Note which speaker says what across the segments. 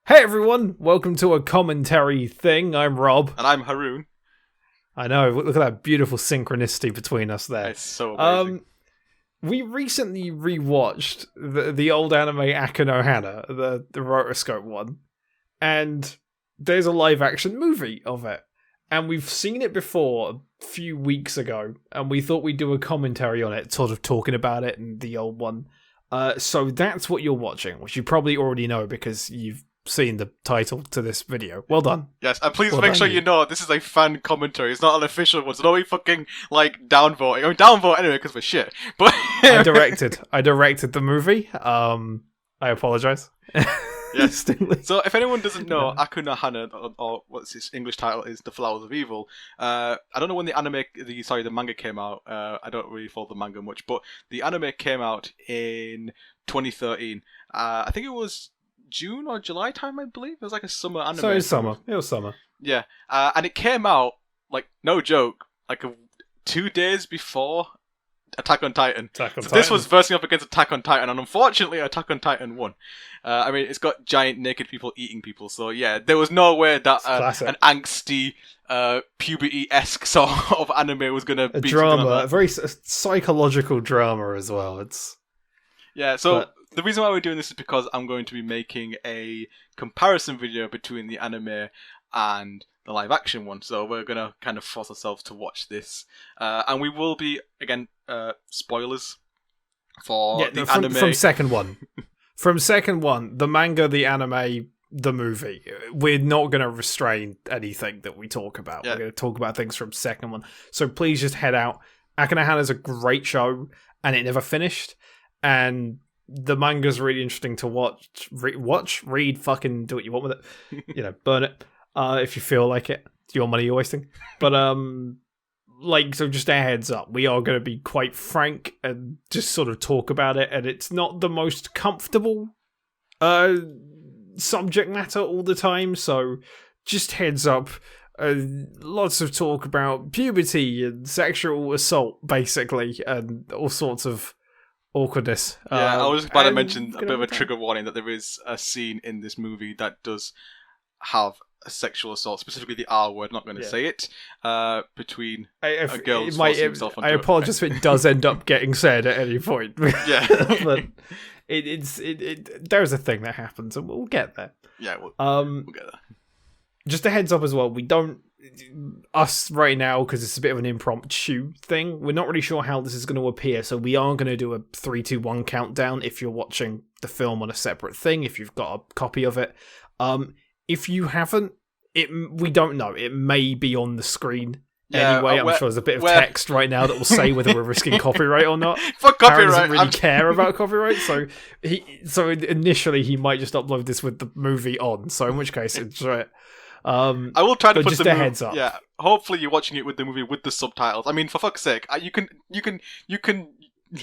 Speaker 1: Hey everyone, welcome to a commentary thing. I'm Rob.
Speaker 2: And I'm Haroon.
Speaker 1: I know, look at that beautiful synchronicity between us there.
Speaker 2: It's so amazing.
Speaker 1: We recently rewatched the old anime Aku No Hana, the rotoscope one, and there's a live action movie of it. And we've seen it before a few weeks ago, and we thought we'd do a commentary on it, sort of talking about it and the old one. So that's what you're watching, which you probably already know because you've seen the title to this video. Well done.
Speaker 2: Yes, and please make sure you know this is a fan commentary. It's not an official one, so don't be fucking, downvoting. I mean, downvote anyway, because we're shit. But
Speaker 1: I directed the movie. I apologise.
Speaker 2: Yes. So if anyone doesn't know, Aku No Hana, or what's its English title is The Flowers of Evil. I don't know when the manga came out. I don't really follow the manga much, but the anime came out in 2013. I think it was June or July time, I believe. It was like a summer anime.
Speaker 1: So it was summer.
Speaker 2: Yeah. And it came out, no joke, 2 days before Attack on Titan. This was versing up against Attack on Titan, and unfortunately Attack on Titan won. I mean, it's got giant naked people eating people, so yeah, there was no way that an angsty, puberty-esque sort of anime was going to be
Speaker 1: drama,
Speaker 2: like
Speaker 1: a very psychological drama as well.
Speaker 2: The reason why we're doing this is because I'm going to be making a comparison video between the anime and the live action one. So we're going to kind of force ourselves to watch this. And we will be, again, spoilers for the anime.
Speaker 1: From second one. From second one, the manga, the anime, the movie. We're not going to restrain anything that we talk about. Yeah. We're going to talk about things from second one. So please just head out. Aku No Hana is a great show, and it never finished. And the manga's really interesting to watch, read, fucking do what you want with it. Burn it if you feel like it. It's your money you're wasting. But so just a heads up, we are going to be quite frank and just sort of talk about it, and it's not the most comfortable subject matter all the time. So just heads up. Lots of talk about puberty and sexual assault, basically, and all sorts of awkwardness.
Speaker 2: Yeah, I was about to mention a bit of a trigger warning that there is a scene in this movie that does have a sexual assault, specifically the R word, not going to say it, between a girl who's forcing himself onto
Speaker 1: I apologize if it does end up getting said at any point.
Speaker 2: Yeah.
Speaker 1: But there's a thing that happens, and we'll get there.
Speaker 2: Yeah, we'll get there.
Speaker 1: Just a heads up as well, we don't... Us right now, because it's a bit of an impromptu thing, we're not really sure how this is going to appear, so we are going to do a 3, 2, 1 countdown if you're watching the film on a separate thing, if you've got a copy of it. If you haven't, we don't know. It may be on the screen anyway. I'm sure there's a bit of text right now that will say whether we're risking copyright or not.
Speaker 2: Fuck copyright.
Speaker 1: Aaron doesn't really care about copyright, so initially he might just upload this with the movie on. So in which case, enjoy it.
Speaker 2: I will try to put
Speaker 1: just a heads up.
Speaker 2: Yeah, hopefully you're watching it with the movie with the subtitles. I mean, for fuck's sake, you can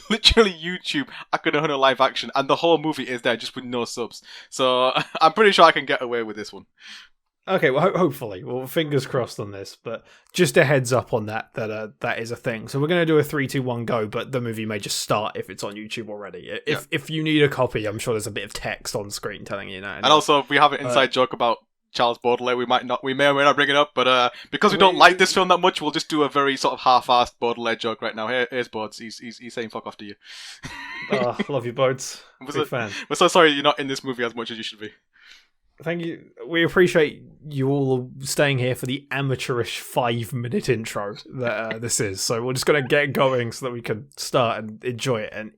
Speaker 2: literally YouTube Aku No Hana live action, and the whole movie is there just with no subs. So I'm pretty sure I can get away with this one.
Speaker 1: Okay, well, hopefully. Well, fingers crossed on this, but just a heads up on that is a thing. So we're going to do a 3, 2, 1 go, but the movie may just start if it's on YouTube already. If you need a copy, I'm sure there's a bit of text on screen telling you that.
Speaker 2: And also, if we have an inside joke about Charles Baudelaire, we may or may not bring it up, but because we don't like this film that much, we'll just do a very sort of half-assed Baudelaire joke right now. Here's Bauds, he's saying fuck off to you.
Speaker 1: Oh, love you, Bauds. Big fan.
Speaker 2: We're so sorry you're not in this movie as much as you should be.
Speaker 1: Thank you. We appreciate you all staying here for the amateurish 5-minute intro that this is. So we're just going to get going so that we can start and enjoy it. And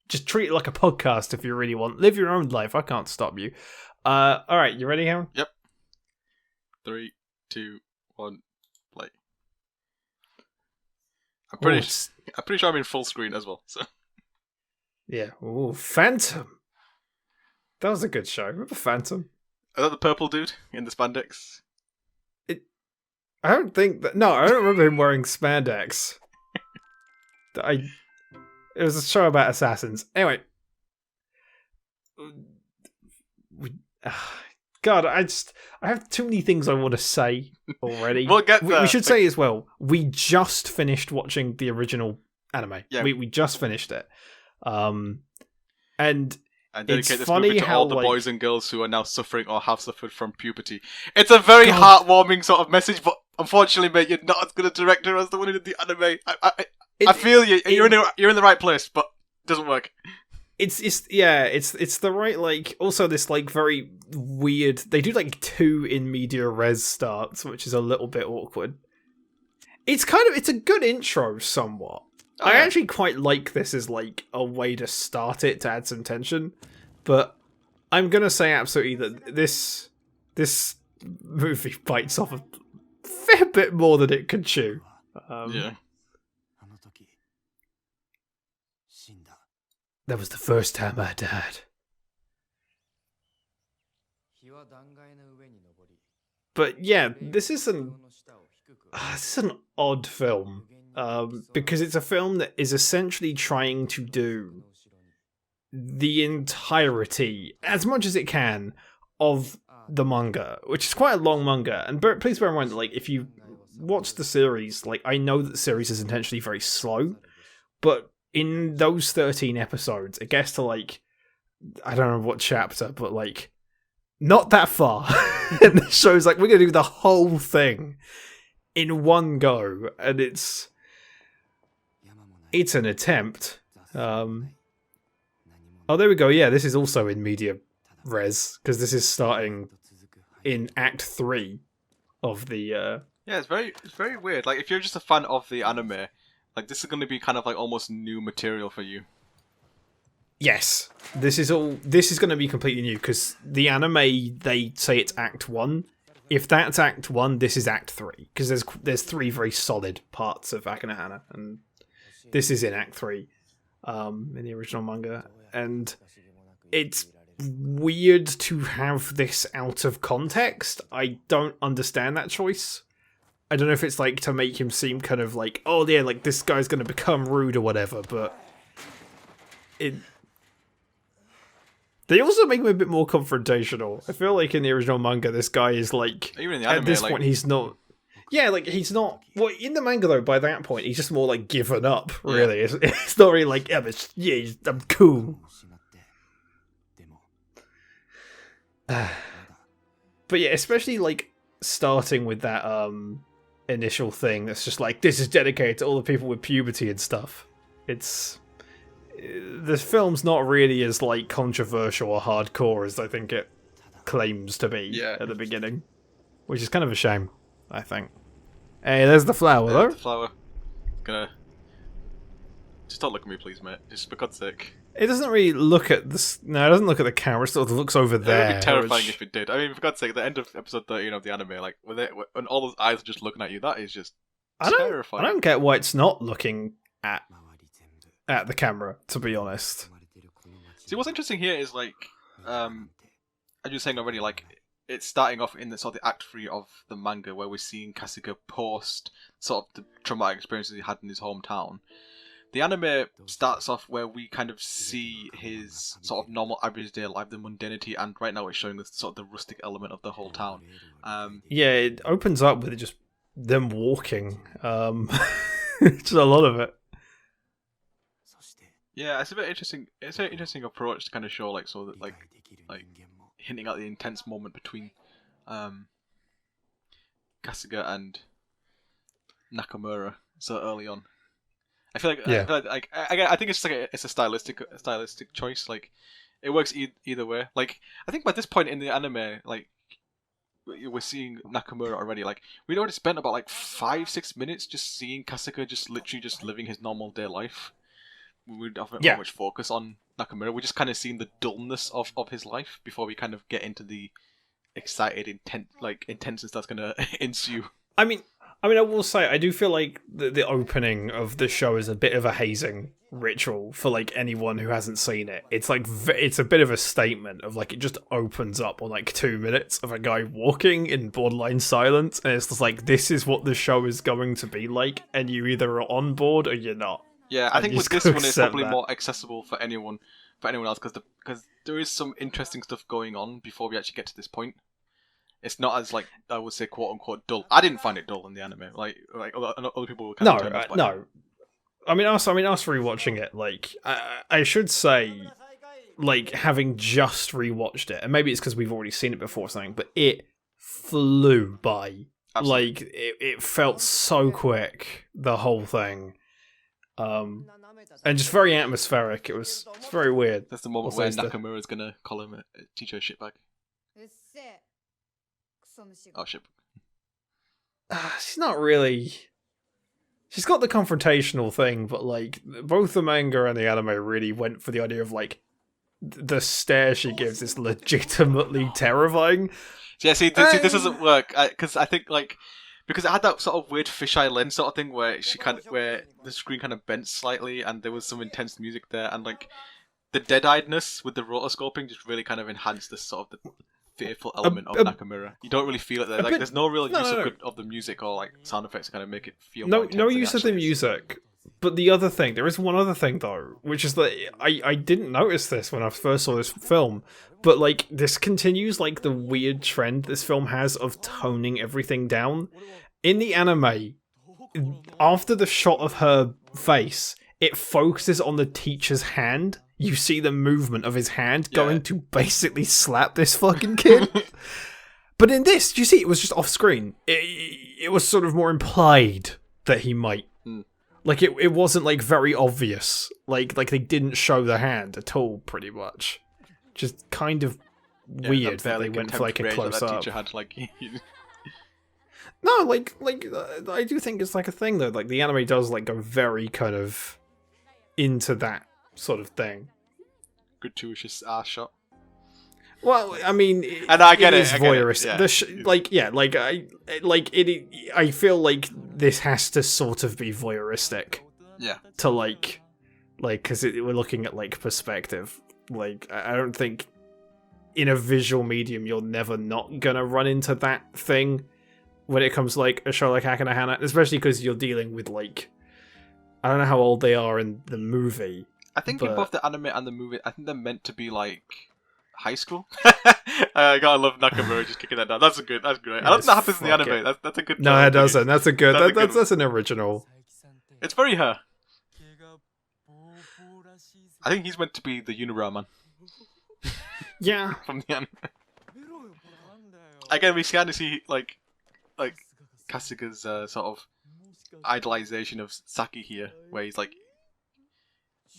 Speaker 1: just treat it like a podcast if you really want. Live your own life. I can't stop you. All right, you ready, Aaron?
Speaker 2: Yep. 3, 2, 1, play. I'm pretty sure I'm in full screen as well. So.
Speaker 1: Yeah. Ooh, Phantom. That was a good show. Remember Phantom?
Speaker 2: Is that the purple dude in the spandex?
Speaker 1: I don't think that. No, I don't remember him wearing spandex. It was a show about assassins. Anyway. God, I have too many things I want to say already.
Speaker 2: We'll get there.
Speaker 1: We should say as well, we just finished watching the original anime. Yeah. We just finished it. And
Speaker 2: and dedicate this movie to all the boys and girls who are now suffering or have suffered from puberty. It's a very heartwarming sort of message, but unfortunately, mate, you're not as good a director as the one who did the anime. I feel you. You're in the right place, but it doesn't work.
Speaker 1: It's the right, like, also this, like, very weird, they do, like, 2 in media res starts, which is a little bit awkward. It's a good intro, somewhat. I actually quite like this as, like, a way to start it, to add some tension, but I'm gonna say absolutely that this movie bites off a fair bit more than it can chew. That was the first time I died. But yeah, this is an odd film. Because it's a film that is essentially trying to do the entirety, as much as it can, of the manga, which is quite a long manga. And please bear in mind, like, if you watch the series, like, I know that the series is intentionally very slow, but in those 13 episodes, it gets to, like, I don't know what chapter, but, like, not that far. And the show's like, we're going to do the whole thing in one go, and it's an attempt. Oh, there we go. Yeah, this is also in media res, because this is starting in Act 3 of the... Yeah,
Speaker 2: it's very weird. Like, if you're just a fan of the anime, like, this is going to be kind of like almost new material for you.
Speaker 1: Yes, this is going to be completely new, because the anime, they say it's Act 1. If that's Act 1, this is Act 3, because there's 3 very solid parts of Aku No Hana, and this is in Act 3, in the original manga, and it's weird to have this out of context. I don't understand that choice. I don't know if it's, like, to make him seem kind of like, oh yeah, like, this guy's going to become rude or whatever, but they also make him a bit more confrontational. I feel like in the original manga, this guy is, like,
Speaker 2: even in the anime,
Speaker 1: at this point, he's not... Yeah, like, he's not... Well, in the manga, though, by that point, he's just more, like, given up, really. Yeah. It's not really like, I'm cool. But yeah, especially, like, starting with that initial thing that's just like, this is dedicated to all the people with puberty and stuff. The film's not really as, like, controversial or hardcore as I think it claims to be at the beginning. Which is kind of a shame, I think. Hey, there's the flower, though.
Speaker 2: The flower. Just don't look at me, please, mate. Just for God's sake.
Speaker 1: It doesn't really look at the... No, it doesn't look at the camera. It sort of looks over there.
Speaker 2: It would be terrifying if it did. I mean, for God's sake, the end of episode 13 of the anime, like, when all those eyes are just looking at you, that is just terrifying.
Speaker 1: I don't get why it's not looking at the camera, to be honest.
Speaker 2: See, what's interesting here is, like, as you were saying already, like, it's starting off in the sort of the Act 3 of the manga, where we're seeing Kasuga post sort of the traumatic experiences he had in his hometown. The anime starts off where we kind of see his sort of normal average day life, the mundanity, and right now it's showing us sort of the rustic element of the whole town.
Speaker 1: Yeah, it opens up with just them walking. Just a lot of it.
Speaker 2: Yeah, it's a bit interesting. It's an interesting approach to kind of show, like, so that, like hinting at the intense moment between Kasuga and Nakamura so early on. I feel like, I think it's just like it's a stylistic choice. Like, it works either way. Like, I think by this point in the anime, like, we're seeing Nakamura already. Like, we'd already spent about like 5-6 minutes just seeing Kasuga just literally just living his normal day life. We haven't got much focus on Nakamura. We're just kind of seeing the dullness of his life before we kind of get into the excited, intenseness that's gonna ensue. I mean, I will say, I do feel like the opening of the show is a bit of a hazing ritual for, like, anyone who hasn't seen it. It's like, it's a bit of a statement of, like, it just opens up on, like, 2 minutes of a guy walking in borderline silence, and it's just like, this is what the show is going to be like, and you either are on board or you're not. Yeah, I think with this one, it's probably more accessible for anyone else, because there is some interesting stuff going on before we actually get to this point. It's not as, like, I would say, quote unquote dull. I didn't find it dull in the anime. Like other people were kind of turned off by it.
Speaker 1: I mean, us rewatching it. Like, I should say, like having just rewatched it, and maybe it's because we've already seen it before or something, but it flew by. Absolutely. Like it felt so quick, the whole thing. And just very atmospheric. It's very weird.
Speaker 2: That's the moment where Nakamura's gonna call him a teacher shitbag. Oh shit.
Speaker 1: She's not really. She's got the confrontational thing, but like both the manga and the anime really went for the idea of like the stare she gives is legitimately terrifying.
Speaker 2: Yeah, see, this doesn't work because I think like because it had that sort of weird fisheye lens sort of thing where where the screen kind of bent slightly and there was some intense music there, and like the dead-eyedness with the rotoscoping just really kind of enhanced this sort of the fearful element of Nakamura. You don't really feel it there. Like there's no real use of the music or like sound effects to kind of make it feel more intense.
Speaker 1: No use of the music. But the other thing, there is one other thing though, which is that I didn't notice this when I first saw this film, but like this continues like the weird trend this film has of toning everything down. In the anime, after the shot of her face, it focuses on the teacher's hand. You see the movement of his hand going to basically slap this fucking kid. But in this, do you see, it was just off screen. It was sort of more implied that he might. Like, it wasn't, like, very obvious. Like they didn't show the hand at all, pretty much. Just kind of weird that they went for, like, a close-up.
Speaker 2: That teacher had, like...
Speaker 1: No, like, I do think it's, like, a thing, though. Like, the anime does, like, go very kind of into that sort of thing.
Speaker 2: Gratuitous ass shot.
Speaker 1: Well, I mean,
Speaker 2: and I get
Speaker 1: it is voyeuristic. I feel like this has to sort of be voyeuristic.
Speaker 2: Yeah.
Speaker 1: To like, because we're looking at like perspective. Like, I don't think in a visual medium you're never not gonna run into that thing when it comes to like a show like Aku No Hana, especially because you're dealing with like, I don't know how old they are in the movie.
Speaker 2: I think in both the anime and the movie, I think they're meant to be like high school. I gotta love Nakamura just kicking that down. That's great. I don't think that happens in the anime. That's a good.
Speaker 1: No, it doesn't. That's a good. That's an original.
Speaker 2: It's very her. I think he's meant to be the Unibrow man.
Speaker 1: Yeah.
Speaker 2: From the anime. Again, we kind of see like Kasuga's sort of idolization of Saki here, where he's like,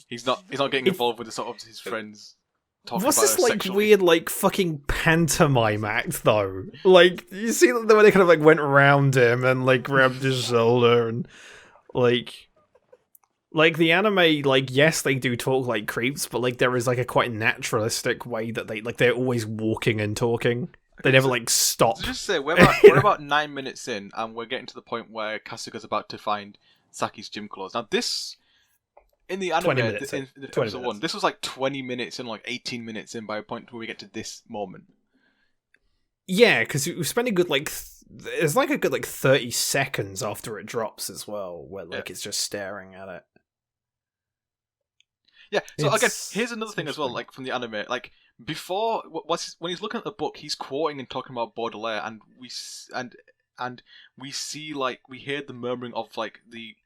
Speaker 2: he's not getting involved with the sort of his friends.
Speaker 1: What's this like weird like fucking pantomime act though? Like you see the way they kind of like went around him and like grabbed his shoulder and like the anime, like yes they do talk like creeps, but like there is like a quite naturalistic way that they're always walking and talking. They never like stop.
Speaker 2: So just say we're about 9 minutes in and we're getting to the point where Kasuga's about to find Saki's gym clothes. Now this. In the anime, in episode 1, this was like 20 minutes in, like 18 minutes in by a point where we get to this moment.
Speaker 1: Yeah, because we spend a good, like, it's like a good, like, 30 seconds after it drops as well, where, like, it's just staring at it.
Speaker 2: Yeah, so again, here's another thing as well, like, from the anime. Like, before, when he's looking at the book, he's quoting and talking about Baudelaire, and we see, like, we hear the murmuring of, like, the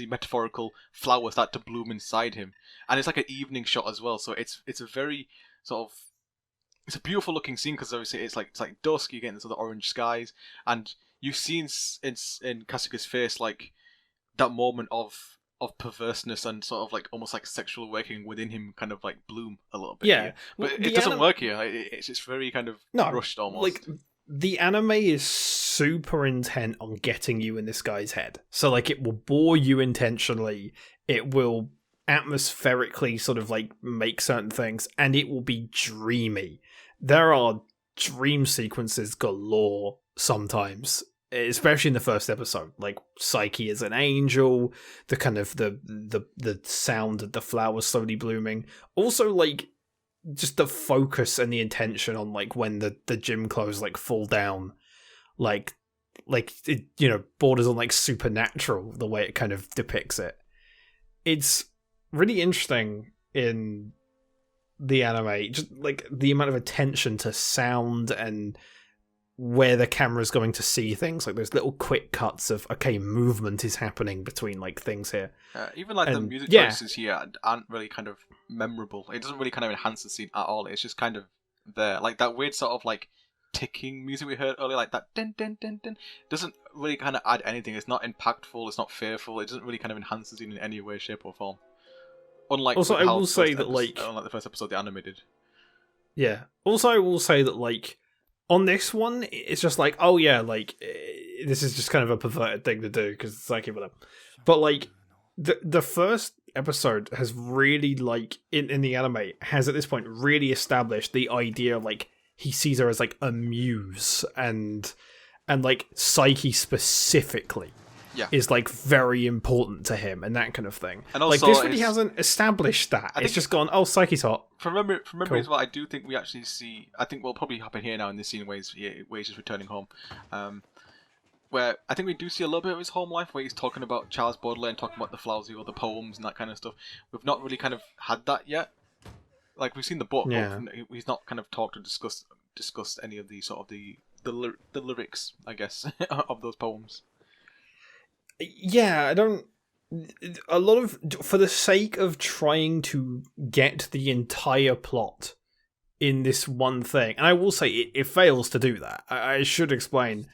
Speaker 2: metaphorical flower start to bloom inside him, and it's like an evening shot as well. So it's a very sort of it's a beautiful looking scene because obviously it's like dusk. You get into the orange skies, and you see in Kasuga's face like that moment of perverseness and sort of like almost like sexual awakening within him, kind of like bloom a little bit.
Speaker 1: Yeah,
Speaker 2: here. But it doesn't work here. It's just very kind of rushed almost.
Speaker 1: Like the anime is super intent on getting you in this guy's head. So, like, it will bore you intentionally. It will atmospherically sort of, like, make certain things. And it will be dreamy. There are dream sequences galore sometimes. Especially in the first episode. Like, Psyche is an angel. The kind of, the sound of the flowers slowly blooming. Also, like, just the focus and the intention on like when the gym clothes like fall down, like it, you know, borders on like supernatural the way it kind of depicts it. It's really interesting in the anime, just like the amount of attention to sound and where the camera's going to see things. Like, there's little quick cuts of, okay, movement is happening between, like, things here.
Speaker 2: Even, like, the music choices here aren't really kind of memorable. It doesn't really kind of enhance the scene at all. It's just kind of there. Like, that weird sort of, like, ticking music we heard earlier, like that din din din din, doesn't really kind of add anything. It's not impactful, it's not fearful, it doesn't really kind of enhance the scene in any way, shape or form. Unlike
Speaker 1: also, I will say that
Speaker 2: unlike the first episode they animated.
Speaker 1: Yeah. Also, I will say that, like, on this one, it's just like, oh yeah, like, this is just kind of a perverted thing to do because it's like, whatever. But like, the first episode has really, like, in the anime, has at this point really established the idea, like, he sees her as, like, a muse, and like, Psyche specifically is, like, very important to him, and that kind of thing. And also, like, this really hasn't established that. It's just gone, oh, Psyche's hot.
Speaker 2: From memory as well, I do think we actually see, I think we'll probably happen here now in this scene where he's just returning home, where I think we do see a little bit of his home life, where he's talking about Charles Baudelaire and talking about the flowers or the poems and that kind of stuff. We've not really kind of had that yet. Like, we've seen the book, but he's not kind of talked or discussed any of the sort of the lyrics, I guess, of those poems.
Speaker 1: Yeah, I don't. A lot of, for the sake of trying to get the entire plot in this one thing, and I will say it fails to do that. I should explain.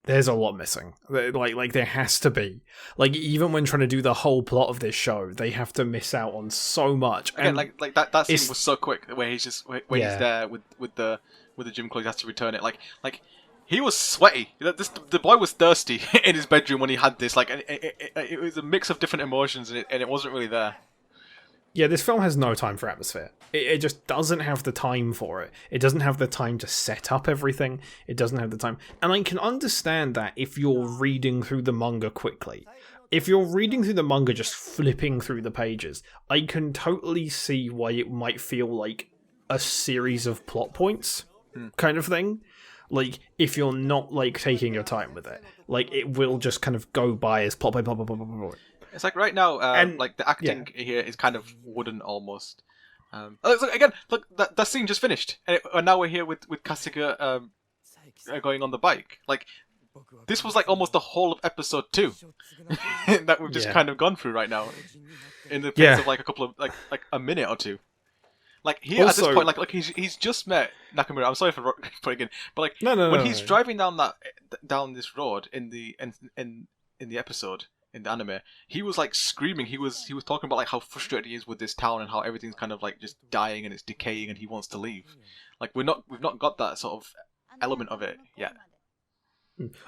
Speaker 1: There's a lot missing. Like there has to be. Like, even when trying to do the whole plot of this show, they have to miss out on so much.
Speaker 2: Again, and like that scene was so quick, where he's just he's there with the gym clothes, he has to return it. Like he was sweaty. The boy was thirsty in his bedroom when he had this. Like, it was a mix of different emotions, and it wasn't really there.
Speaker 1: Yeah, this film has no time for atmosphere. It just doesn't have the time for it. It doesn't have the time to set up everything. It doesn't have the time. And I can understand that if you're reading through the manga quickly. If you're reading through the manga just flipping through the pages, I can totally see why it might feel like a series of plot points kind of thing. Like, if you're not, like, taking your time with it. Like, it will just kind of go by as plot by plot by plot by plot.
Speaker 2: It's like right now, like, the acting here is kind of wooden almost. Again, look, that scene just finished, and now we're here with Kasuga going on the bike. Like, this was like almost the whole of episode 2 that we've just kind of gone through right now, in the place of like a couple of like a minute or two. Like, here also, at this point, like he's just met Nakamura. I'm sorry for putting in, but like when he's driving down this road in the episode. In the anime, he was like screaming. He was talking about like how frustrated he is with this town and how everything's kind of like just dying and it's decaying and he wants to leave. Like, we've not got that sort of element of it yet.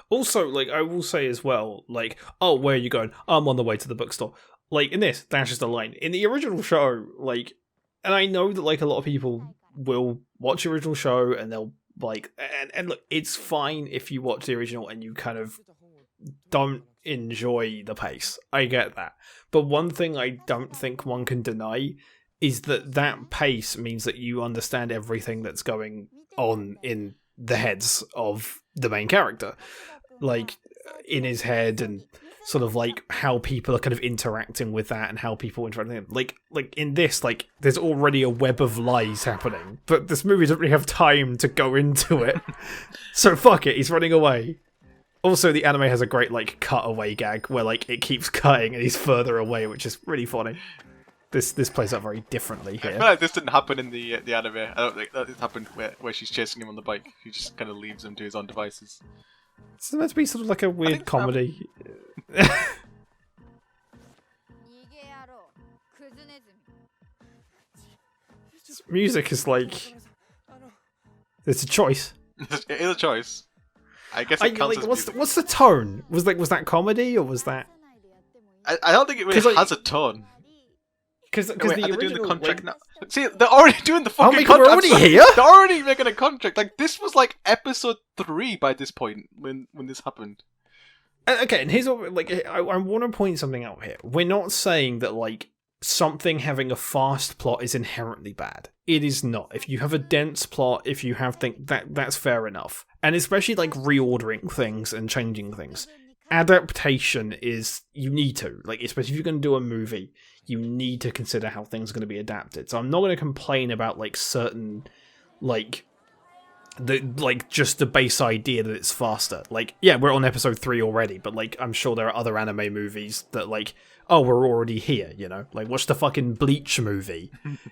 Speaker 1: Also, like, I will say as well, like, oh, where are you going? I'm on the way to the bookstore. Like, in this, that's just a line. In the original show, like, and I know that like a lot of people will watch the original show and they'll like, and look, it's fine if you watch the original and you kind of don't enjoy the pace. I get that. But one thing I don't think one can deny is that pace means that you understand everything that's going on in the heads of the main character. Like, in his head, and sort of like how people are kind of interacting with that and how people interact with it. Like in this, like, there's already a web of lies happening, but this movie doesn't really have time to go into it. So fuck it, he's running away. Also, the anime has a great, like, cutaway gag where, like, it keeps cutting and he's further away, which is really funny. This plays out very differently here.
Speaker 2: I feel like this didn't happen in the anime. I don't think that happened where she's chasing him on the bike. He just kind of leaves him to his own devices.
Speaker 1: It's meant to be sort of like a weird comedy. Music is like... It's a choice.
Speaker 2: It is a choice. I guess it counts as
Speaker 1: what's the tone? Was that comedy or was that?
Speaker 2: I don't think it really has a tone.
Speaker 1: Because the
Speaker 2: original,
Speaker 1: doing
Speaker 2: the contract now. See, they're already doing the fucking
Speaker 1: contract. We're already here.
Speaker 2: They're already making a contract. Like, this was like episode 3 by this point when this happened.
Speaker 1: Okay, and here's what, like, I want to point something out here. We're not saying that like something having a fast plot is inherently bad. It is not. If you have a dense plot, if you have that's fair enough. And especially like reordering things and changing things. Adaptation is, you need to, like, especially if you're going to do a movie, you need to consider how things are going to be adapted. So I'm not going to complain about like certain like just the base idea that it's faster. Like, yeah, we're on episode 3 already, but like, I'm sure there are other anime movies that like, oh, we're already here, you know? Like, watch the fucking Bleach movie,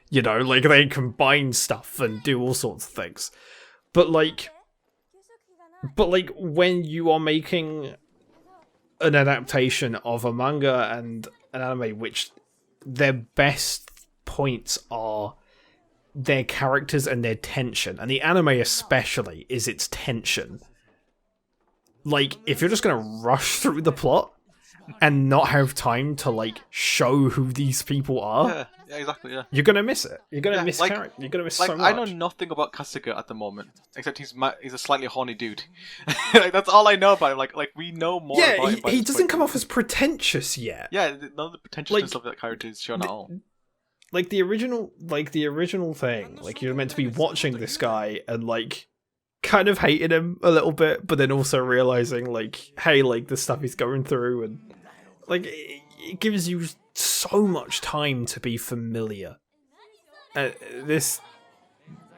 Speaker 1: you know? Like, they combine stuff and do all sorts of things. But like, when you are making an adaptation of a manga and an anime, which their best points are their characters and their tension, and the anime especially is its tension. Like, if you're just gonna rush through the plot and not have time to like show who these people are,
Speaker 2: yeah, exactly, yeah,
Speaker 1: you're gonna miss it. You're gonna miss character. You're gonna miss so much.
Speaker 2: I know nothing about Kasuga at the moment, except he's a slightly horny dude. Like, that's all I know about him. Like we know more. About him
Speaker 1: he doesn't come off as pretentious yet.
Speaker 2: Yeah, none of the pretentiousness of that character is shown at all.
Speaker 1: Like the original thing, like you're meant to be watching this guy and like kind of hating him a little bit, but then also realizing like, hey, like the stuff he's going through, and like it gives you so much time to be familiar. This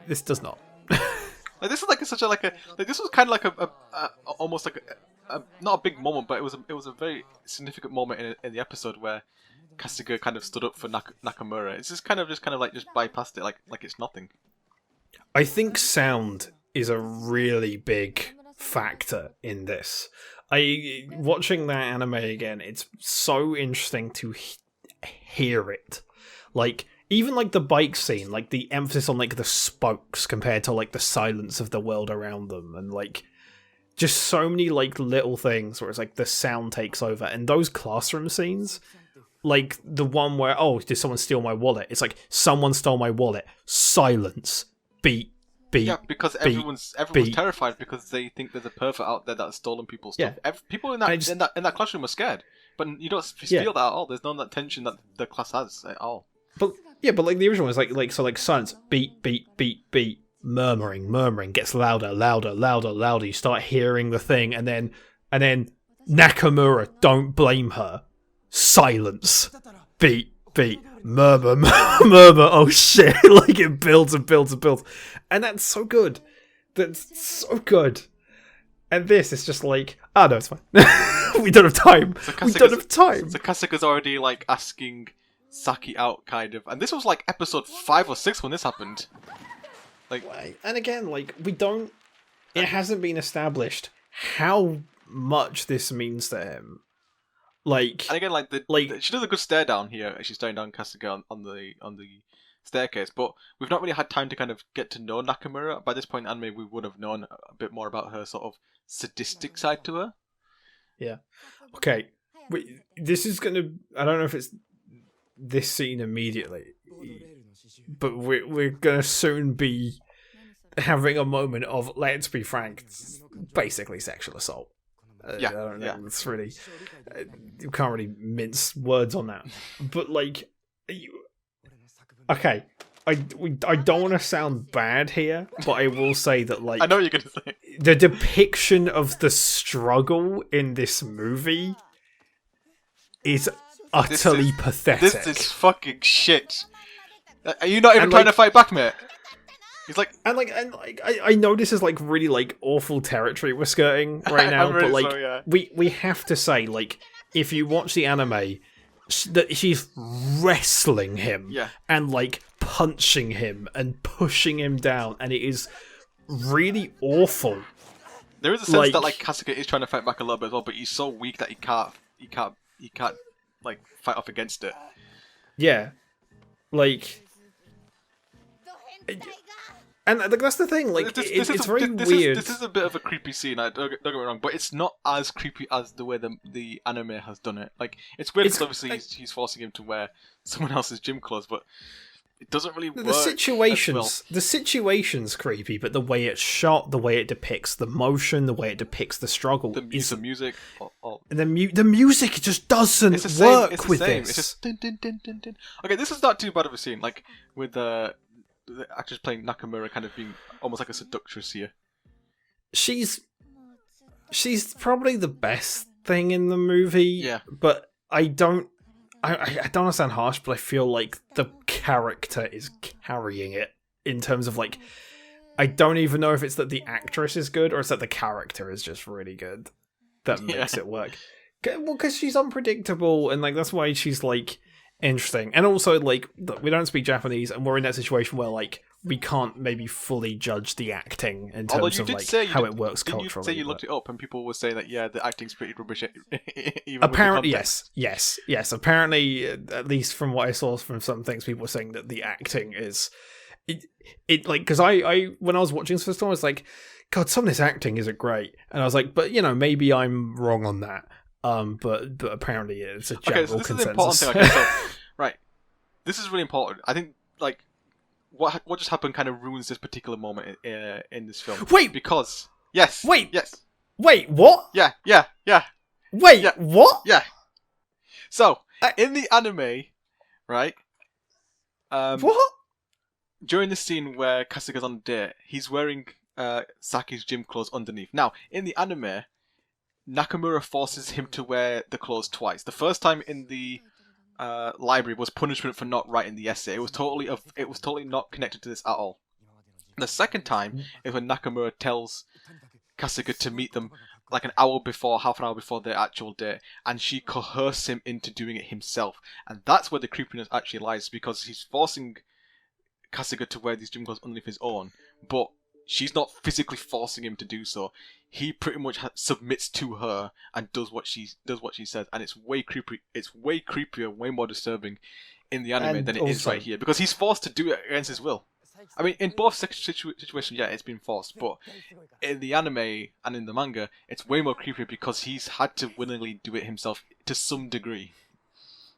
Speaker 1: does not.
Speaker 2: Like, this is like such a like this was kind of like a almost like a not a big moment, but it was a very significant moment in the episode where Kasuga kind of stood up for Nakamura. It's just kind of bypassed it like it's nothing.
Speaker 1: I think sound is a really big factor in this. Watching that anime again, it's so interesting to hear it. Like, even like the bike scene, like the emphasis on like the spokes compared to like the silence of the world around them, and like just so many like little things where it's like the sound takes over. And those classroom scenes, like the one where, oh, did someone steal my wallet? It's like, someone stole my wallet. Silence. Beat.
Speaker 2: Yeah, because everyone's terrified because they think there's a pervert out there that's stolen people's stuff. Yeah. People in that classroom are scared, but you don't feel that at all. There's none of that tension that the class has at all.
Speaker 1: But like the original was like silence. Beat. Murmuring gets louder. You start hearing the thing, and then Nakamura, don't blame her. Silence. Beat. Murmur. Oh shit. Like, it builds. And that's so good. And this is just like, oh no, it's fine. We don't have time. So
Speaker 2: Kasuga's already like asking Saki out, kind of. And this was like episode 5 or 6 when this happened. Like,
Speaker 1: and again, like, it hasn't been established how much this means to him. Like,
Speaker 2: and again, she does a good stare down here as she's staring down Kasuga on the staircase, but we've not really had time to kind of get to know Nakamura. By this point in anime, we would have known a bit more about her sort of sadistic side to her.
Speaker 1: Yeah. Okay. This is gonna, I don't know if it's this scene immediately, but we're gonna soon be having a moment of, let's be frank, basically sexual assault. I don't know. It's really, you can't really mince words on that. But like, okay, I don't want to sound bad here, but I will say that, like,
Speaker 2: I know what you're gonna say.
Speaker 1: The depiction of the struggle in this movie is utterly pathetic.
Speaker 2: This is fucking shit. Are you not even trying to fight back, mate? He's like,
Speaker 1: I know this is like really like awful territory we're skirting right now, but like, we have to say, like, if you watch the anime, that she's wrestling him and like punching him and pushing him down, and it is really awful.
Speaker 2: There is a sense that like Kasuga is trying to fight back a little bit as well, but he's so weak that he can't like fight off against it.
Speaker 1: Yeah, like. And like, that's the thing, like, it's very weird.
Speaker 2: This is a bit of a creepy scene, don't get me wrong, but it's not as creepy as the way the anime has done it. Like, it's weird because obviously he's forcing him to wear someone else's gym clothes, but it doesn't really work. The situation's creepy, but the way it's shot, the way it depicts the motion, the way it depicts the struggle, the music,
Speaker 1: the music just doesn't work with this.
Speaker 2: It's just dun, dun, dun, dun, dun. Okay, this is not too bad of a scene. Like, with the actress playing Nakamura kind of being almost like a seductress here.
Speaker 1: She's probably the best thing in the movie.
Speaker 2: Yeah.
Speaker 1: But I don't want to sound harsh, but I feel like the character is carrying it in terms of like, I don't even know if it's that the actress is good or it's that the character is just really good that makes it work. Well, because she's unpredictable, and like that's why she's like interesting. And also, like, we don't speak Japanese, and we're in that situation where like we can't maybe fully judge the acting in terms of like how it works culturally.
Speaker 2: Didn't you say you looked it up and people were saying that the acting's pretty rubbish? Even
Speaker 1: apparently, yes. Apparently, at least from what I saw from some things, people were saying that the acting is it like, because I when I was watching this first time, I was like, God, some of this acting isn't great, and I was like, but maybe I'm wrong on that. But apparently it's a general consensus. Is the important thing.
Speaker 2: Okay, so, right, this is really important. I think like what just happened kind of ruins this particular moment in this film.
Speaker 1: Wait,
Speaker 2: because yes,
Speaker 1: wait,
Speaker 2: yes,
Speaker 1: wait, what?
Speaker 2: Yeah.
Speaker 1: Wait,
Speaker 2: yeah.
Speaker 1: What?
Speaker 2: Yeah. So in the anime, right?
Speaker 1: What?
Speaker 2: During the scene where Kasuga's on a date, he's wearing Saki's gym clothes underneath. Now, in the anime, Nakamura forces him to wear the clothes twice. The first time in the library was punishment for not writing the essay. It was totally not connected to this at all. The second time is when Nakamura tells Kasuga to meet them like half an hour before their actual date, and she coerces him into doing it himself. And that's where the creepiness actually lies, because he's forcing Kasuga to wear these gym clothes underneath his own, but she's not physically forcing him to do so. He pretty much submits to her and does what she says, and it's way creepy. It's way creepier, way more disturbing in the anime than it is right here, because he's forced to do it against his will. I mean, in both situations, yeah, it's been forced, but in the anime and in the manga, it's way more creepy because he's had to willingly do it himself to some degree.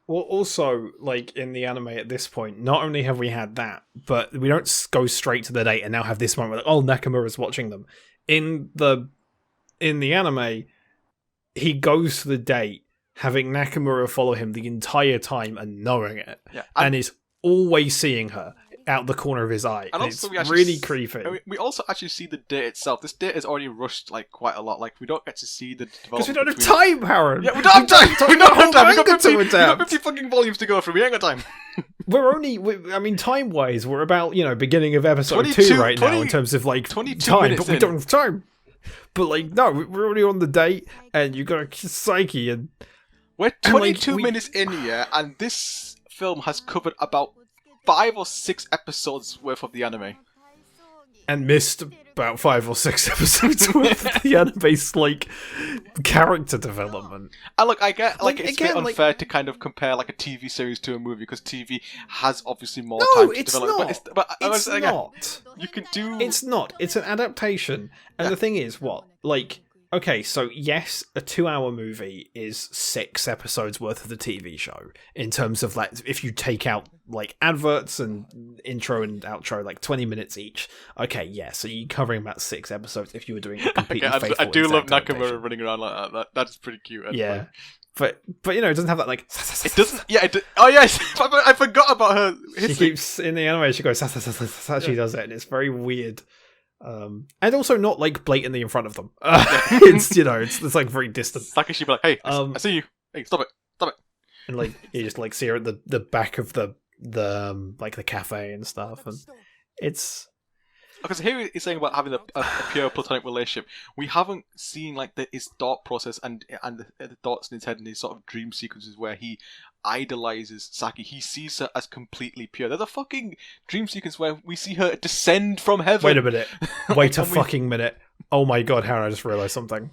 Speaker 1: Well, also, like, in the anime at this point, not only have we had that, but we don't go straight to the date and now have this moment where, like, oh, Nakamura's watching them. In the anime, he goes to the date having Nakamura follow him the entire time and knowing it.
Speaker 2: Yeah,
Speaker 1: and is always seeing her out the corner of his eye. And also it's really creepy.
Speaker 2: I mean, we also actually see the date itself. This date is already rushed like quite a lot. Like, we don't get to see the development.
Speaker 1: Because we don't have time, Harold.
Speaker 2: Yeah, we don't have time. We don't have time. We got 50 fucking volumes to go through. We ain't got time.
Speaker 1: I mean, time-wise, we're about, beginning of episode 2 right now in terms of, like, time, but we don't have time. But, like, no, we're already on the date, and you got a kiss Psyche, and...
Speaker 2: We're 22 minutes in here, and this film has covered about 5 or 6 episodes worth of the anime.
Speaker 1: And missed about 5 or 6 episodes worth of the anime's, like, character development.
Speaker 2: And look, I get, like, it's a bit unfair to kind of compare, like, a TV series to a movie, because TV has obviously more time to develop.
Speaker 1: No, it's not.
Speaker 2: You could do...
Speaker 1: It's not. It's an adaptation. And the thing is, okay, so yes, a 2-hour movie is 6 episodes worth of the TV show in terms of, like, if you take out, like, adverts and intro and outro, like 20 minutes each. Okay, yeah, so you're covering about 6 episodes if you were doing it completely faithful.
Speaker 2: I do love Nakamura running around like that. That's pretty cute.
Speaker 1: Yeah. But it doesn't have that, like...
Speaker 2: It doesn't... Yeah, oh yes! I forgot about her.
Speaker 1: She keeps... In the anime, she goes... She does it, and it's very weird. And also not, like, blatantly in front of them. It's, it's like very distant.
Speaker 2: Saki should be like, hey, I see you. Hey, stop it.
Speaker 1: And, like, you just, like, see her at the back of the like, the cafe and stuff, and it's...
Speaker 2: Okay, so here he's saying about having a pure platonic relationship. We haven't seen, like, his thought process and the thoughts in his head and his sort of dream sequences where he idolizes Saki. He sees her as completely pure. There's a fucking dream sequence where we see her descend from heaven.
Speaker 1: Wait a minute. Wait a fucking minute. Oh my god, Hannah, I just realized something.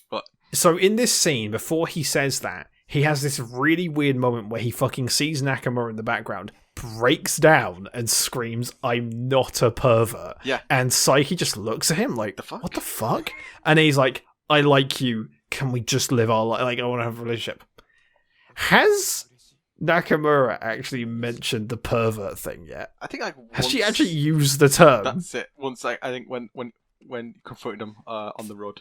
Speaker 2: What?
Speaker 1: So in this scene, before he says that, he has this really weird moment where he fucking sees Nakamura in the background, breaks down and screams, "I'm not a pervert."
Speaker 2: Yeah.
Speaker 1: And Psyche just looks at him like, what the fuck? And he's like, I like you. Can we just live our life? Like, I want to have a relationship. Has Nakamura actually mentioned the pervert thing yet?
Speaker 2: I think
Speaker 1: has she actually used the term?
Speaker 2: That's it. Once I think when confronting him on the road.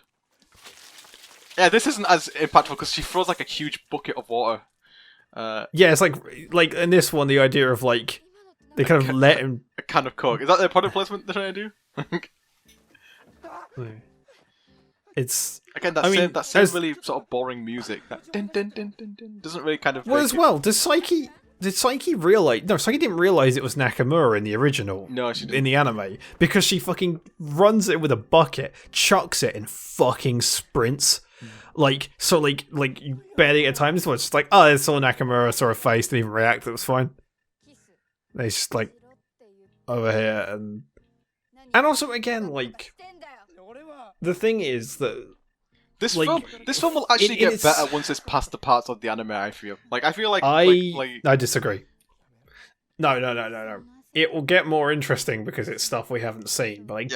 Speaker 2: Yeah, this isn't as impactful because she throws like a huge bucket of water.
Speaker 1: Yeah, it's like in this one, the idea of like they kind of let him
Speaker 2: a can of Coke. Is that their product placement they're trying to do?
Speaker 1: It's
Speaker 2: again that same really sort of boring music. That din din din din din doesn't really kind of.
Speaker 1: Well, as well, does Psyche did Saiki realize? No, Saiki didn't realize it was Nakamura in the original.
Speaker 2: No, she didn't.
Speaker 1: In the anime, because she fucking runs it with a bucket, chucks it, and fucking sprints. Like you barely get time to watch. It's like, oh, I saw Nakamura, saw her face, didn't even react. It was fine. And it's just like over here, and also again, like the thing is that. This film
Speaker 2: will actually get better once it's past the parts of the anime. I feel like
Speaker 1: I disagree. No. It will get more interesting because it's stuff we haven't seen, but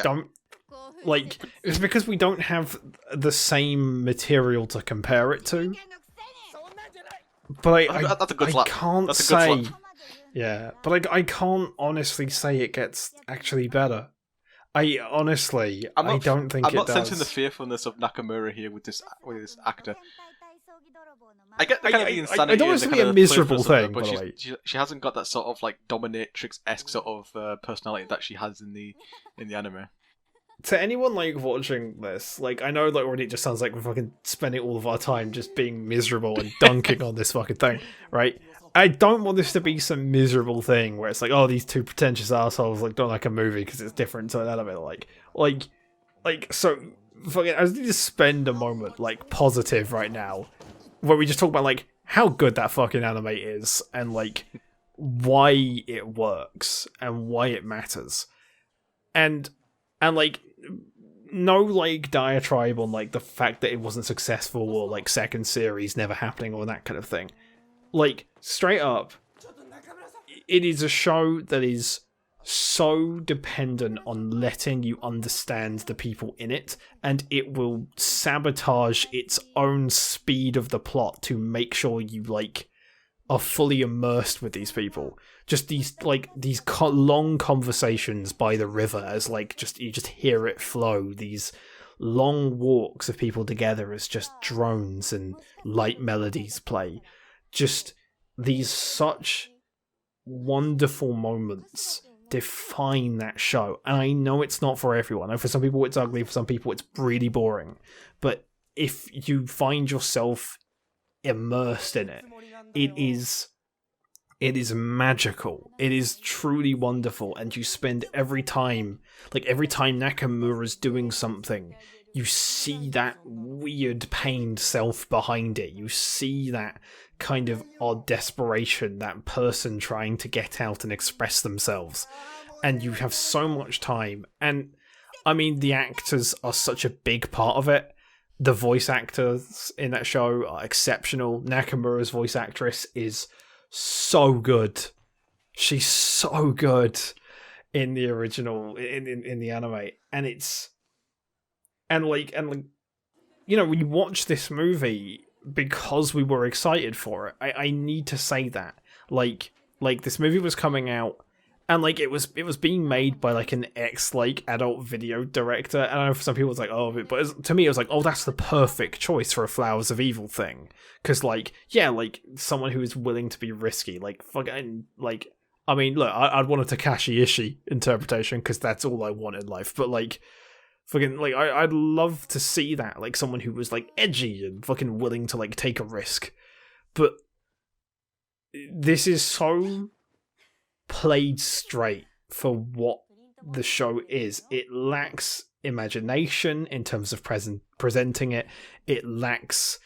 Speaker 1: it's because we don't have the same material to compare it to. But
Speaker 2: that's a good slap.
Speaker 1: Can't say. Yeah, but I can't honestly say it gets actually better. I don't think it does.
Speaker 2: I'm not sensing the fearfulness of Nakamura here with this actor. I get the insanity.
Speaker 1: I don't want it to be a miserable thing,
Speaker 2: but she hasn't got that sort of like dominatrix-esque sort of personality that she has in the anime.
Speaker 1: To anyone like watching this, like I know that already it just sounds like we're fucking spending all of our time just being miserable and dunking on this fucking thing, right? I don't want this to be some miserable thing where it's like, oh, these two pretentious assholes like don't like a movie because it's different to an anime. So fucking, I just need to spend a moment like positive right now, where we just talk about like how good that fucking anime is and like why it works and why it matters, and like no like diatribe on like the fact that it wasn't successful or like second series never happening or that kind of thing. Like, straight up, it is a show that is so dependent on letting you understand the people in it, and it will sabotage its own speed of the plot to make sure you, like, are fully immersed with these people. Just these long conversations by the river as, like, you just hear it flow. These long walks of people together as just drones and light melodies play. Just these such wonderful moments define that show. And I know it's not for everyone. For some people it's ugly, for some people it's really boring. But if you find yourself immersed in it, it is magical. It is truly wonderful. And you spend every time Nakamura's doing something, you see that weird pained self behind it. You see that kind of odd desperation, that person trying to get out and express themselves. And you have so much time. And, I mean, the actors are such a big part of it. The voice actors in that show are exceptional. Nakamura's voice actress is so good. She's so good in the original, in the anime. And it's... And you know, we watched this movie because we were excited for it. I need to say that. Like this movie was coming out, and like it was being made by like an ex like adult video director. And I know for some people it's like, oh, but to me it was like, oh, that's the perfect choice for a Flowers of Evil thing. Because like, yeah, like someone who is willing to be risky, like fucking like. I mean, look, I'd want a Takashi Ishii interpretation because that's all I want in life. But like. Fucking like I'd love to see that, like someone who was like edgy and fucking willing to like take a risk. But this is so played straight for what the show is. It lacks imagination in terms of presenting it. It lacks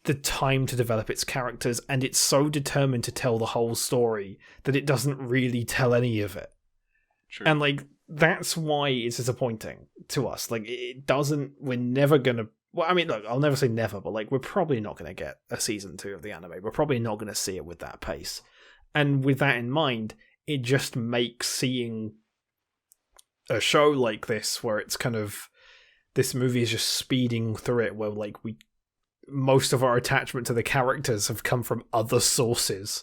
Speaker 1: the time to develop its characters, and it's so determined to tell the whole story that it doesn't really tell any of it. True. And like that's why it's disappointing to us. Like it doesn't. We're never gonna. Well, I mean, look, I'll never say never, but like we're probably not gonna get a season 2 of the anime. We're probably not gonna see it with that pace. And with that in mind, it just makes seeing a show like this, where it's kind of this movie is just speeding through it, where like most of our attachment to the characters have come from other sources.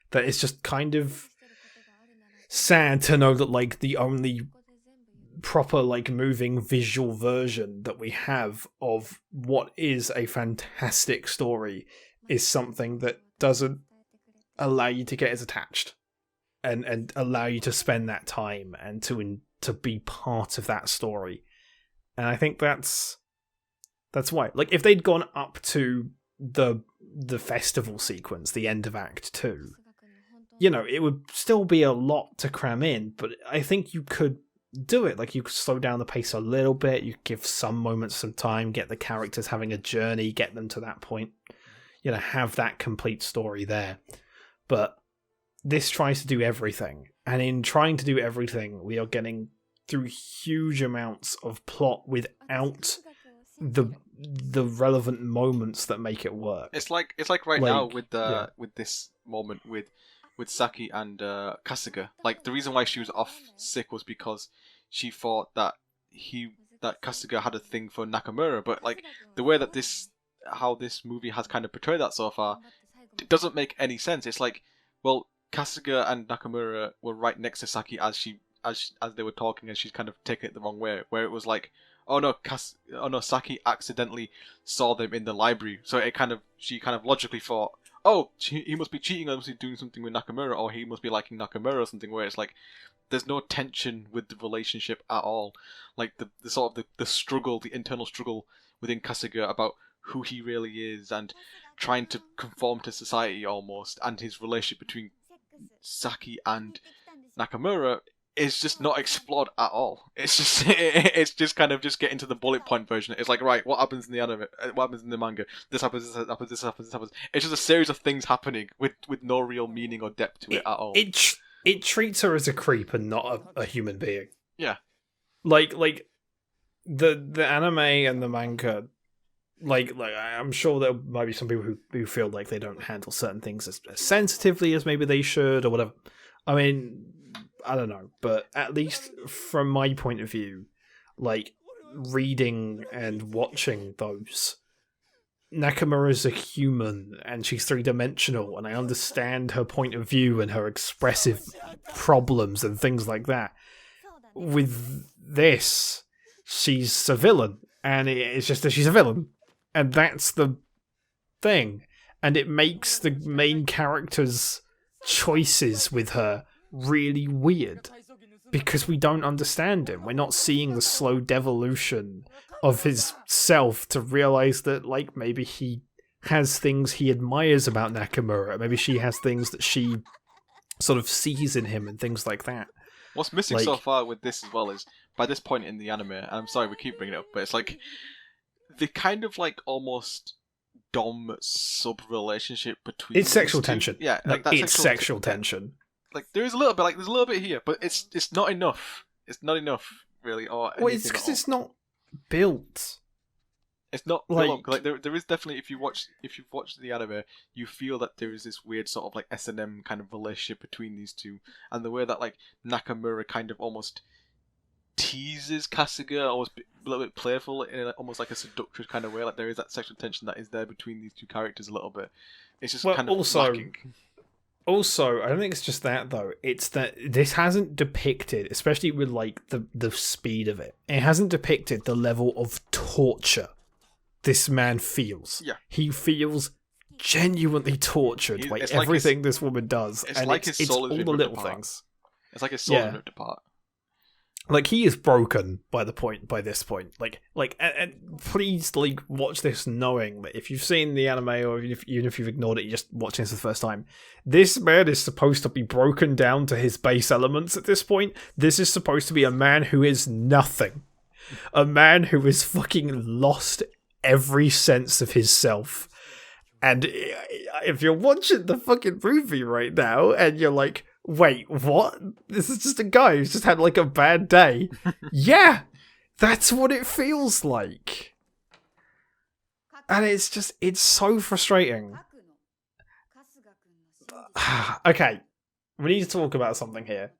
Speaker 1: That it's just kind of sad to know that like the only proper like moving visual version that we have of what is a fantastic story is something that doesn't allow you to get as attached and allow you to spend that time and to be part of that story. And I think that's why. Like if they'd gone up to the festival sequence, the end of Act 2, you know, it would still be a lot to cram in, but I think you could do it. Like, you could slow down the pace a little bit, you give some moments some time, get the characters having a journey, get them to that point, you know, have that complete story there. But this tries to do everything, and in trying to do everything, we are getting through huge amounts of plot without the relevant moments that make it work.
Speaker 2: It's like right now with this moment with Saki and Kasuga. Like, the reason why she was off sick was because she thought that Kasuga had a thing for Nakamura, but like the way that how this movie has kind of portrayed that so far, it doesn't make any sense. It's like, well, Kasuga and Nakamura were right next to Saki as they were talking, and she's kind of taken it the wrong way, where it was like, oh no, Saki accidentally saw them in the library, so she kind of logically thought, oh, he must be cheating, or must be doing something with Nakamura, or he must be liking Nakamura or something, where it's like, there's no tension with the relationship at all. Like, the sort of the struggle, the internal struggle within Kasuga about who he really is, and trying to conform to society almost, and his relationship between Saki and Nakamura is just not explored at all. It's just kind of just getting to the bullet point version. It's like, right, what happens in the anime? What happens in the manga? This happens, this happens, this happens, this happens. It's just a series of things happening with no real meaning or depth to it at all.
Speaker 1: It treats her as a creep and not a human being.
Speaker 2: Yeah.
Speaker 1: Like the anime and the manga, like I'm sure there might be some people who feel like they don't handle certain things as sensitively as maybe they should or whatever. I mean, I don't know, but at least from my point of view, like, reading and watching those, Nakamura's a human and she's three-dimensional, and I understand her point of view and her expressive problems and things like that. With this, she's a villain, and it's just that she's a villain, and that's the thing, and it makes the main character's choices with her really weird, because we don't understand him. We're not seeing the slow devolution of his self to realize that, like, maybe he has things he admires about Nakamura, maybe she has things that she sort of sees in him and things like that.
Speaker 2: What's missing so far with this as well is, by this point in the anime, and I'm sorry we keep bringing it up, but it's like the kind of like almost dom sub relationship between
Speaker 1: it's sexual tension.
Speaker 2: Yeah,
Speaker 1: like it's sexual tension.
Speaker 2: Like, there's a little bit here, but it's not enough. It's not enough, really. Or
Speaker 1: well, it's because it's not built.
Speaker 2: It's not like there is definitely, if you've watched the anime, you feel that there is this weird sort of like S&M kind of relationship between these two, and the way that like Nakamura kind of almost teases Kasuga, almost a little bit playful in almost like a seductress kind of way. Like, there is that sexual tension that is there between these two characters a little bit. It's just kind of lacking.
Speaker 1: Also, I don't think it's just that, though. It's that this hasn't depicted, especially with like the speed of it, it hasn't depicted the level of torture this man feels.
Speaker 2: Yeah.
Speaker 1: He feels genuinely tortured by everything this woman does.
Speaker 2: It's like his soul is all the little things. It's like his soul is ripped apart. Like,
Speaker 1: he is broken by this point. And please, like, watch this knowing that if you've seen the anime, or even if you've ignored it, you're just watching this for the first time, this man is supposed to be broken down to his base elements at this point. This is supposed to be a man who is nothing. A man who is fucking lost every sense of his self. And if you're watching the fucking movie right now, and you're like, wait, what? This is just a guy who's just had like a bad day. Yeah, that's what it feels like. And it's so frustrating. Okay, we need to talk about something here.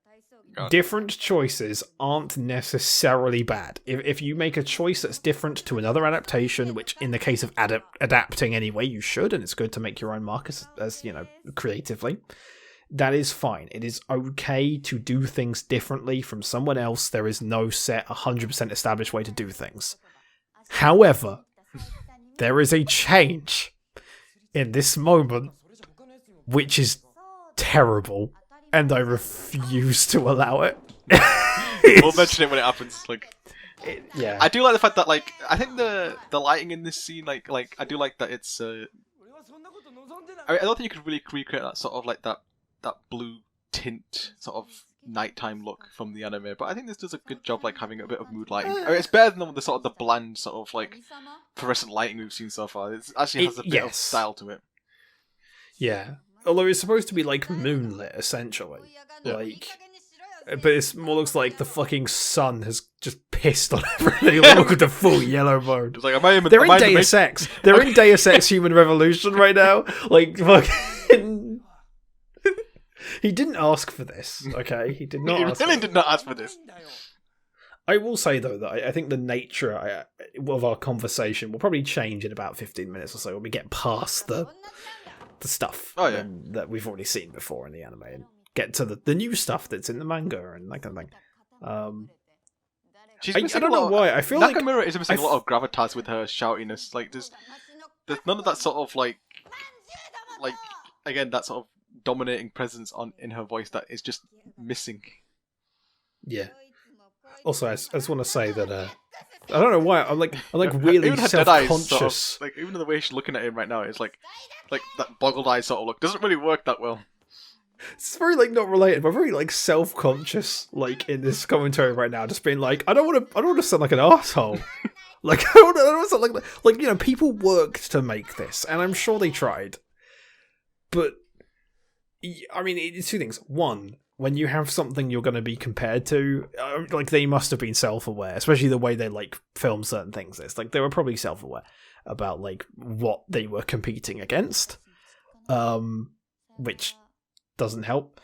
Speaker 1: Different choices aren't necessarily bad. If you make a choice that's different to another adaptation, which in the case of adapting anyway, you should, and it's good to make your own mark as you know, creatively, that is fine. It is okay to do things differently from someone else. There is no set 100% established way to do things. However, there is a change in this moment which is terrible, and I refuse to allow it.
Speaker 2: We'll mention it when it happens.
Speaker 1: Yeah,
Speaker 2: I do like the fact that, like, I think the lighting in this scene, like I do like that it's. I don't think you could really recreate that sort of like that that blue tint sort of nighttime look from the anime, but I think this does a good job like having a bit of mood lighting. I mean, it's better than the sort of the bland sort of like fluorescent lighting we've seen so far. It actually has a bit of style to it.
Speaker 1: Yeah, although it's supposed to be like moonlit essentially, like. But it more looks like the fucking sun has just pissed on everything. Look at the full yellow mode.
Speaker 2: It's like,
Speaker 1: they're in Deus Ex. They're in Deus Ex Human Revolution right now. Like, fucking... He didn't ask for this, okay? He did not
Speaker 2: He really did not ask for this.
Speaker 1: I will say, though, that I think the nature of our conversation will probably change in about 15 minutes or so when we get past the stuff that we've already seen before in the anime. And get to the new stuff that's in the manga and that kind of thing. I don't know why. I feel
Speaker 2: Nakamura is missing a lot of gravitas with her shoutiness. Like there's none of that sort of like again that sort of dominating presence in her voice that is just missing.
Speaker 1: Yeah. Also, I just want to say that I don't know why I'm like really self-conscious.
Speaker 2: Sort of, like even the way she's looking at him right now is like that boggled eye sort of look doesn't really work that well.
Speaker 1: It's very like not related, but very like self-conscious. Like in this commentary right now, just being like, I don't want to sound like an asshole. Like I don't want to sound like you know, people worked to make this, and I'm sure they tried. But I mean, it's two things. One, when you have something you're going to be compared to, like they must have been self-aware, especially the way they like film certain things. It's like they were probably self-aware about like what they were competing against, which doesn't help,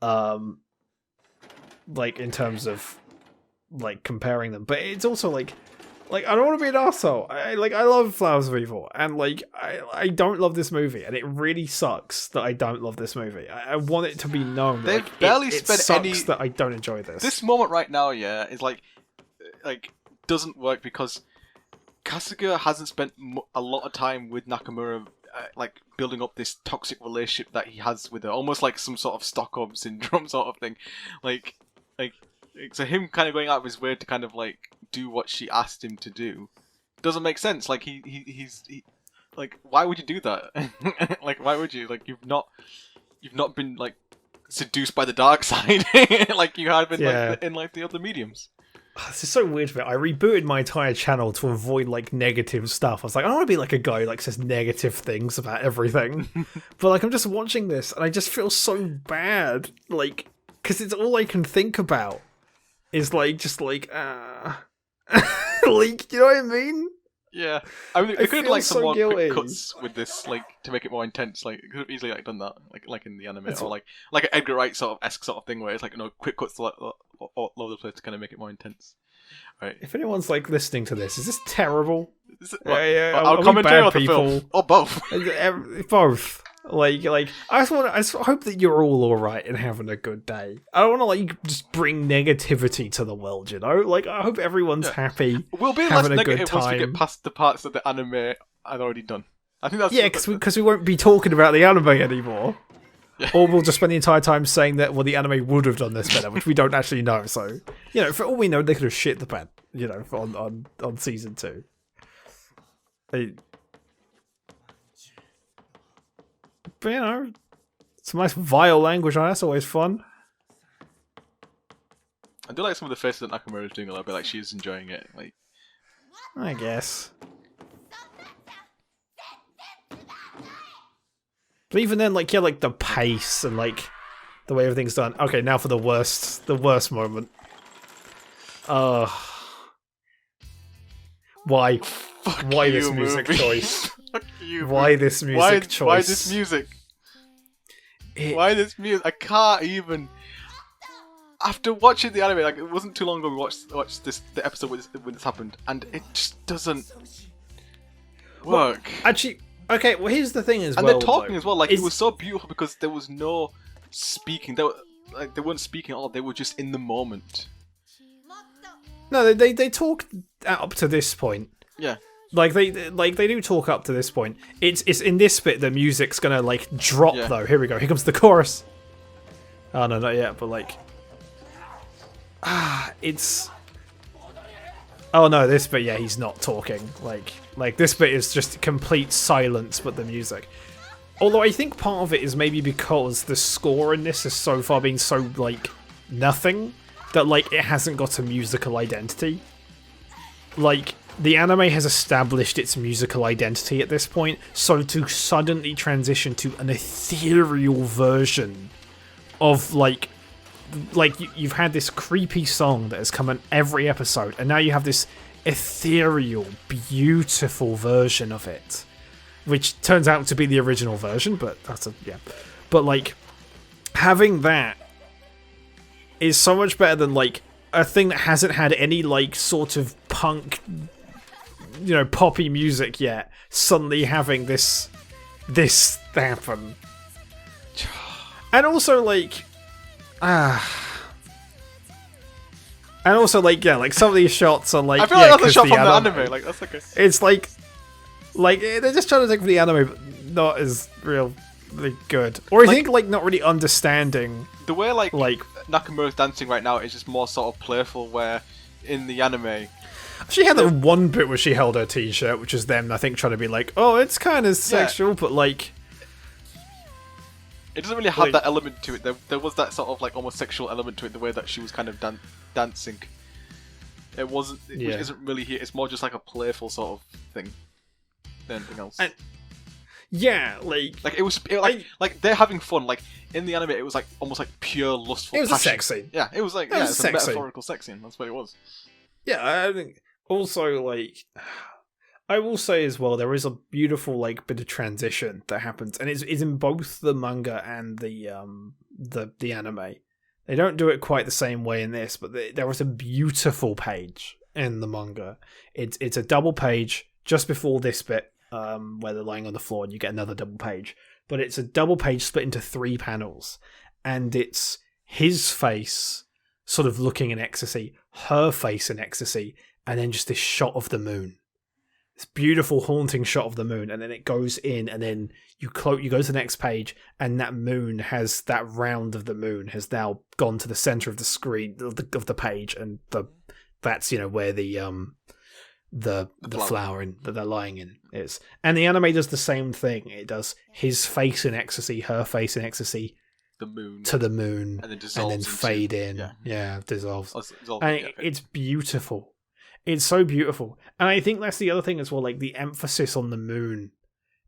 Speaker 1: like in terms of like comparing them. But it's also like I don't want to be an arsehole. I love Flowers of Evil, and like I don't love this movie, and it really sucks that I don't love this movie. I want it to be known.
Speaker 2: They've
Speaker 1: like,
Speaker 2: barely
Speaker 1: it
Speaker 2: spent
Speaker 1: sucks
Speaker 2: any.
Speaker 1: That I don't enjoy this.
Speaker 2: This moment right now, is like doesn't work because Kasuga hasn't spent a lot of time with Nakamura. Like building up this toxic relationship that he has with her, almost like some sort of Stockholm syndrome sort of thing. Like so him kind of going out of his way to kind of like do what she asked him to do doesn't make sense. Like he's like, why would you do that? Like why would you? Like you've not been like seduced by the dark side like you had been like in like the other mediums.
Speaker 1: This is so weird for me. I rebooted my entire channel to avoid like negative stuff. I was like, I don't want to be like a guy who like says negative things about everything. But like I'm just watching this and I just feel so bad. Like, because it's all I can think about is like just like like, you know what I mean?
Speaker 2: Yeah. I mean, it could have like some more
Speaker 1: guilty.
Speaker 2: quick cuts with this, like to make it more intense. Like it could have easily like done that, like in the anime, or like an Edgar Wright sort of esque sort of thing where it's like quick cuts all over the place to kind of make it more intense. Right.
Speaker 1: If anyone's like listening to this, is this terrible?
Speaker 2: Our commentary or the film? Or both?
Speaker 1: Both. Like I just hope that you're all alright and having a good day. I don't want to like just bring negativity to the world, you know? Like I hope everyone's happy.
Speaker 2: We'll be less negative once we get past the parts that the anime had already done. I think that's
Speaker 1: because we won't be talking about the anime anymore. Yeah. Or we'll just spend the entire time saying that the anime would have done this better, which we don't actually know. So you know, for all we know, they could have shit the bed, you know, on season 2. But, you know, some nice vile language on that's always fun.
Speaker 2: I do like some of the faces that Nakamura is doing a little bit, like she's enjoying it. Like,
Speaker 1: I guess. But even then, like, yeah, like the pace and like the way everything's done. Okay, now for the worst moment. Why? Why this music choice?
Speaker 2: Fuck you.
Speaker 1: Why this music choice?
Speaker 2: Why this music? Why this music? I can't even. After watching the anime, like it wasn't too long ago, we watched the episode when this happened, and it just doesn't work.
Speaker 1: Well, actually, okay. Well, here's the thing as
Speaker 2: well. And they're talking as well. Like it was so beautiful because there was no speaking. They weren't speaking at all. They were just in the moment.
Speaker 1: No, they talk up to this point.
Speaker 2: Yeah.
Speaker 1: Like they do talk up to this point. It's in this bit the music's gonna like drop though. Here we go. Here comes the chorus. Oh no, not yet. But like, it's. Oh no, this bit. Yeah, he's not talking. Like this bit is just complete silence, but the music. Although I think part of it is maybe because the score in this has so far been so, like, nothing, that, like, it hasn't got a musical identity. Like, the anime has established its musical identity at this point, so to suddenly transition to an ethereal version of, like you've had this creepy song that has come in every episode, and now you have this ethereal, beautiful version of it, which turns out to be the original version, but But, like, having that is so much better than, like, a thing that hasn't had any, like, sort of punk, you know, poppy music yet, suddenly having this happen. And also, like, and also, like, yeah, like, some of these shots are, like,
Speaker 2: I feel like that's a shot from the anime, like, that's okay.
Speaker 1: It's, like, they're just trying to take from the anime, but not as really good. Or I think, like, not really understanding...
Speaker 2: The way, like Nakamura's dancing right now is just more sort of playful, where in the anime...
Speaker 1: She had that one bit where she held her t-shirt, which is them, I think, trying to be like, oh, it's kind of sexual, but, like...
Speaker 2: It doesn't really have that element to it. There was that sort of, like, almost sexual element to it, the way that she was kind of dancing. It wasn't... Which isn't really here. It's more just, like, a playful sort of thing than anything else.
Speaker 1: And, yeah, like...
Speaker 2: Like, it was... Like, they're having fun. Like, in the anime, it was, like, almost, like, pure lustful passion.
Speaker 1: It was a sex scene.
Speaker 2: Yeah, it was, like... Yeah, it's a metaphorical sex scene. That's what it was.
Speaker 1: Yeah, I think... Also, like... I will say as well, there is a beautiful, like, bit of transition that happens, and it's in both the manga and the anime. They don't do it quite the same way in this, but there is a beautiful page in the manga. It's a double page just before this bit, where they're lying on the floor, and you get another double page. But it's a double page split into 3 panels, and it's his face sort of looking in ecstasy, her face in ecstasy, and then just this shot of the moon. This beautiful, haunting shot of the moon, and then it goes in, and then you go to the next page, and that round of the moon has now gone to the center of the screen of the page, and that's, you know, where the flower that they're lying in is. And the anime does the same thing. It does his face in ecstasy, her face in ecstasy,
Speaker 2: the moon
Speaker 1: to the moon,
Speaker 2: and then dissolves,
Speaker 1: and then fade in. Dissolves. It's beautiful. It's so beautiful. And I think that's the other thing as well, like, the emphasis on the moon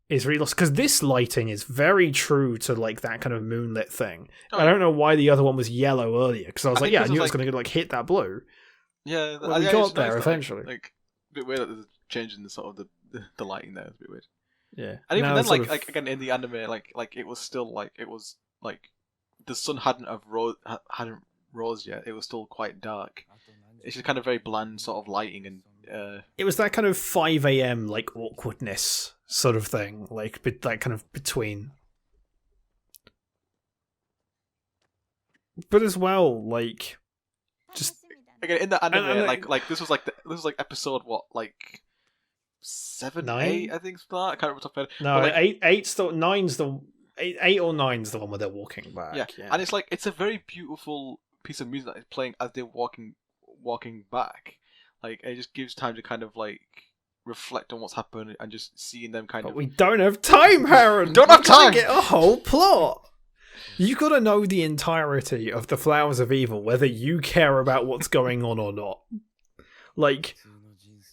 Speaker 1: is really lost, because this lighting is very true to, like, that kind of moonlit thing. Oh, I don't know why the other one was yellow earlier, because I was like, I knew it was going to, like, hit that blue.
Speaker 2: Yeah,
Speaker 1: we got there eventually.
Speaker 2: Like, a bit weird that there's a change in the sort of the lighting there. It's a bit weird.
Speaker 1: Yeah.
Speaker 2: And even then, like again, in the anime, like it was still, like, it was, like, the sun hadn't rose yet. It was still quite dark. It's just kind of very bland sort of lighting, and
Speaker 1: it was that kind of 5 a.m. like awkwardness sort of thing, like that kind of between. But as well, like, just
Speaker 2: again in the anime, like this was like episode what, like 7,
Speaker 1: 9?
Speaker 2: 8, I think. I can't remember top of head.
Speaker 1: No,
Speaker 2: but, like,
Speaker 1: 8 or 9's the 8 or 9's the one where they're walking back.
Speaker 2: Yeah, and it's like, it's a very beautiful piece of music that is playing as they're walking back. Like, it just gives time to kind of, like, reflect on what's happened and just seeing them kind of...
Speaker 1: we don't have time, Harren!
Speaker 2: Don't have time!
Speaker 1: Get a whole plot! You gotta know the entirety of the Flowers of Evil, whether you care about what's going on or not. Like,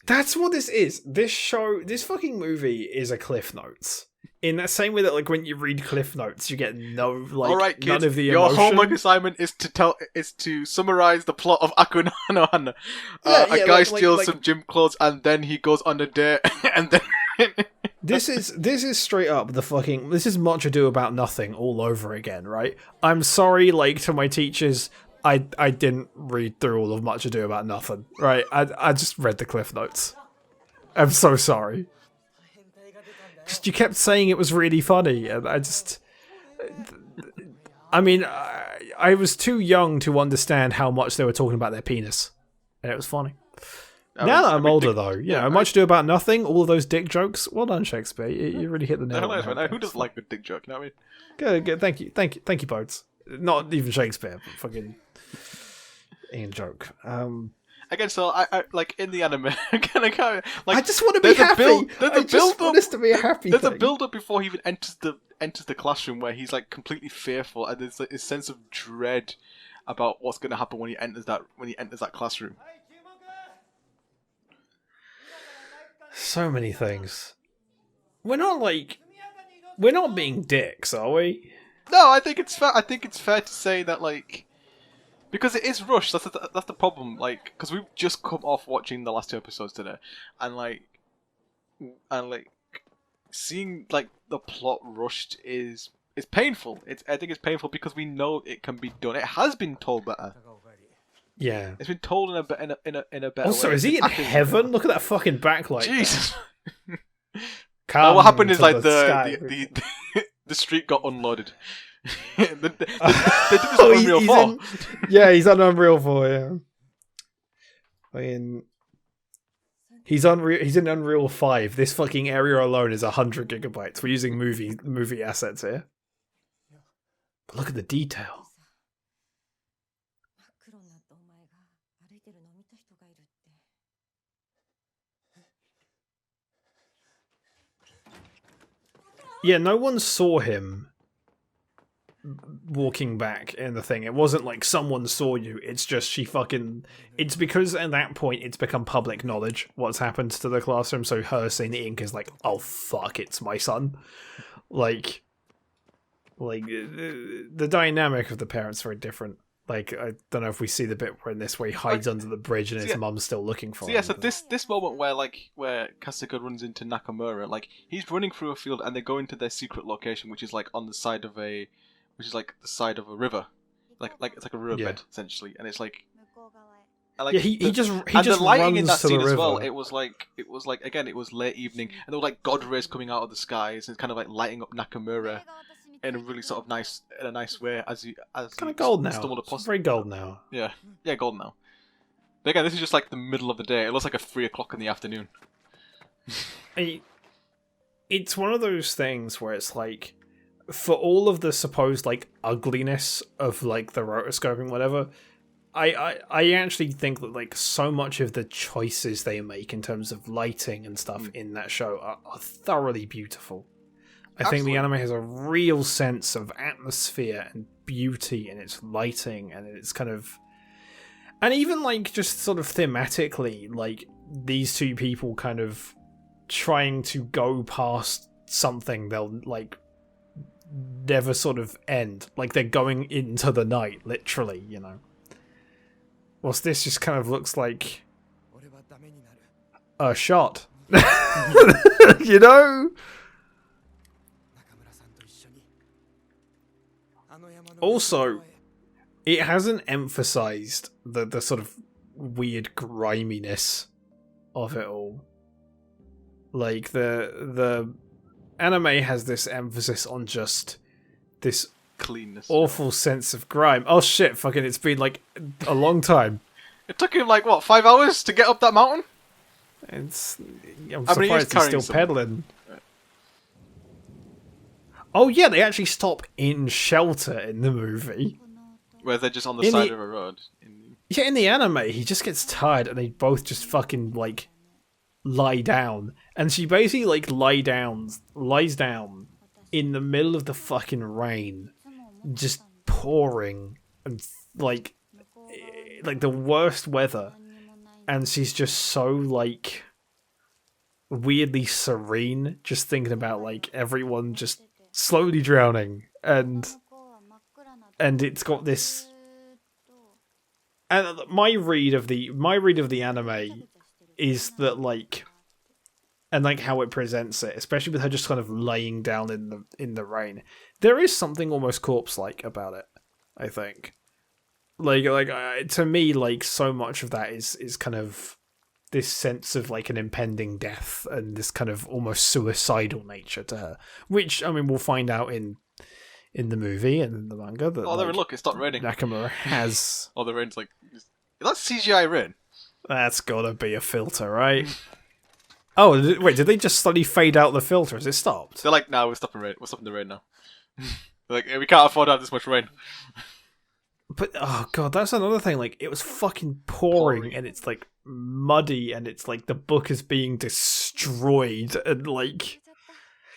Speaker 1: that's what this is. This fucking movie is a Cliff Notes. In that same way that, like, when you read Cliff Notes, you get none of the emotion.
Speaker 2: Your homework assignment is to summarize the plot of Aku No Hana. A guy steals some gym clothes, and then he goes on a date, and then...
Speaker 1: This is straight up this is Much Ado About Nothing all over again, right? I'm sorry, like, to my teachers, I didn't read through all of Much Ado About Nothing, right? I just read the Cliff Notes. I'm so sorry. Just, you kept saying it was really funny, and I mean, I was too young to understand how much they were talking about their penis, and it was funny. Now that I'm older, though, Much Ado About Nothing, all of those dick jokes, well done, Shakespeare. You really hit the nail on the head.
Speaker 2: Who doesn't like a dick joke, you know what I mean?
Speaker 1: Good, thank you, Boats. Not even Shakespeare, but fucking Ian joke.
Speaker 2: And again, so I like in the anime, again, I can't, like,
Speaker 1: I just want to be happy. I just want this to be a happy
Speaker 2: There's
Speaker 1: thing.
Speaker 2: a build-up before he even enters the classroom where he's like completely fearful, and there's like, a sense of dread about what's going to happen when he enters that classroom.
Speaker 1: So many things. We're not being dicks, are we?
Speaker 2: No, I think it's fair. I think it's fair to say that, like, because it is rushed. That's the problem. Like, because we've just come off watching the last 2 episodes today, and seeing like the plot rushed is painful. I think it's painful because we know it can be done. It has been told better.
Speaker 1: Yeah,
Speaker 2: it's been told in a better
Speaker 1: also,
Speaker 2: way.
Speaker 1: Is he in heaven? Look at that fucking backlight.
Speaker 2: Jesus. What happened is like the street got unloaded. they did this on Unreal 4.
Speaker 1: He's on Unreal 4. Yeah, I mean, he's in Unreal 5. This fucking area alone is 100 gigabytes. We're using movie assets here. But look at the detail. Yeah, no one saw him walking back in the thing. It wasn't like someone saw you. It's just it's because at that point it's become public knowledge what's happened to the classroom. So her seeing the ink is like, oh fuck, it's my son. Like the dynamic of the parents are very different. Like, I don't know if we see the bit where he hides under the bridge and his mum's still looking for him.
Speaker 2: Yeah, so this moment where Kasuga runs into Nakamura, like, he's running through a field and they go into their secret location, which is like on the side of a river. Like it's like a riverbed, essentially. And it's like,
Speaker 1: he just
Speaker 2: the lighting in that
Speaker 1: runs to
Speaker 2: scene
Speaker 1: the
Speaker 2: as
Speaker 1: river.
Speaker 2: well, it was like again, it was late evening and there were like god rays coming out of the skies and kind of like lighting up Nakamura in a really sort of nice way as
Speaker 1: kind of gold now.
Speaker 2: It's
Speaker 1: very gold now.
Speaker 2: Yeah, gold now. But again, this is just like the middle of the day. It looks like 3 o'clock in the afternoon.
Speaker 1: It's one of those things where it's like, for all of the supposed like ugliness of like the rotoscoping, whatever, I actually think that like so much of the choices they make in terms of lighting and stuff in that show are thoroughly beautiful. I think the anime has a real sense of atmosphere and beauty in its lighting and its kind of... And even, like, just sort of thematically, like, these two people kind of trying to go past something they'll, like, never sort of end. Like, they're going into the night, literally, you know. Whilst this just kind of looks like a shot. You know? Also, it hasn't emphasized the sort of weird griminess of it all. Like, the anime has this emphasis on just this
Speaker 2: cleanness,
Speaker 1: awful sense of grime. Oh shit, fucking, it's been like a long time.
Speaker 2: It took him like, what, 5 hours to get up that mountain?
Speaker 1: I'm surprised he's still pedaling. Oh yeah, they actually stop in shelter in the movie.
Speaker 2: Where they're just on the side of a road.
Speaker 1: Yeah, in the anime, he just gets tired and they both just fucking, like, lie down. And she basically, like, lies down in the middle of the fucking rain, just pouring, and, like the worst weather. And she's just so, like, weirdly serene, just thinking about, like, everyone just slowly drowning, and it's got this. And my read of the anime is that, like, and like how it presents it, especially with her just kind of laying down in the rain, there is something almost corpse-like about it. I think, like to me, like, so much of that is kind of this sense of like an impending death and this kind of almost suicidal nature to her, which, I mean, we'll find out in the movie and in the manga that,
Speaker 2: look, it stopped raining.
Speaker 1: Nakamura has...
Speaker 2: Oh, the rain's like... That's CGI rain.
Speaker 1: That's gotta be a filter, right? Oh, wait, did they just suddenly fade out the filter? Has it stopped?
Speaker 2: They're like, no, we're stopping rain. We're stopping the rain now. They're like, we can't afford to have this much rain.
Speaker 1: But oh god, that's another thing. Like, it was fucking pouring, and it's like muddy, and it's like the book is being destroyed, and like,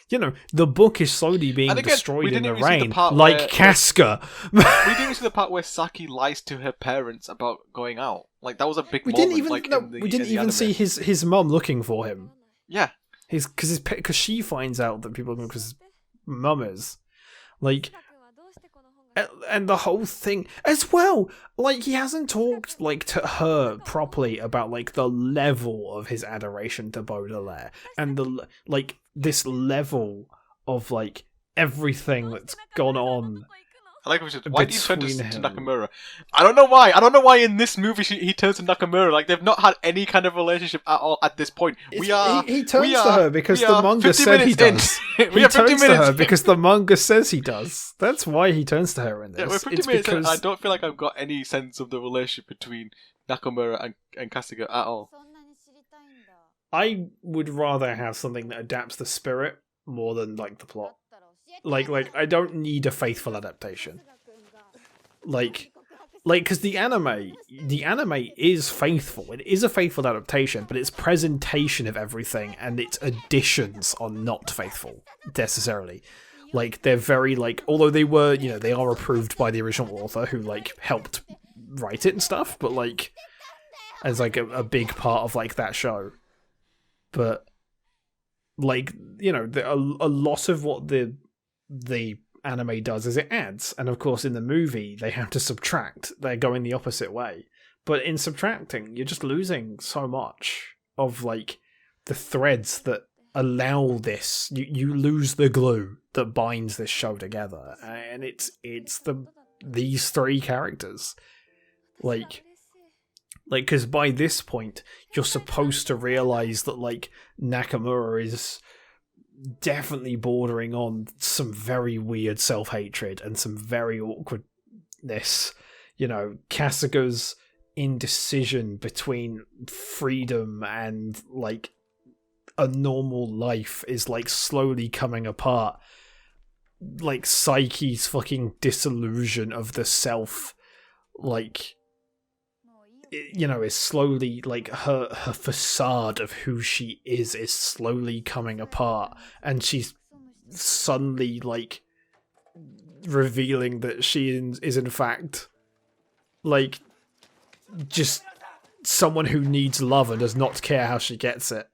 Speaker 1: you know, the book is slowly being destroyed in the rain, like Casca.
Speaker 2: We didn't even see the part where Saki lies to her parents about going out. Like, that was a big moment.
Speaker 1: We didn't even see his mum looking for him.
Speaker 2: Yeah,
Speaker 1: because she finds out that people are because his mum is like. And the whole thing as well, like, he hasn't talked like to her properly about like the level of his adoration to Baudelaire and the like this level of like everything that's gone on.
Speaker 2: I like why do you turn to Nakamura? I don't know why. I don't know why in this movie he turns to Nakamura. Like, they've not had any kind of relationship at all at this point.
Speaker 1: He turns to her because the manga said he does. He turns to her because the manga says he does. That's why he turns to her in this.
Speaker 2: Yeah, we're 50 minutes in, I don't feel like I've got any sense of the relationship between Nakamura and Kasuga at all.
Speaker 1: I would rather have something that adapts the spirit more than like the plot. Like I don't need a faithful adaptation. Like because the anime is faithful. It is a faithful adaptation, but its presentation of everything and its additions are not faithful necessarily. Like, they're very like, although they were, you know, they are approved by the original author who like helped write it and stuff, but like as like a big part of like that show. But like, you know, a lot of what the anime does is it adds, and of course in the movie they have to subtract. They're going the opposite way, but in subtracting you're just losing so much of like the threads that allow this. You lose the glue that binds this show together, and it's these three characters, like because by this point you're supposed to realize that like Nakamura is definitely bordering on some very weird self-hatred and some very awkwardness. You know, Kasuga's indecision between freedom and like a normal life is like slowly coming apart. Like Psyche's fucking disillusion of the self, like, you know, is slowly like her facade of who she is slowly coming apart, and she's suddenly like revealing that she is in fact like just someone who needs love and does not care how she gets it.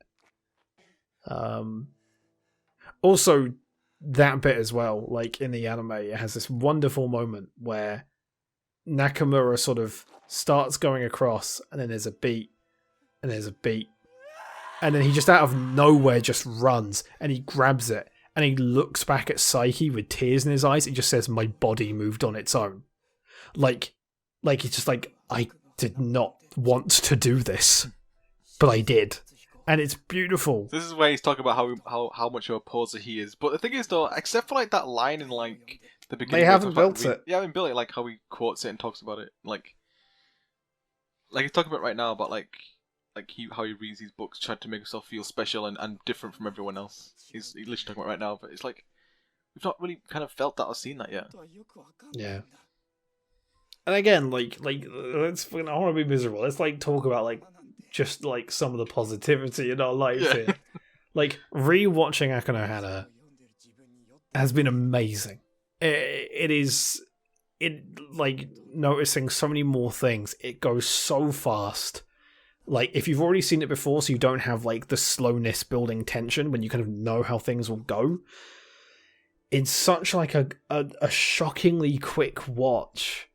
Speaker 1: Also, that bit as well, like in the anime, it has this wonderful moment where Nakamura sort of starts going across, and then there's a beat, and there's a beat, and then he just out of nowhere just runs, and he grabs it, and he looks back at Psyche with tears in his eyes. It just says, "My body moved on its own." Like it's just like, I did not want to do this, but I did. And it's beautiful.
Speaker 2: This is where he's talking about how much of a poser he is. But the thing is, though, except for like that line in like the beginning,
Speaker 1: they haven't built it.
Speaker 2: Yeah, I haven't built it. Like how he quotes it and talks about it, like he's talking about right now about like how he reads these books, trying to make himself feel special and different from everyone else. He's literally talking about right now, but it's like we've not really kind of felt that or seen that yet.
Speaker 1: Yeah. And again, like let's. I want to be miserable. Let's like talk about like just like some of the positivity in our lives here. Like, rewatching Aku No Hana has been amazing. It like noticing so many more things. It goes so fast. Like, if you've already seen it before, so you don't have like the slowness building tension when you kind of know how things will go. It's such like a shockingly quick watch,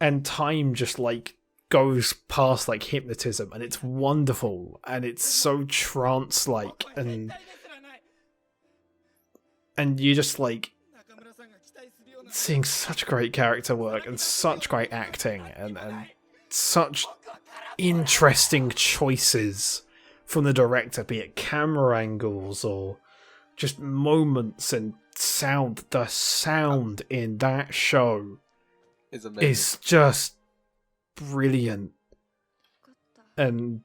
Speaker 1: and time just like goes past like hypnotism, and it's wonderful, and it's so trance-like, and you just like seeing such great character work and such great acting and such interesting choices from the director, be it camera angles or just moments and sound. The sound in that show is just brilliant. And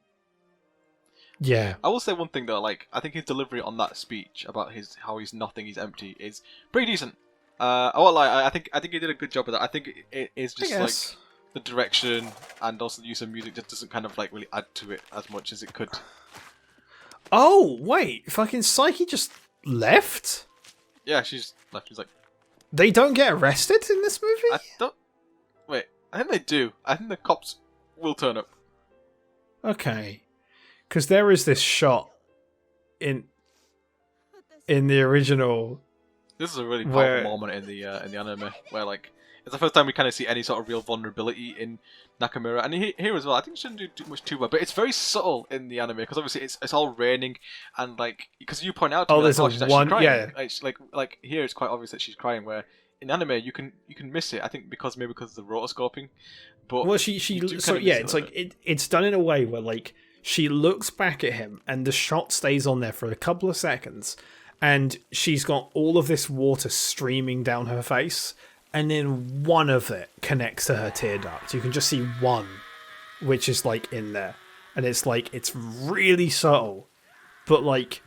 Speaker 1: yeah,
Speaker 2: I will say one thing though, like I think his delivery on that speech about how he's nothing, he's empty is pretty decent. I won't lie, I think he did a good job of that. I think it is just like the direction and also the use of music just doesn't kind of like really add to it as much as it could.
Speaker 1: Oh wait, fucking Psyche just left.
Speaker 2: Yeah, she's left. She's like,
Speaker 1: they don't get arrested in this movie.
Speaker 2: I don't. Wait, I think they do. I think the cops will turn up.
Speaker 1: Okay, because there is this shot in the original.
Speaker 2: This is a really powerful moment in the anime where like it's the first time we kind of see any sort of real vulnerability in Nakamura, and here as well. I think she shouldn't do much too well, but it's very subtle in the anime because obviously it's all raining and like because you point out to me,
Speaker 1: there's
Speaker 2: like, she's
Speaker 1: one
Speaker 2: crying.
Speaker 1: yeah
Speaker 2: Like here it's quite obvious that she's crying. Where in anime you can miss it. I think because of the rotoscoping. But
Speaker 1: well, it's like it's done in a way where like she looks back at him and the shot stays on there for a couple of seconds. And she's got all of this water streaming down her face, and then one of it connects to her tear duct. You can just see one, which is like in there, and it's like it's really subtle, but like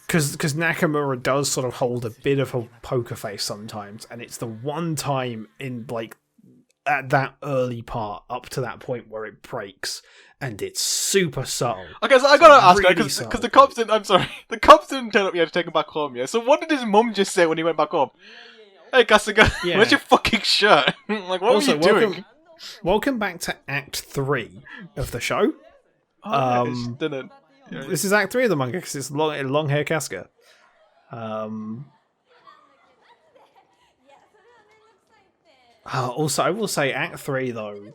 Speaker 1: because Nakamura does sort of hold a bit of a poker face sometimes, and it's the one time in like at that early part up to that point where it breaks. And it's super subtle.
Speaker 2: Okay, so I gotta ask because the cops didn't. I'm sorry, the cops didn't turn up yet to take him back home. Yeah. So what did his mum just say when he went back home? Hey, Kasuga, where's your fucking shirt? Like, what were you doing?
Speaker 1: Welcome back to Act 3 of the show. This is Act 3 of the manga because it's long hair Kasuga. Also, I will say Act 3 though.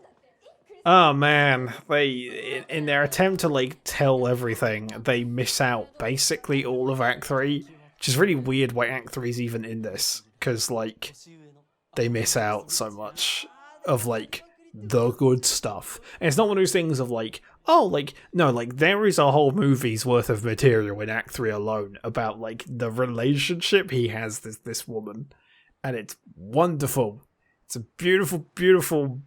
Speaker 1: Oh man, they in their attempt to like tell everything, they miss out basically all of Act 3, which is really weird why Act 3 is even in this, because like they miss out so much of like the good stuff. And it's not one of those things of like, oh, like no, like there is a whole movie's worth of material in Act 3 alone about like the relationship he has this woman, and it's wonderful. It's a beautiful, beautiful.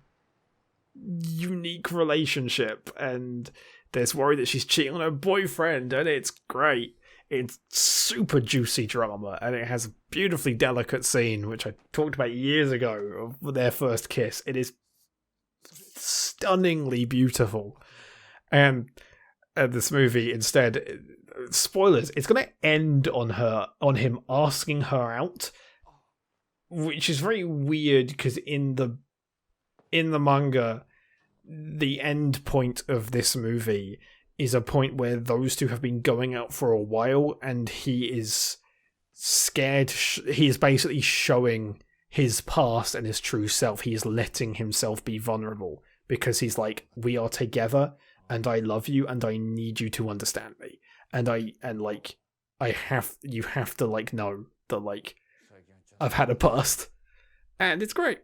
Speaker 1: Unique relationship, and there's worry that she's cheating on her boyfriend, and it's great. It's super juicy drama, and it has a beautifully delicate scene which I talked about years ago of their first kiss. It is stunningly beautiful, and this movie instead, spoilers, it's going to end on him asking her out, which is very weird because in the manga, the end point of this movie is a point where those two have been going out for a while, and he is scared. He is basically showing his past and his true self. He is letting himself be vulnerable because he's like, we are together, and I love you, and I need you to understand me, you have to like know that like I've had a past, and it's great.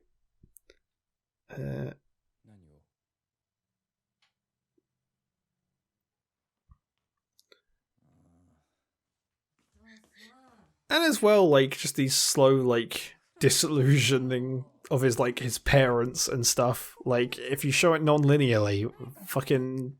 Speaker 1: And as well, like, just these slow, like, disillusioning of his parents and stuff. Like, if you show it non-linearly, fucking,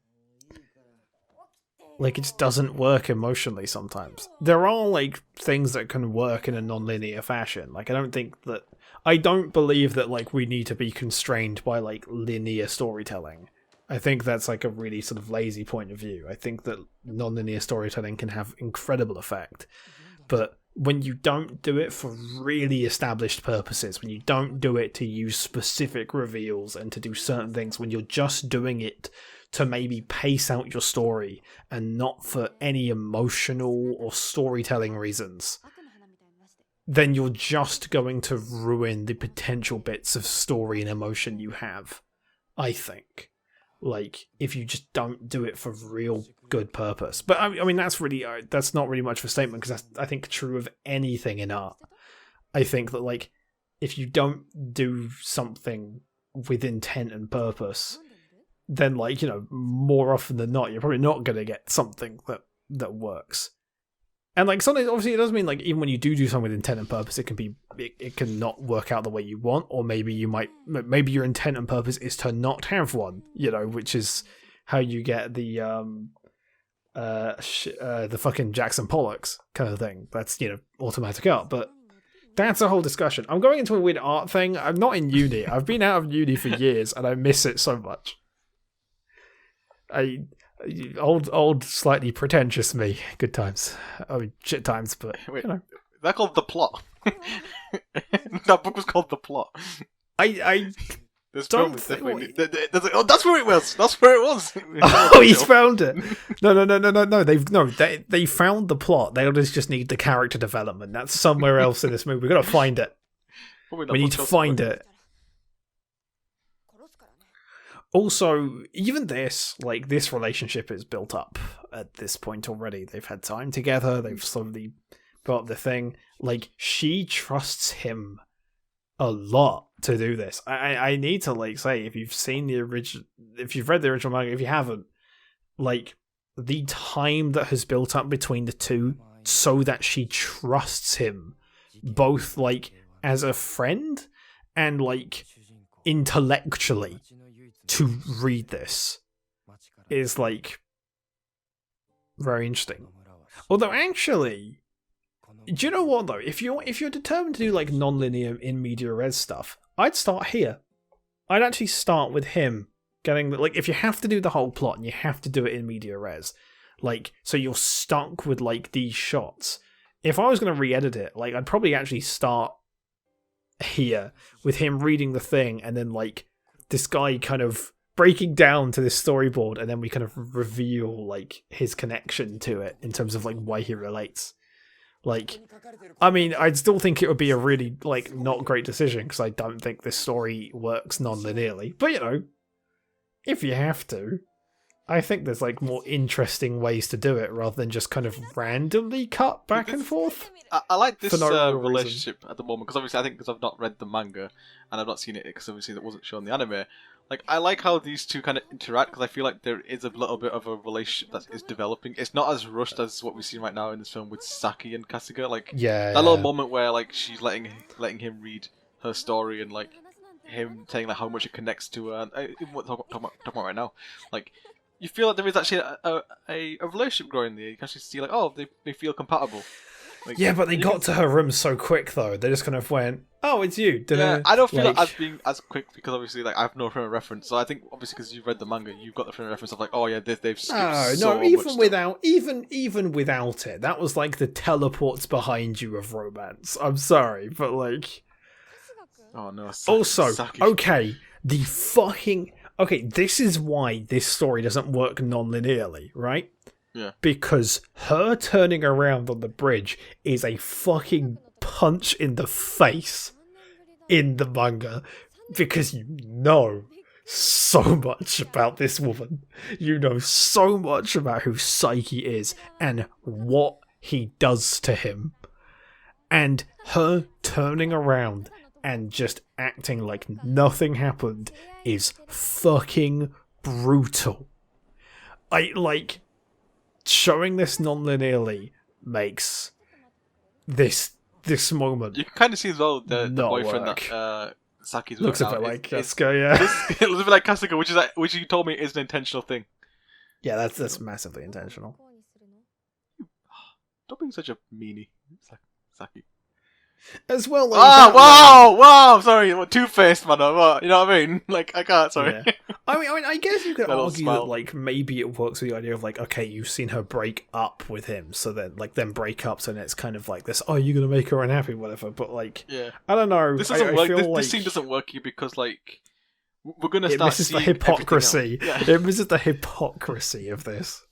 Speaker 1: like, it just doesn't work emotionally sometimes. There are, like, things that can work in a non-linear fashion. Like, I don't believe that, like, we need to be constrained by, like, linear storytelling. I think that's, like, a really sort of lazy point of view. I think that non-linear storytelling can have incredible effect. But when you don't do it for really established purposes, when you don't do it to use specific reveals and to do certain things, when you're just doing it to maybe pace out your story and not for any emotional or storytelling reasons, then you're just going to ruin the potential bits of story and emotion you have, I think. Like, if you just don't do it for real good purpose. But I mean, that's not really much of a statement, because that's, I think, true of anything in art. I think that, like, if you don't do something with intent and purpose, then, like, you know, more often than not, you're probably not going to get something that works. And, like, sometimes, obviously, it doesn't mean, like, even when you do something with intent and purpose, it can not work out the way you want, or maybe your intent and purpose is to not have one, you know, which is how you get the fucking Jackson Pollocks kind of thing. That's, you know, automatic art. But That's a whole discussion. I'm going into a weird art thing. I'm not in uni. I've been out of uni for years, and I miss it so much. Old, slightly pretentious me. Good times. I mean, shit times, but
Speaker 2: wait, they're called The Plot. That book was called The Plot. This film is definitely. That's where it was. That's where it was.
Speaker 1: Oh, he's found it. No. They found the plot. They just need the character development. That's somewhere else in this movie. We've got to find it. We need to find it. Also, even this relationship is built up at this point already. They've had time together. They've slowly built up the thing. Like, she trusts him a lot to do this. I need to say, if you've seen the original, if you've read the original manga, if you haven't, the time that has built up between the two, so that she trusts him, both as a friend and intellectually, to read this, is very interesting. Although actually, do you know what though? If you're determined to do non-linear in media res stuff, I'd start here. I'd actually start with him getting if you have to do the whole plot and you have to do it in media res, so you're stuck with these shots. If I was going to re-edit it, I'd probably actually start here with him reading the thing, and then this guy kind of breaking down to this storyboard, and then we kind of reveal his connection to it in terms of why he relates. I mean, I'd still think it would be a really, not great decision, because I don't think this story works non-linearly. But, if you have to, I think there's, more interesting ways to do it, rather than just kind of randomly cut back and forth.
Speaker 2: I like this relationship at the moment, because obviously I think because I've not read the manga, and I've not seen it, because obviously that wasn't shown in the anime. I like how these two kind of interact, because I feel like there is a little bit of a relationship that is developing. It's not as rushed as what we see right now in this film with Saki and Kasuga. That little moment where she's letting him read her story, and him saying how much it connects to her. And what I'm talking about right now, you feel like there is actually a relationship growing there. You can actually see they feel compatible.
Speaker 1: Yeah, but they got to her room so quick though. They just kind of went, "Oh, it's you."
Speaker 2: Yeah, I don't feel as being as quick, because obviously I have no frame of reference. So I think obviously because you've read the manga, you've got the frame of reference of oh yeah, they've skipped
Speaker 1: even without it, that was the teleports behind you of romance. I'm sorry, but
Speaker 2: oh no.
Speaker 1: Saki. Okay, this is why this story doesn't work non-linearly, right?
Speaker 2: Yeah.
Speaker 1: Because her turning around on the bridge is a fucking punch in the face in the manga, because you know so much about this woman. You know so much about who Saiki is and what he does to him. And her turning around and just acting like nothing happened is fucking brutal. Showing this non-linearly makes this moment.
Speaker 2: You can kind of see as well the boyfriend
Speaker 1: work.
Speaker 2: That Saki's
Speaker 1: looks a bit like Kasuga, yeah.
Speaker 2: It looks a bit like Kasuga, which you told me is an intentional thing.
Speaker 1: Yeah, that's massively intentional.
Speaker 2: Don't be such a meanie, Saki.
Speaker 1: As well.
Speaker 2: Wow! Sorry, two-faced man. You know what I mean? I can't. Sorry.
Speaker 1: Yeah. I mean, I guess you could argue that maybe it works with the idea of okay, you've seen her break up with him, so then then break up, so then it's kind of this. Oh, you're gonna make her unhappy, whatever. But
Speaker 2: yeah,
Speaker 1: I don't know.
Speaker 2: This doesn't work. This scene doesn't work here because we're gonna start.
Speaker 1: It misses the hypocrisy. Yeah. It misses the hypocrisy of this.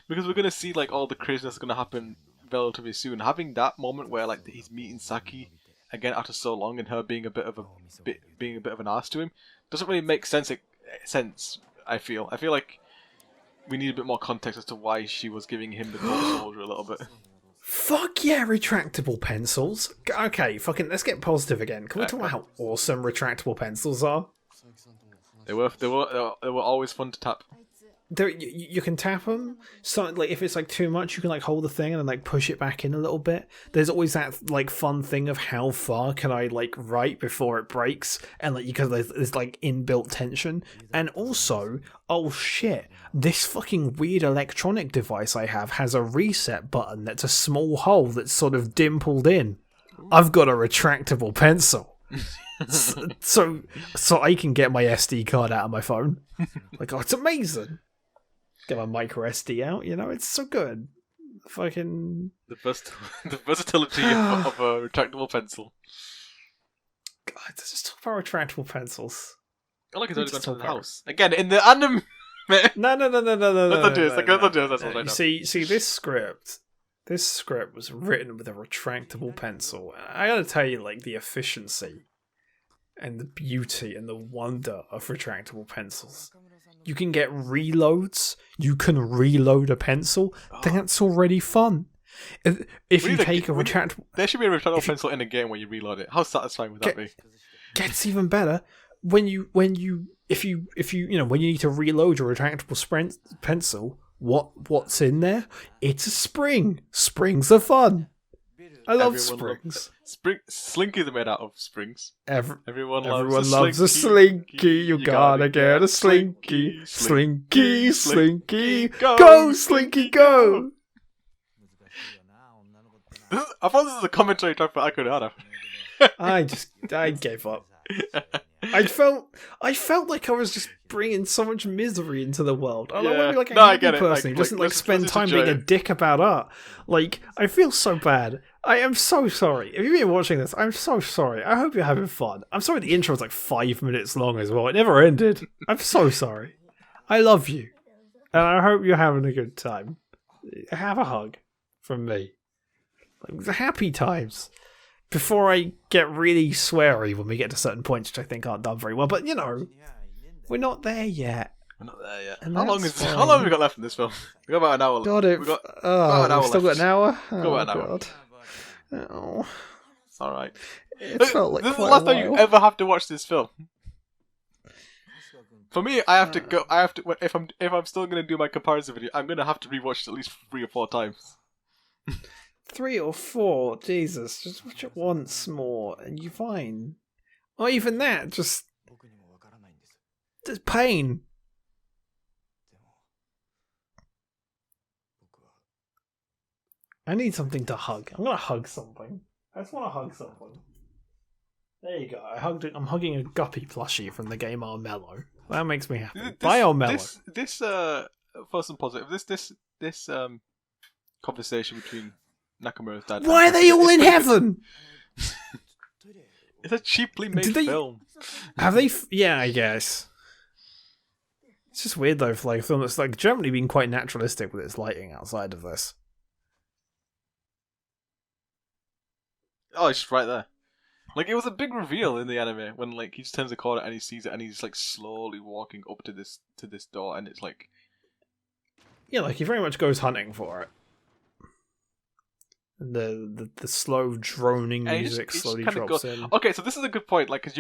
Speaker 2: Because we're gonna see all the craziness is gonna happen relatively soon. Having that moment where he's meeting Saki again after so long, and her being a bit of an ass to him doesn't really make sense. I feel like we need a bit more context as to why she was giving him the cold soldier a little bit.
Speaker 1: Fuck yeah, retractable pencils. Okay, fucking let's get positive again. Can we talk about how awesome retractable pencils are?
Speaker 2: They were always fun to tap.
Speaker 1: You can tap them. So if it's too much, you can hold the thing and then push it back in a little bit. There's always that fun thing of how far can I write before it breaks, and because there's inbuilt tension. And also, oh shit, this fucking weird electronic device I have has a reset button that's a small hole that's sort of dimpled in. I've got a retractable pencil. so I can get my SD card out of my phone. Like, oh, it's amazing. Get my micro SD out, it's so good. Fucking
Speaker 2: the versatility of a retractable pencil.
Speaker 1: God, let's just talk about retractable pencils.
Speaker 2: I like it's only gone to the house. Again, in the anime.
Speaker 1: No.
Speaker 2: Let's not do this.
Speaker 1: See, this script was written with a retractable pencil. I gotta tell you, like, the efficiency and the beauty and the wonder of retractable pencils. You can get reloads. You can reload a pencil. That's already fun. If you take a retractable...
Speaker 2: There should be a retractable pencil in a game where you reload it. How satisfying would that be?
Speaker 1: Gets even better when you need to reload your retractable pencil. What's in there? It's a spring. Springs are fun. I love springs.
Speaker 2: Slinkies are made out of springs. Everyone
Speaker 1: loves a slinky. You gotta get a slinky. Slinky, slinky. Go, slinky, go!
Speaker 2: I thought this was a commentary track for Aku No Hana.
Speaker 1: I gave up. I felt like I was just bringing so much misery into the world. I want to be like a happy person who doesn't spend time being a dick about art. Like, I feel so bad. I am so sorry. If you've been watching this, I'm so sorry. I hope you're having fun. I'm sorry the intro was like 5 minutes long as well. It never ended. I'm so sorry. I love you. And I hope you're having a good time. Have a hug from me. Like, the happy times. Before I get really sweary when we get to certain points, which I think aren't done very well. But, we're not there yet.
Speaker 2: We're not there yet. How long have we got left in this film? We've got about an hour left.
Speaker 1: God, we've still got an hour?
Speaker 2: We've got about an hour.
Speaker 1: God. Oh.
Speaker 2: It's alright.
Speaker 1: It felt like
Speaker 2: this is the last time you ever have to watch this film. For me, I have to go. If I'm still gonna do my comparison video, I'm gonna have to rewatch it at least 3 or 4 times.
Speaker 1: 3 or 4, Jesus! Just watch it once more, and you're fine. Or even that, just pain. I need something to hug. I'm gonna hug something. I just want to hug something. There you go. I'm hugging a guppy plushie from the game Armello. That makes me happy. Bye, Armello.
Speaker 2: This first and positive. This conversation between Nakamura's dad.
Speaker 1: Why are they all in heaven?
Speaker 2: It's a cheaply made film.
Speaker 1: Have they? Yeah, I guess. It's just weird though for like a film that's like generally been quite naturalistic with its lighting outside of this.
Speaker 2: Oh, it's just right there. Like, it was a big reveal in the anime when like he just turns the corner and he sees it and he's like slowly walking up to this door and it's like,
Speaker 1: yeah, like he very much goes hunting for it. And the slow droning music slowly drops in.
Speaker 2: Okay, so this is a good point. Like, because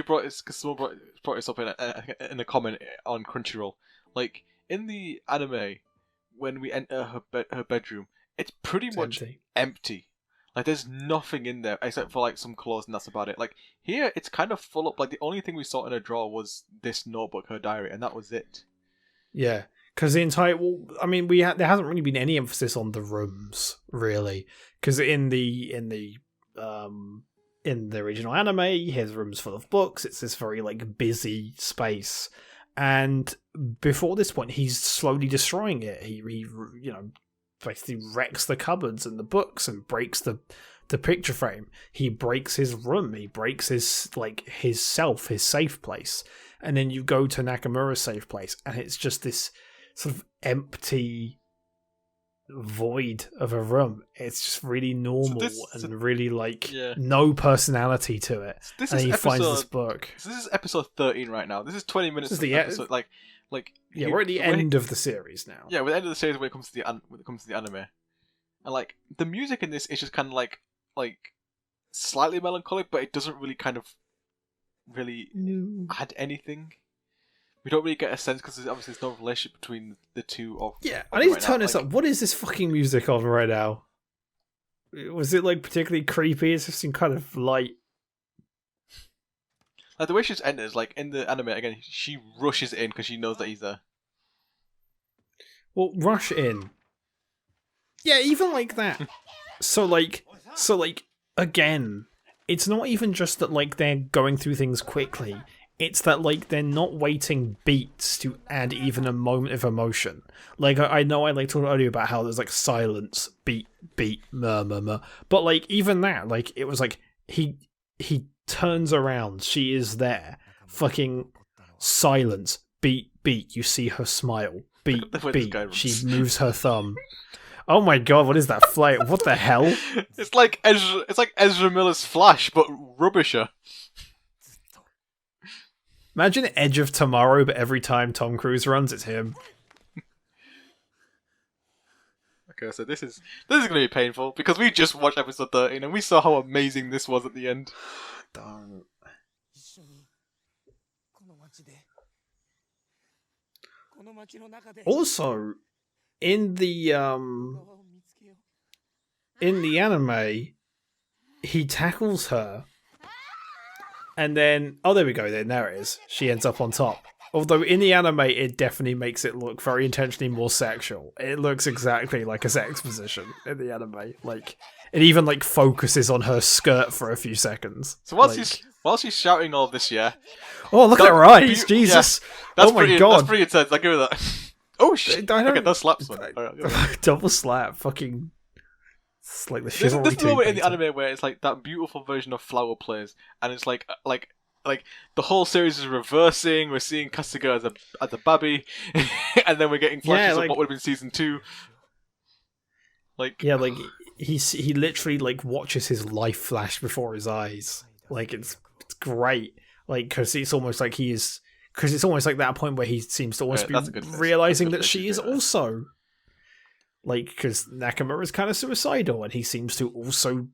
Speaker 2: someone brought this up in a comment on Crunchyroll. Like in the anime, when we enter her bedroom, it's pretty much empty. Like, there's nothing in there except for like some clothes, and that's about it. Like here, it's kind of full up. Like the only thing we saw in her drawer was this notebook, her diary, and that was it.
Speaker 1: Yeah, because the entire there hasn't really been any emphasis on the rooms really. Because in the original anime, his room's full of books. It's this very like busy space, and before this point, he's slowly destroying it. He basically wrecks the cupboards and the books and breaks the picture frame. He breaks his room. He breaks his safe place. And then you go to Nakamura's safe place, and it's just this sort of empty void of a room. It's just really normal and really no personality to it. And he finds this book.
Speaker 2: So this is episode 13 right now. This is 20 minutes of the episode.
Speaker 1: We're at the end of the series now.
Speaker 2: Yeah, we're at the end of the series when it comes to the anime, and like the music in this is just kind of like slightly melancholic, but it doesn't really add anything. We don't really get a sense because obviously there's no relationship between the two.
Speaker 1: I need to turn this up. What is this fucking music on right now? Was it like particularly creepy? It's just kind of light.
Speaker 2: Like the way she just enters, like in the anime again, she rushes in because she knows that he's there.
Speaker 1: Well, rush in. Yeah, even like that. So again, it's not even just that like they're going through things quickly. It's that like they're not waiting beats to add even a moment of emotion. Like I know I like talked earlier about how there's like silence, beat, murmur, but like even that, like it was like he turns around, she is there, fucking silence, beat. You see her smile, beat. She moves her thumb. Oh my god, what is that flight? What the hell?
Speaker 2: It's like Ezra Miller's Flash, but rubbisher.
Speaker 1: Imagine Edge of Tomorrow, but every time Tom Cruise runs, it's him.
Speaker 2: Okay, so this is going to be painful because we just watched episode 13 and we saw how amazing this was at the end.
Speaker 1: Darn. Also, in the anime, he tackles her. And then, oh, there we go. There it is. She ends up on top. Although in the anime, it definitely makes it look very intentionally more sexual. It looks exactly like a sex position in the anime. Like, it even like focuses on her skirt for a few seconds.
Speaker 2: So while she's shouting all this, yeah.
Speaker 1: Oh, look at her eyes, Jesus!
Speaker 2: Yeah,
Speaker 1: oh my god,
Speaker 2: that's pretty intense. Like, give her that. Oh shit! Okay, that slaps one.
Speaker 1: Double slap, fucking. It's like the chivalry.
Speaker 2: This moment in the anime where it's like that beautiful version of Flower plays, and it's like the whole series is reversing. We're seeing Kasuga as a baby, and then we're getting flashes of what would have been season 2. Like
Speaker 1: he literally like watches his life flash before his eyes. Like it's great. Like because it's almost like it's almost like that point where he seems to almost be realizing that she is also. Like, because Nakamura is kind of suicidal, and he seems to also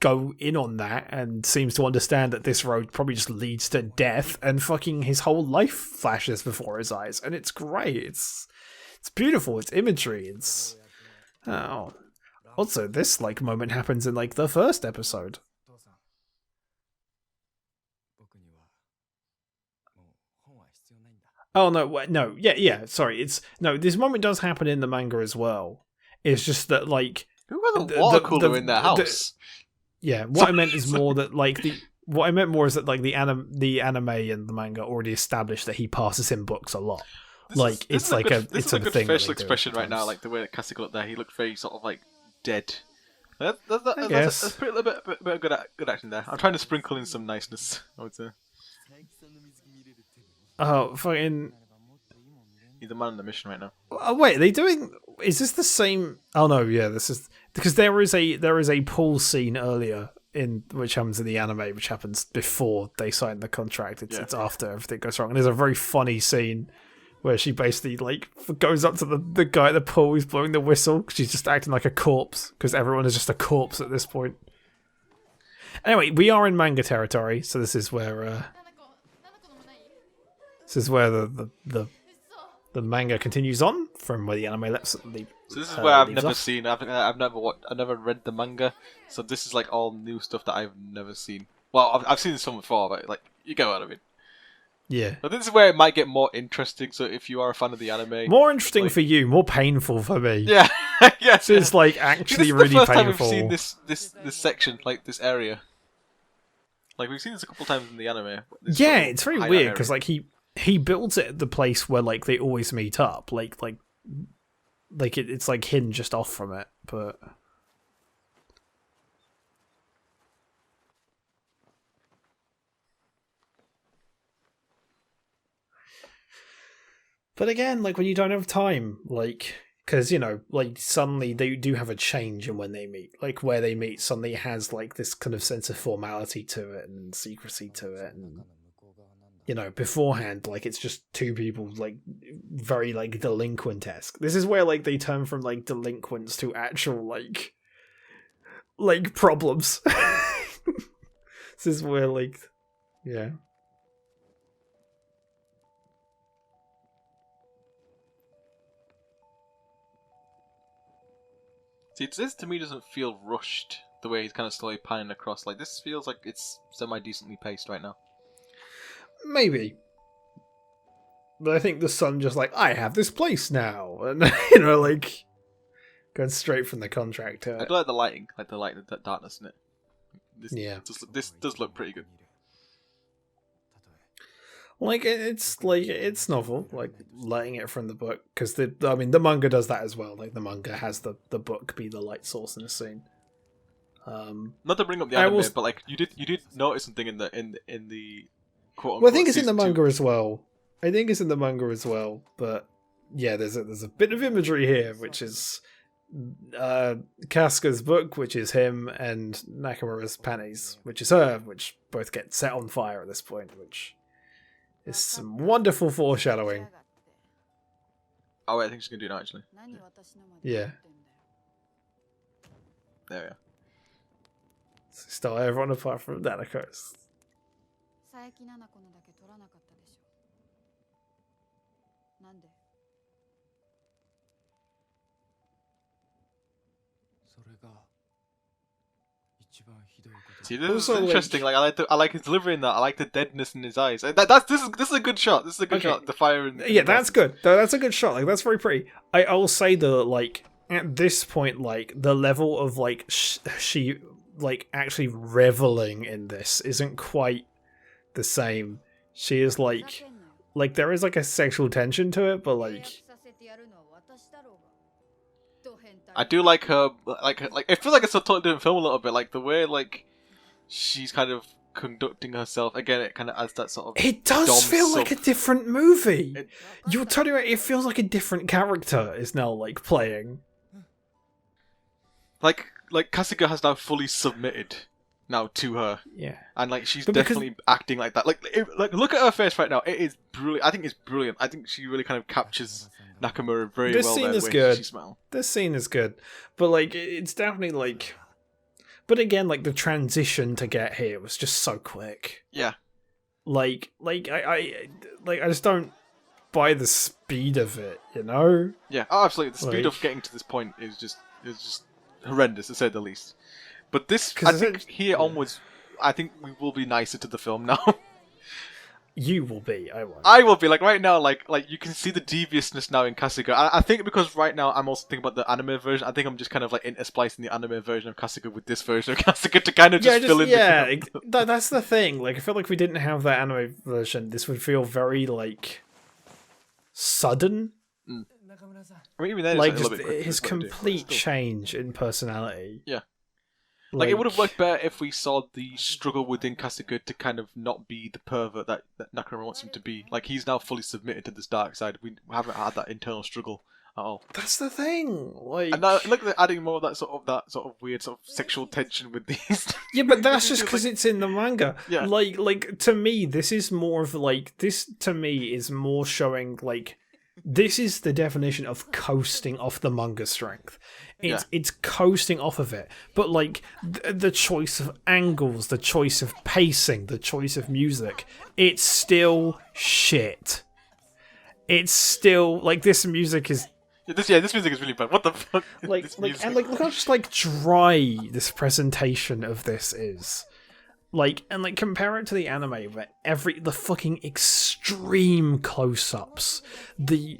Speaker 1: go in on that, and seems to understand that this road probably just leads to death, and fucking his whole life flashes before his eyes, and it's great. It's beautiful. It's imagery. It's also this like moment happens in like the first episode. Oh no, yeah. Sorry, this moment does happen in the manga as well. It's just that, like...
Speaker 2: Who has a water cooler in their house?
Speaker 1: What I meant is more that, like, what I meant more is that, like, the anime and the manga already established that he passes him books a lot. It's a good
Speaker 2: facial expression right now, like the way that Kasuga looked there. He looked very sort of, like, dead. That's pretty bit of good acting there. I'm trying to sprinkle in some niceness, I would say.
Speaker 1: Oh, fucking...
Speaker 2: He's the man on the mission right now.
Speaker 1: Oh, wait, are they doing... Is this the same... Oh, no, yeah, this is... Because there is a pool scene earlier in which happens in the anime, which happens before they sign the contract. It's after everything goes wrong. And there's a very funny scene where she basically, like, goes up to the guy at the pool who's blowing the whistle. She's just acting like a corpse, because everyone is just a corpse at this point. Anyway, we are in manga territory, so this is where... the manga continues on from where the anime left.
Speaker 2: So this is where I've never seen. I've never read the manga. So this is like all new stuff that I've never seen. Well, I've seen some before, but like you get what I mean.
Speaker 1: Yeah.
Speaker 2: But this is where it might get more interesting. So if you are a fan of the anime,
Speaker 1: more interesting for you, more painful for me.
Speaker 2: Yeah, yeah.
Speaker 1: This is like actually really painful. This is the first time
Speaker 2: we've seen this section, like this area. Like we've seen this a couple times in the anime.
Speaker 1: Yeah, it's very weird because like he builds it at the place where like they always meet up, like it's like hidden just off from it, but again, like when you don't have time, like because like suddenly they do have a change in when they meet, like where they meet suddenly has like this kind of sense of formality to it and secrecy to it, and beforehand, like, it's just two people, like, very, like, delinquent-esque. This is where, like, they turn from, like, delinquents to actual, like problems. This is where, like, yeah.
Speaker 2: See, this to me doesn't feel rushed, the way he's kind of slowly panning across. Like, this feels like it's semi-decently paced right now.
Speaker 1: Maybe. But I think the son just like, I have this place now. And, like, going straight from the contract to it.
Speaker 2: I do like the lighting, like the darkness in it. This does look pretty good.
Speaker 1: Like it's novel, like letting it from the book, because the manga does that as well. Like the manga has the book be the light source in the scene.
Speaker 2: Not to bring up the anime, but like you did notice something in the quote unquote.
Speaker 1: Well, I think it's in the manga as well. But yeah, there's a bit of imagery here, which is Kasuga's book, which is him, and Nakamura's panties, which is her, which both get set on fire at this point, which is some wonderful foreshadowing.
Speaker 2: Oh wait, I think she's gonna do that actually.
Speaker 1: Yeah.
Speaker 2: There we are.
Speaker 1: So stole everyone apart from Nanako.
Speaker 2: See, this is interesting. Like I like his delivery in that. I like the deadness in his eyes. This is a good shot. This is a good shot. The fire.
Speaker 1: That's good. That's a good shot. Like that's very pretty. I'll say that like at this point, like the level of like she like actually reveling in this isn't quite the same. She is like there is like a sexual tension to it, but like.
Speaker 2: I do like her, like it feels like it's a totally different film a little bit, like the way like she's kind of conducting herself. Again, it kind of adds that sort of.
Speaker 1: It does feel like a different movie. You're totally right. It feels like a different character is now like playing. Like Kasuga has now fully submitted now to her. Yeah,
Speaker 2: and like she's definitely acting like that. Like look at her face right now. It is brilliant. I think it's brilliant. I think she really kind of captures Nakamura very well.
Speaker 1: This scene is good. This scene is good, but like it's definitely like. But again, like the transition to get here was just so quick.
Speaker 2: Yeah.
Speaker 1: I just don't buy the speed of it. You know.
Speaker 2: Yeah. Oh, absolutely. The speed of getting to this point is just horrendous, to say the least. But this, I think, here onwards, I think we will be nicer to the film now.
Speaker 1: You will be. I won't.
Speaker 2: I will be. Like right now, like you can see the deviousness now in Kasuga. I think because right now I'm also thinking about the anime version. I think I'm just kind of like intersplicing the anime version of Kasuga with this version of Kasuga to kind of fill in.
Speaker 1: Yeah, that's the thing. Like I feel like if we didn't have that anime version, this would feel very like sudden.
Speaker 2: Mm. I mean, even then,
Speaker 1: like just his complete change in personality.
Speaker 2: Yeah. Like it would have worked better if we saw the struggle within Kasuga to kind of not be the pervert that Nakamura wants him to be. Like he's now fully submitted to this dark side. We haven't had that internal struggle at all.
Speaker 1: That's the thing. Like,
Speaker 2: and now, look, they're adding more of that sort of weird sort of sexual tension with these.
Speaker 1: Yeah, but that's just because it's in the manga.
Speaker 2: Yeah.
Speaker 1: Like to me, this is more of like this. To me, is more showing like. This is the definition of coasting off the manga strength. It's coasting off of it. But like the choice of angles, the choice of pacing, the choice of music, it's still shit. It's still like this music is.
Speaker 2: This music is really bad. What the fuck?
Speaker 1: Look how just like dry this presentation of this is. And compare it to the anime where the fucking extreme close-ups, the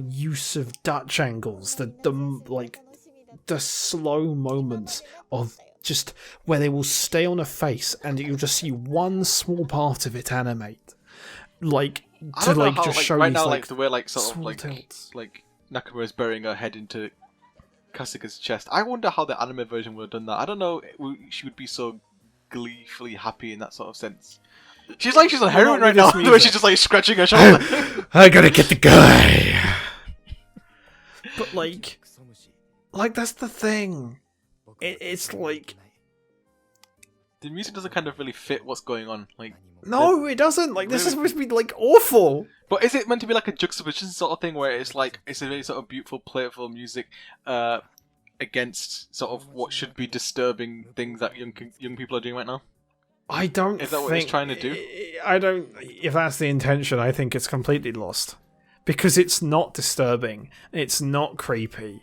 Speaker 1: use of Dutch angles, the slow moments of just where they will stay on a face and you'll just see one small part of it animate, show
Speaker 2: right
Speaker 1: these,
Speaker 2: now, the way sort of
Speaker 1: tilts.
Speaker 2: like Nakamura is burying her head into Kasuga's chest. I wonder how the anime version would have done that. I don't know. She would be so gleefully happy in that sort of sense. She's on heroin right now. The way she's just like scratching her shoulder.
Speaker 1: I gotta get the guy. But like that's the thing. It's like
Speaker 2: the music doesn't kind of really fit what's going on. Like
Speaker 1: no, it doesn't. Like this is supposed to be like awful.
Speaker 2: But is it meant to be like a juxtaposition sort of thing where it's like it's a really sort of beautiful, playful music? Against sort of what should be disturbing things that young people are doing right now?
Speaker 1: I don't.
Speaker 2: Is that what it's trying to do?
Speaker 1: I don't. If that's the intention, I think it's completely lost because it's not disturbing. It's not creepy.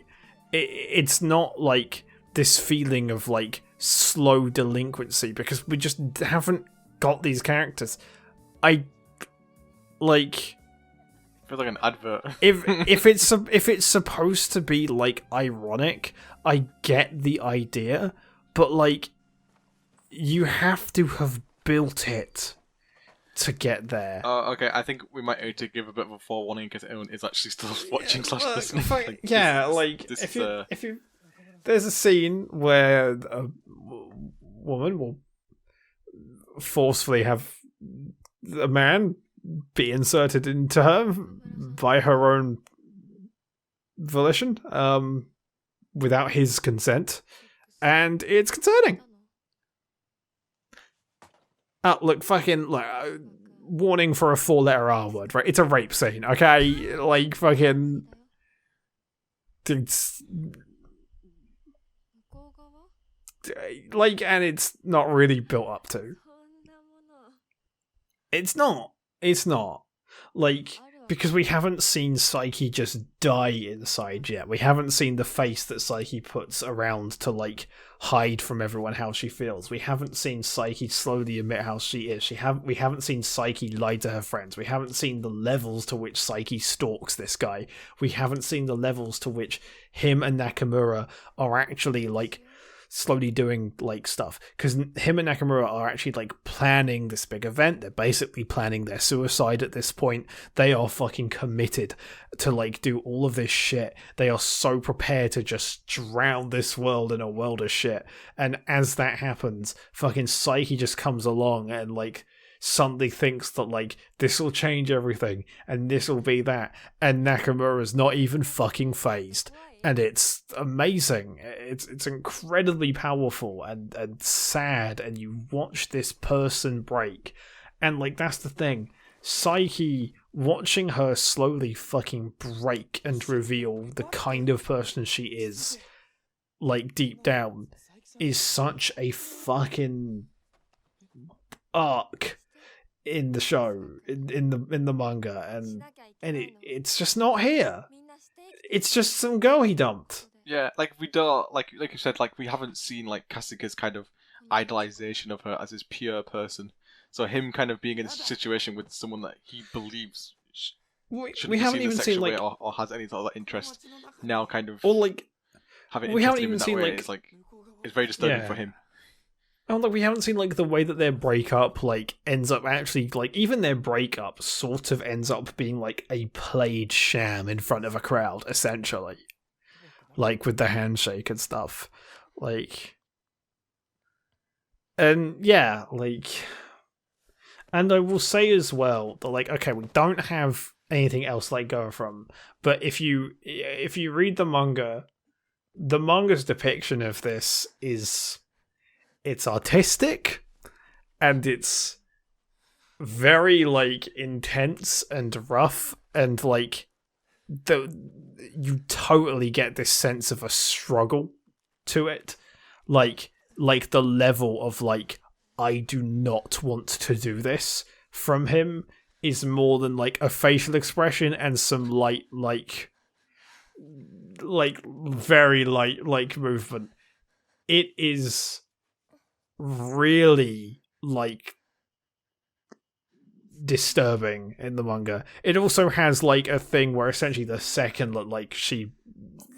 Speaker 1: It's not like this feeling of like slow delinquency because we just haven't got these characters. I like.
Speaker 2: Feels like an advert.
Speaker 1: if it's supposed to be like ironic, I get the idea, but like you have to have built it to get there.
Speaker 2: Okay, I think we might need to give a bit of a forewarning because everyone is actually still watching / listening.
Speaker 1: If you there's a scene where a woman will forcefully have a man be inserted into her by her own volition, without his consent, and it's concerning. Look, warning for a 4-letter R word, right? It's a rape scene, okay? Like, fucking... It's... Like, and it's not really built up to. It's not. Like, because we haven't seen Psyche just die inside yet. We haven't seen the face that Psyche puts around to, like, hide from everyone how she feels. We haven't seen Psyche slowly admit how she is. We haven't seen Psyche lie to her friends. We haven't seen the levels to which Psyche stalks this guy. We haven't seen the levels to which him and Nakamura are actually, like, slowly doing, like, stuff. Because him and Nakamura are actually, like, planning this big event. They're basically planning their suicide at this point. They are fucking committed to, like, do all of this shit. They are so prepared to just drown this world in a world of shit. And as that happens, fucking Psyche just comes along and, like, suddenly thinks that, like, this will change everything and this will be that. And Nakamura's not even fucking phased. And it's amazing. It's incredibly powerful and sad, and you watch this person break. And, like, that's the thing. Psyche, watching her slowly fucking break and reveal the kind of person she is, like, deep down, is such a fucking arc in the show, in the manga, and it's just not here. It's just some girl he dumped.
Speaker 2: Yeah, like, we don't, like you said, like, we haven't seen, like, Kasuga's kind of idolization of her as this pure person. So him kind of being in a situation with someone that he believes
Speaker 1: we haven't even seen, like,
Speaker 2: or has any sort of interest now, kind of,
Speaker 1: or, like,
Speaker 2: having
Speaker 1: we
Speaker 2: interest
Speaker 1: haven't
Speaker 2: in him
Speaker 1: even
Speaker 2: in that
Speaker 1: seen,
Speaker 2: way.
Speaker 1: like,
Speaker 2: it's very disturbing for him.
Speaker 1: And, like, we haven't seen, like, the way that their breakup, like, ends up actually, like, even their breakup sort of ends up being, like, a played sham in front of a crowd, essentially. Like, with the handshake and stuff. Like, and, yeah, like, and I will say as well that, like, okay, we don't have anything else, like, going from, but if you read the manga's depiction of this is... It's artistic, and it's very, like, intense and rough, and, like, you totally get this sense of a struggle to it. Like the level of, like, I do not want to do this from him is more than, like, a facial expression and some light, like very light, like, movement. It is really, like, disturbing in the manga. It also has, like, a thing where essentially the second that, like, she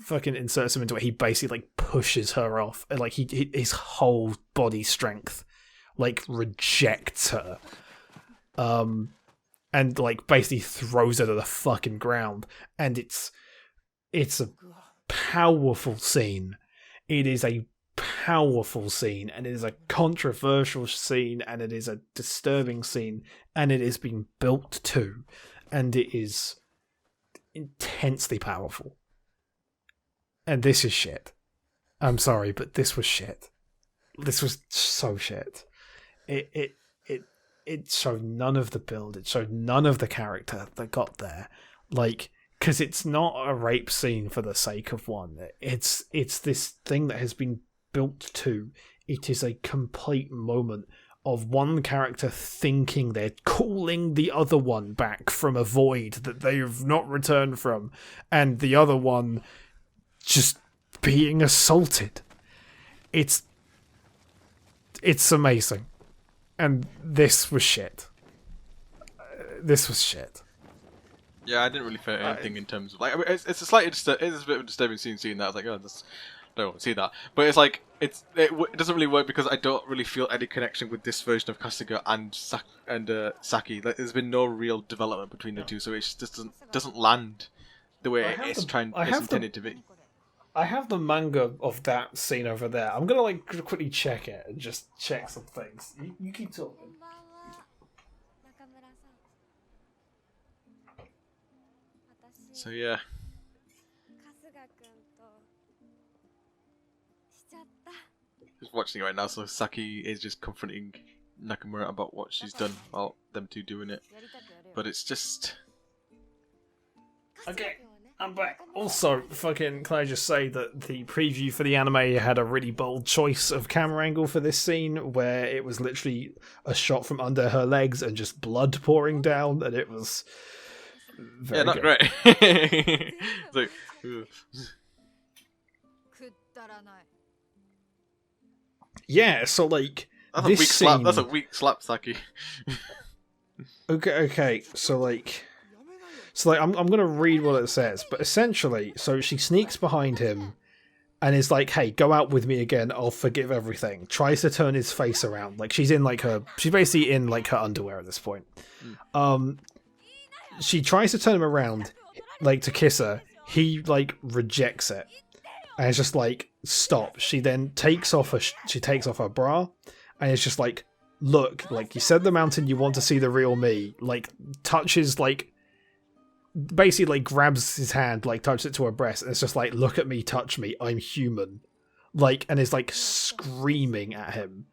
Speaker 1: fucking inserts him into it, he basically, like, pushes her off, and, like, his whole body strength, like, rejects her, and, like, basically throws her to the fucking ground. And it's a powerful scene. It is a powerful scene, and it is a controversial scene, and it is a disturbing scene, and it is being built to, and it is intensely powerful. And this is shit. I'm sorry, but this was shit. This was so shit. It showed none of the build. It showed none of the character that got there. Like, because it's not a rape scene for the sake of one. It's this thing that has been built to. It is a complete moment of one character thinking they're calling the other one back from a void that they have not returned from, and the other one just being assaulted. It's amazing. And this was shit. This was shit.
Speaker 2: Yeah, I didn't really feel anything in terms of, like, I mean, it's a slightly it is a bit of a disturbing scene seeing that. I was like, oh, I don't want to see that. But it's like, it doesn't really work because I don't really feel any connection with this version of Kasuga and Saki. Like, there's been no real development between the two, so it just doesn't land the way it's intended to be.
Speaker 1: I have the manga of that scene over there. I'm gonna like quickly check it and just check some things. You keep talking.
Speaker 2: So yeah. Just watching it right now, so Saki is just confronting Nakamura about what she's done, about them two doing it. But it's just...
Speaker 1: Okay, I'm back. Also, can I just say that the preview for the anime had a really bold choice of camera angle for this scene, where it was literally a shot from under her legs and just blood pouring down, and it was very
Speaker 2: not
Speaker 1: good.
Speaker 2: Great. It's like,
Speaker 1: yeah, so like
Speaker 2: that's
Speaker 1: this
Speaker 2: a weak
Speaker 1: scene...
Speaker 2: slap. That's a weak slap, Saki.
Speaker 1: Okay. So I'm gonna read what it says, but essentially, so she sneaks behind him and is like, "Hey, go out with me again. I'll forgive everything." Tries to turn his face around, like she's basically in like her underwear at this point. She tries to turn him around, like to kiss her. He like rejects it, and it's just like, stop. She then takes off her bra, and it's just like, look, like you said the mountain you want to see the real me. Like touches like. Basically, like, grabs his hand, like, touches it to her breast, and it's just like, look at me, touch me, I'm human. Like, and is, like, screaming at him.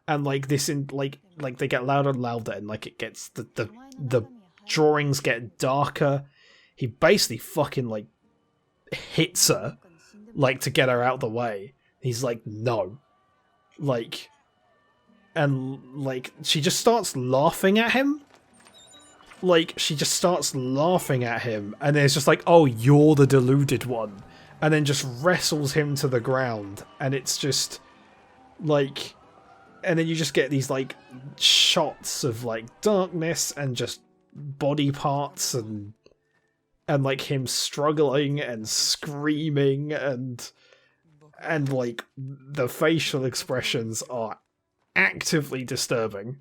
Speaker 1: And, like, this, like, they get louder and louder, and, like, it gets, the drawings get darker. He basically fucking, like, hits her, like, to get her out of the way. He's like, no. Like, and, like, she just starts laughing at him. Like, she just starts laughing at him, and then it's just like, oh, you're the deluded one. And then just wrestles him to the ground, and it's just, like... And then you just get these, like, shots of, like, darkness, and just body parts, and like, him struggling, and screaming, and like, the facial expressions are actively disturbing.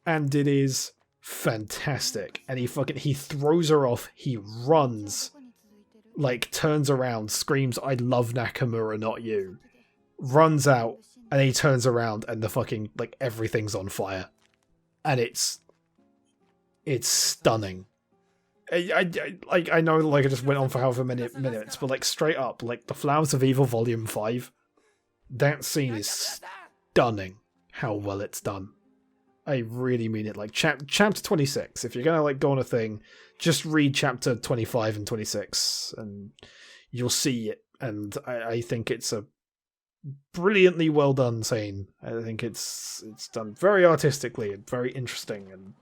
Speaker 1: And it is... fantastic. And he throws her off, he runs, like turns around, screams, I love Nakamura, not you, runs out, and he turns around and the fucking, like, everything's on fire, and it's stunning. I know, like, I just went on for however many minutes, but like straight up, like the Flowers of Evil Volume 5, that scene is stunning how well it's done. I really mean it. Like, chapter 26, if you're gonna, like, go on a thing, just read chapter 25 and 26, and you'll see it. And I think it's a brilliantly well done scene. I think it's done very artistically and very interesting, and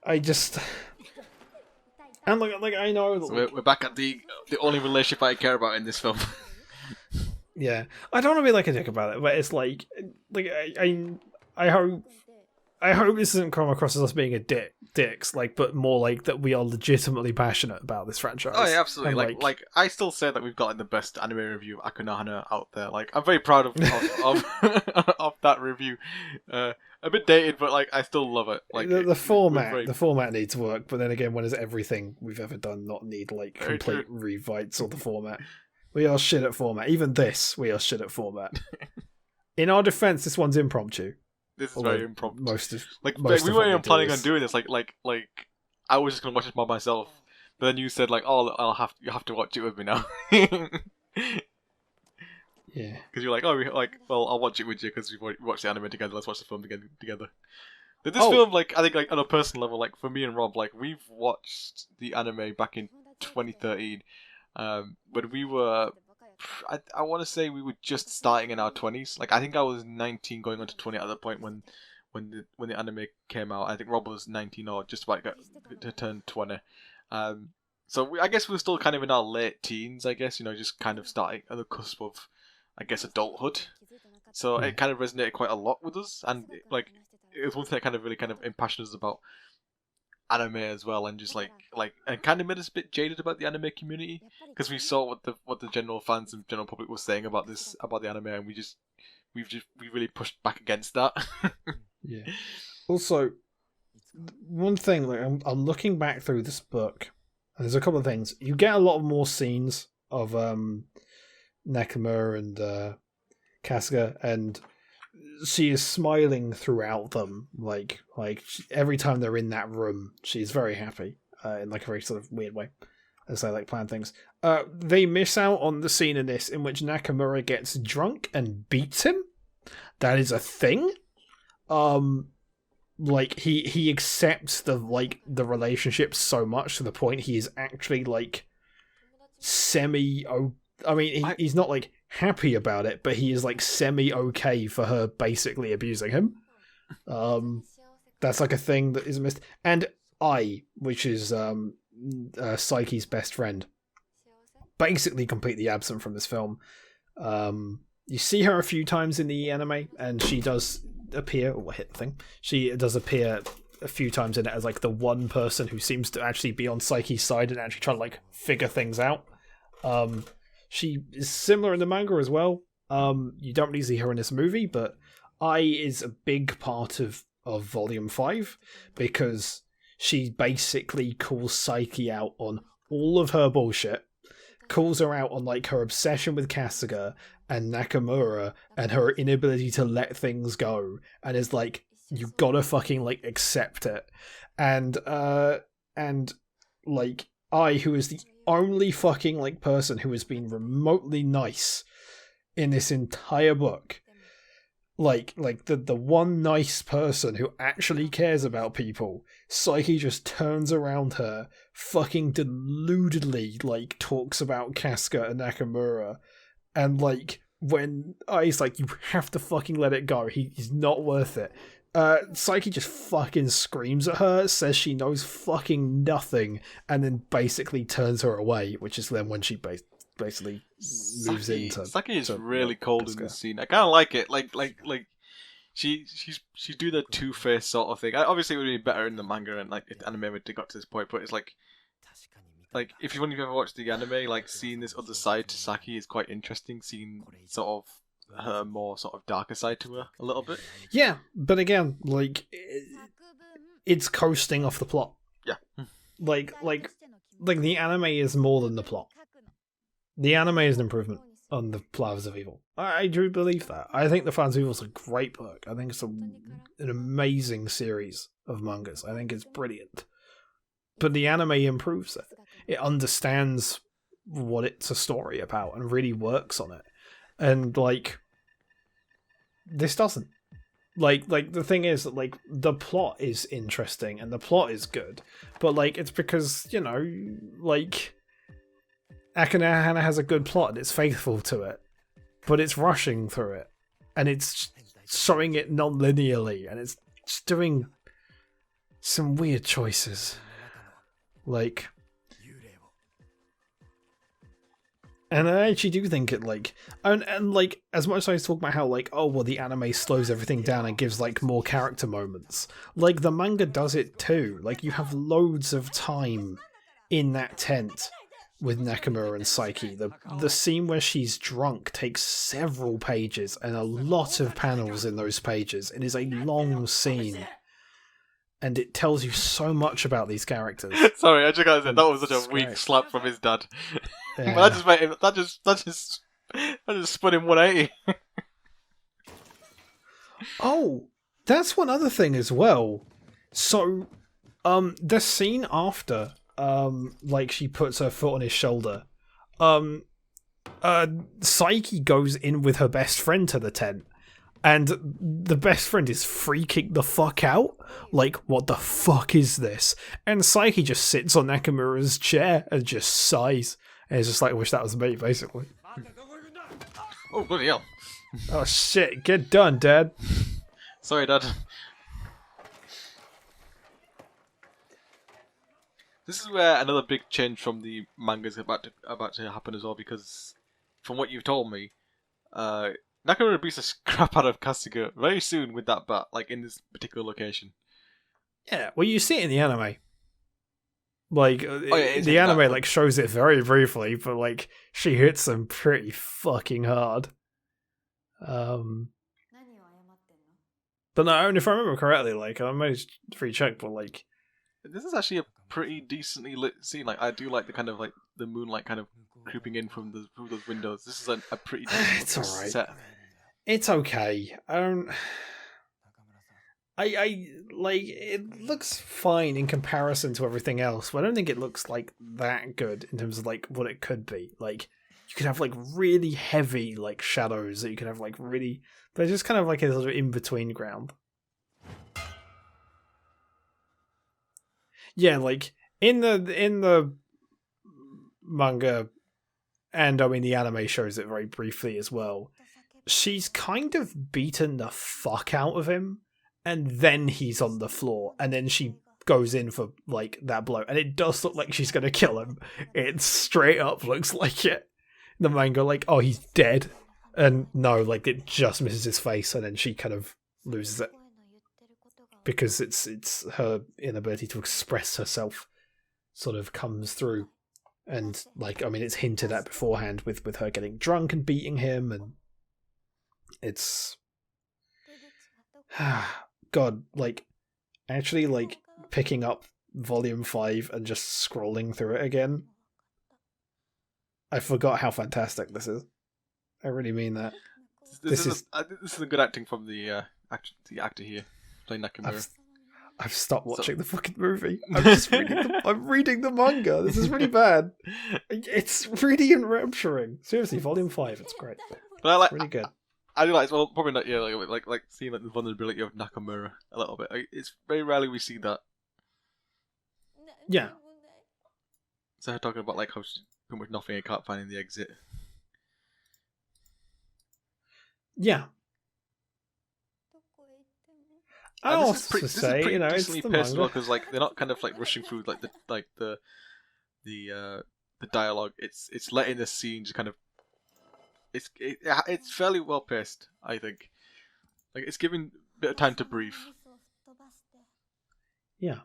Speaker 1: I just... And, like I know...
Speaker 2: So we're back at the only relationship I care about in this film.
Speaker 1: Yeah. I don't want to be, like, a dick about it, but it's like I hope this doesn't come across as us being dicks, like, but more like that we are legitimately passionate about this franchise.
Speaker 2: Oh yeah, absolutely.
Speaker 1: And,
Speaker 2: like I still say that we've got, like, the best anime review Aku No Hana out there. Like, I'm very proud of of that review. A bit dated, but like I still love it. Like
Speaker 1: the format needs work, but then again, when does everything we've ever done not need, like, complete rewrites of the format? We are shit at format. Even this, we are shit at format. In our defense, this one's impromptu.
Speaker 2: This is very impromptu.
Speaker 1: Most
Speaker 2: we weren't even planning on doing this. Like I was just gonna watch it by myself, but then you said, like, oh, you have to watch it with me now.
Speaker 1: Yeah.
Speaker 2: Because you're like, well, I'll watch it with you because we watched the anime together. Let's watch the film together. But this film, like, I think, like, on a personal level, like, for me and Rob, like, we've watched the anime back in 2013, when we were. I want to say we were just starting in our 20s. Like, I think I was 19 going on to 20 at that point when the anime came out. I think Rob was 19 or just about to turn 20. So I guess we were still kind of in our late teens, I guess, just kind of starting at the cusp of, I guess, adulthood. So it kind of resonated quite a lot with us, and like it was one thing that kind of really kind of impassioned us about anime as well, and just and kind of made us a bit jaded about the anime community because we saw what the general fans and general public were saying about the anime, and we really pushed back against that.
Speaker 1: Yeah. Also, one thing, like I'm looking back through this book, and there's a couple of things. You get a lot more scenes of Nakamura and Kasuga, and she is smiling throughout them. Like every time they're in that room, she's very happy in like a very sort of weird way, as they like plan things. They miss out on the scene in this in which Nakamura gets drunk and beats him. That is a thing. Like he accepts the relationship so much to the point he is actually like he's not like happy about it, but he is like semi okay for her basically abusing him. That's like a thing that is missed. And which is Psyche's best friend, basically completely absent from this film. You see her a few times in the anime, and she does appear, or hit the thing. She does appear a few times in it as like the one person who seems to actually be on Psyche's side and actually try to like figure things out. She is similar in the manga as well. You don't really see her in this movie, but is a big part of Volume 5 because she basically calls Psyche out on all of her bullshit, calls her out on like her obsession with Kasuga and Nakamura and her inability to let things go, and is like, you gotta fucking like accept it. And like who is the only fucking like person who has been remotely nice in this entire book, like the one nice person who actually cares about people, Psyche just turns around her, fucking deludedly like talks about Kasuga and Nakamura, and like when he's like, you have to fucking let it go, he's not worth it. Psyche just fucking screams at her, says she knows fucking nothing, and then basically turns her away, which is then when she basically moves into...
Speaker 2: Psyche is really cold in this scene. I kind of like it. Like she do the two-faced sort of thing. Obviously, it would be better in the manga and like if the anime would have got to this point, but it's like if you've ever watched the anime, like seeing this other side to Saki is quite interesting. Seeing sort of her more sort of darker side to her a little bit.
Speaker 1: Yeah, but again, like it's coasting off the plot.
Speaker 2: Yeah.
Speaker 1: Like the anime is more than the plot. The anime is an improvement on the Flowers of Evil. I do believe that. I think the Flowers of Evil is a great book. I think it's an amazing series of mangas. I think it's brilliant. But the anime improves it. It understands what it's a story about and really works on it. And like this doesn't. Like the thing is that like the plot is interesting and the plot is good, but like it's because, you know, like Aku No Hana has a good plot and it's faithful to it, but it's rushing through it and it's showing it non-linearly and it's just doing some weird choices. Like, and I actually do think it like, and like as much as I talk about how like, oh well, the anime slows everything down and gives like more character moments, like the manga does it too. Like you have loads of time in that tent with Nakamura and Psyche. The scene where she's drunk takes several pages and a lot of panels in those pages. It is a long scene. And it tells you so much about these characters.
Speaker 2: Sorry, I just gotta say that was such a weak slap from his dad. Yeah. But that just spun him 180.
Speaker 1: Oh, that's one other thing as well. So, the scene after, like she puts her foot on his shoulder, Psyche goes in with her best friend to the tent. And the best friend is freaking the fuck out. Like, what the fuck is this? And Psyche just sits on Nakamura's chair and just sighs. And it's just like, I wish that was me, basically.
Speaker 2: Oh, bloody hell.
Speaker 1: Oh shit, get done, Dad.
Speaker 2: Sorry, Dad. This is where another big change from the manga is about to happen as well, because from what you've told me, Nakamura beats the crap out of Kasuga very soon with that bat, like in this particular location.
Speaker 1: Yeah, well, you see it in the anime. Like the anime like shows it very briefly, but like she hits them pretty fucking hard. But no, if I remember correctly, like I might recheck, but like
Speaker 2: this is actually a pretty decently lit scene. Like I do like the kind of like the moonlight kind of creeping in through those windows. This is a pretty decent
Speaker 1: it's alright.
Speaker 2: set.
Speaker 1: It's okay. I like it looks fine in comparison to everything else, but I don't think it looks like that good in terms of like what it could be. Like you could have like really heavy like shadows that you could have like really, they're just kind of like a sort of in between ground. Yeah, like in the manga, and I mean the anime shows it very briefly as well. She's kind of beaten the fuck out of him, and then he's on the floor, and then she goes in for like that blow, and it does look like she's gonna kill him. It straight up looks like it. The manga, like, oh, he's dead, and no, like it just misses his face, and then she kind of loses it because it's her inability to express herself sort of comes through, and like I mean it's hinted at beforehand with her getting drunk and beating him, and it's God, like actually like picking up volume 5 and just scrolling through it again, I forgot how fantastic this is. I really mean that.
Speaker 2: This is a good acting from the actor here playing Nakamura.
Speaker 1: I've stopped watching the fucking movie. I'm just I'm reading the manga. This is really bad. It's really enrapturing. Seriously, volume 5, it's great.
Speaker 2: But I like,
Speaker 1: it's really good.
Speaker 2: I do like, well, probably not, yeah, like seeing like the vulnerability of Nakamura a little bit. It's very rarely we see that.
Speaker 1: Yeah.
Speaker 2: So her talking about like how she's pretty much nothing and can't find the exit.
Speaker 1: Yeah. I also say, you know, it's the manga
Speaker 2: because like they're not kind of like rushing through like the dialogue. It's letting the scene just kind of it's fairly well paced, I think. Like it's giving a bit of time to breathe.
Speaker 1: Yeah.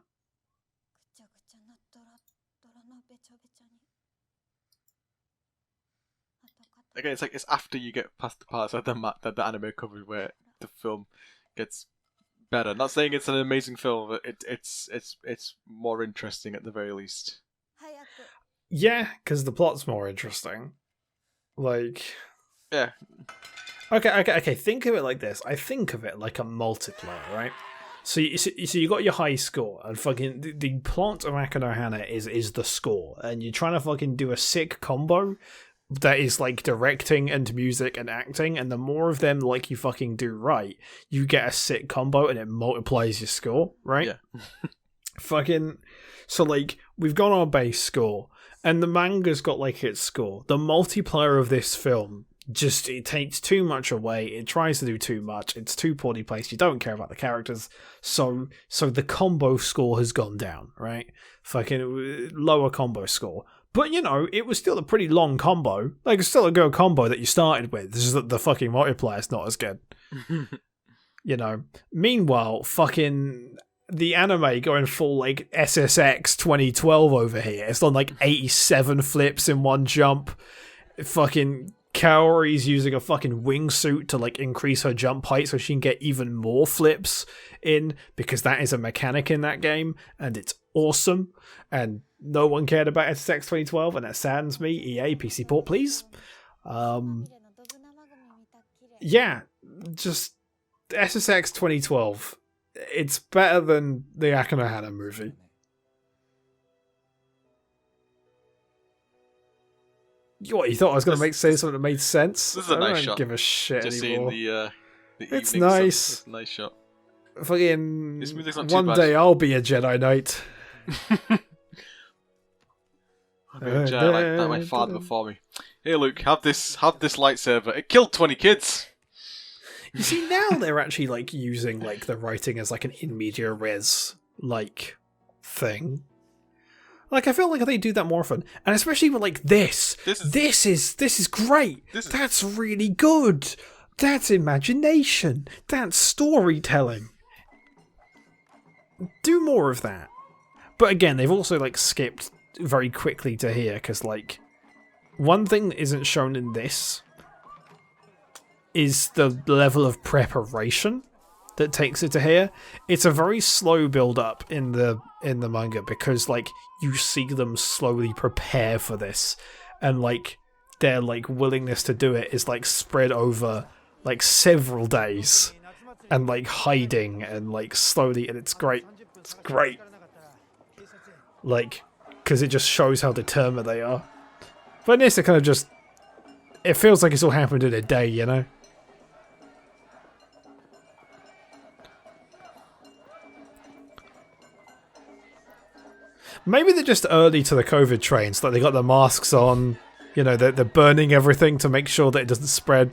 Speaker 2: Again, it's like it's after you get past the parts of that the anime covered where the film gets better. Not saying it's an amazing film, but it's more interesting at the very least.
Speaker 1: Yeah, because the plot's more interesting. Like,
Speaker 2: yeah.
Speaker 1: Okay. Think of it like this. I think of it like a multiplier, right? So you got your high score, and fucking the plot of Aku No Hana is the score, and you're trying to fucking do a sick combo that is like directing and music and acting, and the more of them like you fucking do right, you get a sick combo and it multiplies your score, right?
Speaker 2: Yeah.
Speaker 1: Fucking so like we've got our base score, and the manga's got like its score. The multiplier of this film just it takes too much away. It tries to do too much. It's too poorly placed. You don't care about the characters, so the combo score has gone down, right? Fucking lower combo score. But, you know, it was still a pretty long combo. Like, it's still a good combo that you started with. This is the fucking multiplier's not as good. You know? Meanwhile, fucking the anime going full, like, SSX 2012 over here. It's done, like, 87 flips in one jump. Fucking Kaori's using a fucking wingsuit to, like, increase her jump height so she can get even more flips in, because that is a mechanic in that game, and it's awesome. And no one cared about SSX 2012, and that saddens me. EA, PC port, please. Yeah, just SSX 2012. It's better than the Aku No Hana movie. What, you thought I was going to say something that made sense?
Speaker 2: This is a nice shot.
Speaker 1: I don't give a shit
Speaker 2: just
Speaker 1: anymore.
Speaker 2: Seeing the
Speaker 1: it's nice.
Speaker 2: It's a nice shot.
Speaker 1: Fucking one day I'll be a Jedi Knight.
Speaker 2: I'll be a Jedi like my father before me. Hey Luke, have this lightsaber. It killed 20 kids.
Speaker 1: You see, now they're actually like using like the writing as like an in media res like thing. Like I feel like they do that more often, and especially with like this is great. That's really good. That's imagination. That's storytelling. Do more of that. But again, they've also like skipped very quickly to here because like one thing that isn't shown in this is the level of preparation that takes it to here. It's a very slow build up in the manga because like you see them slowly prepare for this, and like their like willingness to do it is like spread over like several days and like hiding and like slowly, and it's great. It's great. Like, because it just shows how determined they are. But in this, it kind of just, it feels like it's all happened in a day, you know? Maybe they're just early to the COVID trains, like they got the masks on, you know, they're burning everything to make sure that it doesn't spread.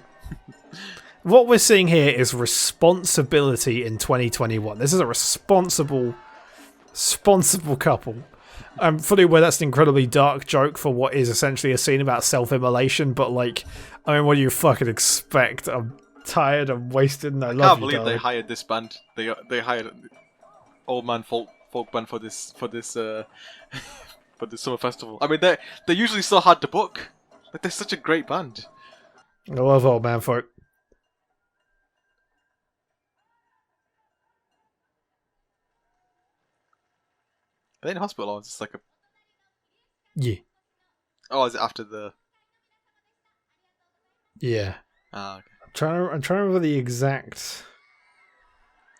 Speaker 1: What we're seeing here is responsibility in 2021. This is a responsible couple. I'm fully aware that's an incredibly dark joke for what is essentially a scene about self-immolation, but like, I mean, what do you fucking expect? I'm tired, I'm wasted, and I love you,
Speaker 2: can't believe
Speaker 1: darling.
Speaker 2: they hired this band. They hired old man folk band for this for this summer festival. I mean, they usually so hard to book. Like, they're such a great band.
Speaker 1: I love old man folk.
Speaker 2: Are they in hospital or is this like a...
Speaker 1: Yeah.
Speaker 2: Oh, is it after the...
Speaker 1: Yeah.
Speaker 2: Ah, okay.
Speaker 1: I'm trying to remember the exact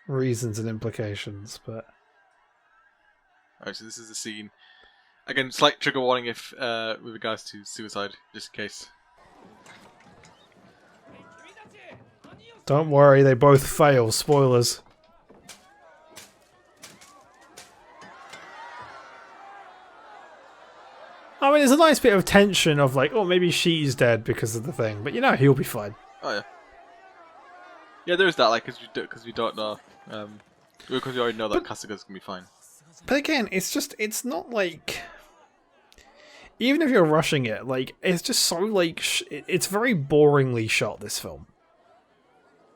Speaker 1: reasons and implications, but...
Speaker 2: Alright, so this is the scene. Again, slight trigger warning if with regards to suicide, just in case.
Speaker 1: Don't worry, they both fail. Spoilers. I mean, there's a nice bit of tension of like, oh, maybe she's dead because of the thing, but you know, he'll be fine.
Speaker 2: Oh yeah. Yeah, there is that, like, because we don't know, because we already know that Kasuga's gonna be fine.
Speaker 1: But again, it's not like, even if you're rushing it, like, it's just so like, it's very boringly shot, this film.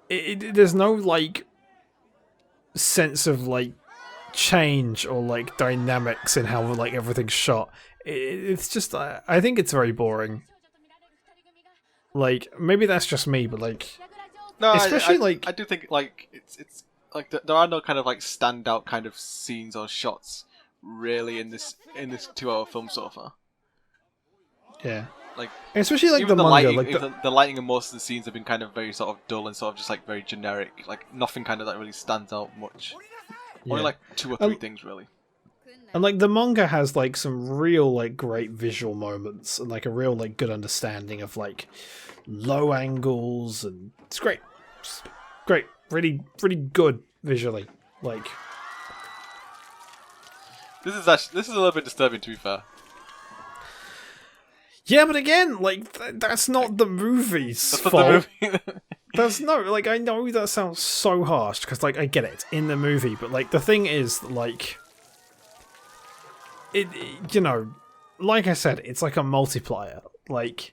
Speaker 1: There's no like sense of like change or like dynamics in how like everything's shot. It's just, I think it's very boring. Like, maybe that's just me, but like,
Speaker 2: no,
Speaker 1: especially
Speaker 2: I do think like it's like there are no kind of like standout kind of scenes or shots really in this 2-hour film so far.
Speaker 1: Yeah,
Speaker 2: like
Speaker 1: especially like
Speaker 2: even
Speaker 1: the manga,
Speaker 2: lighting,
Speaker 1: like
Speaker 2: the lighting in most of the scenes have been kind of very sort of dull and sort of just like very generic. Like nothing kind of that really stands out much.
Speaker 1: yeah.
Speaker 2: Only like 2 or 3 things really.
Speaker 1: And like the manga has like some real like great visual moments and like a real like good understanding of like low angles, and it's great. It's great. Really, really good visually. Like,
Speaker 2: this is a little bit disturbing, to be fair.
Speaker 1: yeah, but again, like that's not the movie's fault. That's no, like, I know that sounds so harsh because like I get it in the movie, but like the thing is like, it you know, like I said, it's like a multiplier. Like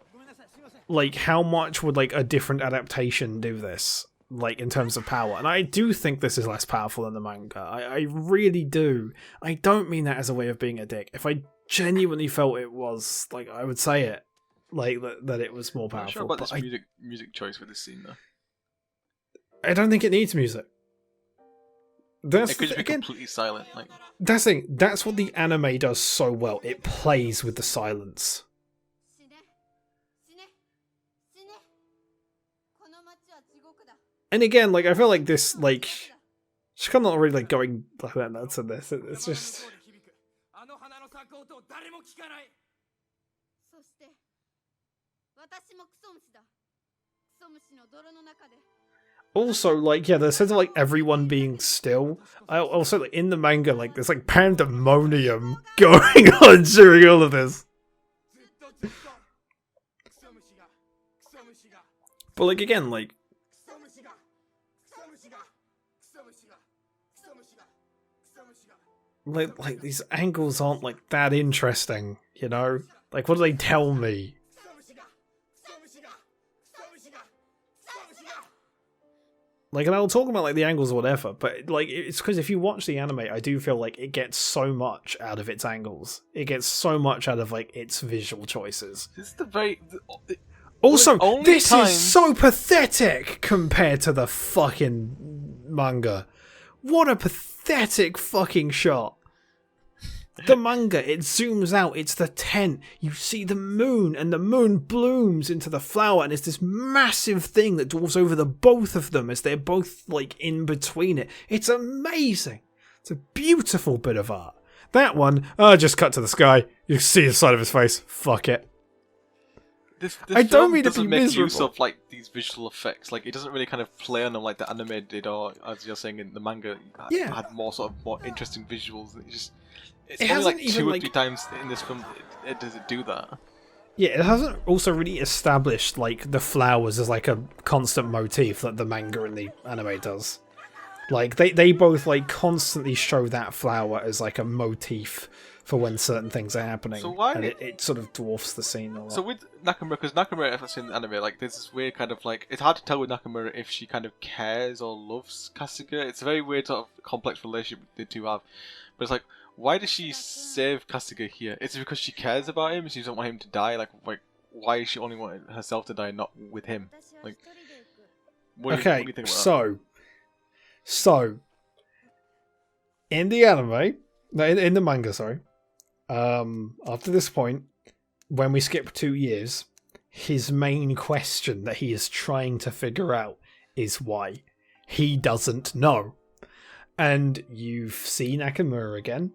Speaker 1: how much would like a different adaptation do this? Like in terms of power, and I do think this is less powerful than the manga. I really do. I don't mean that as a way of being a dick. If I genuinely felt it was, like, I would say it, like that it was more powerful.
Speaker 2: I'm sure about this music choice with this scene though.
Speaker 1: I don't think it needs music. That's
Speaker 2: it could just be completely silent. Like
Speaker 1: that's what the anime does so well. It plays with the silence. And again, like I feel like this, like she's kind of not really like going like that nuts in this. It's just. Also, like, yeah, the sense of like everyone being still. I also, like, in the manga, like there's like pandemonium going on during all of this. But like again, like these angles aren't like that interesting, you know? Like, what do they tell me? Like, and I'll talk about like the angles or whatever, but like it's because if you watch the anime, I do feel like it gets so much out of its angles. It gets so much out of like its visual choices.
Speaker 2: This is the very.
Speaker 1: Also, this is so pathetic compared to the fucking manga. What a pathetic fucking shot. The manga, it zooms out, it's the tent, you see the moon, and the moon blooms into the flower, and it's this massive thing that dwarfs over the both of them as they're both, like, in between it. It's amazing. It's a beautiful bit of art. That one, just cut to the sky, you see the side of his face, fuck it.
Speaker 2: This I don't mean to be make miserable. Use of like these visual effects. Like it doesn't really kind of play on them like the anime did, or as you're saying in the manga, had more sort of more interesting visuals. It's only like 2 or 3 times in this film it does it do that. Yeah, it hasn't also really established like the flowers as like a constant motif that the manga and the anime does. Like they both like constantly show that flower as like a motif for when certain things are happening, so why, and it sort of dwarfs the scene a lot. So with Nakamura, because Nakamura, if I've seen the anime, like there's this weird kind of like, it's hard to tell with Nakamura if she kind of cares or loves Kasuga. It's a very weird sort of complex relationship the two have. But it's like, why does she save Kasuga here? Is it because she cares about him? She doesn't want him to die? Like why is she only wanting herself to die, not with him? Like, what do you think about that? So, in the anime, no, in the manga, sorry. After this point, when we skip 2 years, his main question that he is trying to figure out is why. He doesn't know. And you've seen Nakamura again,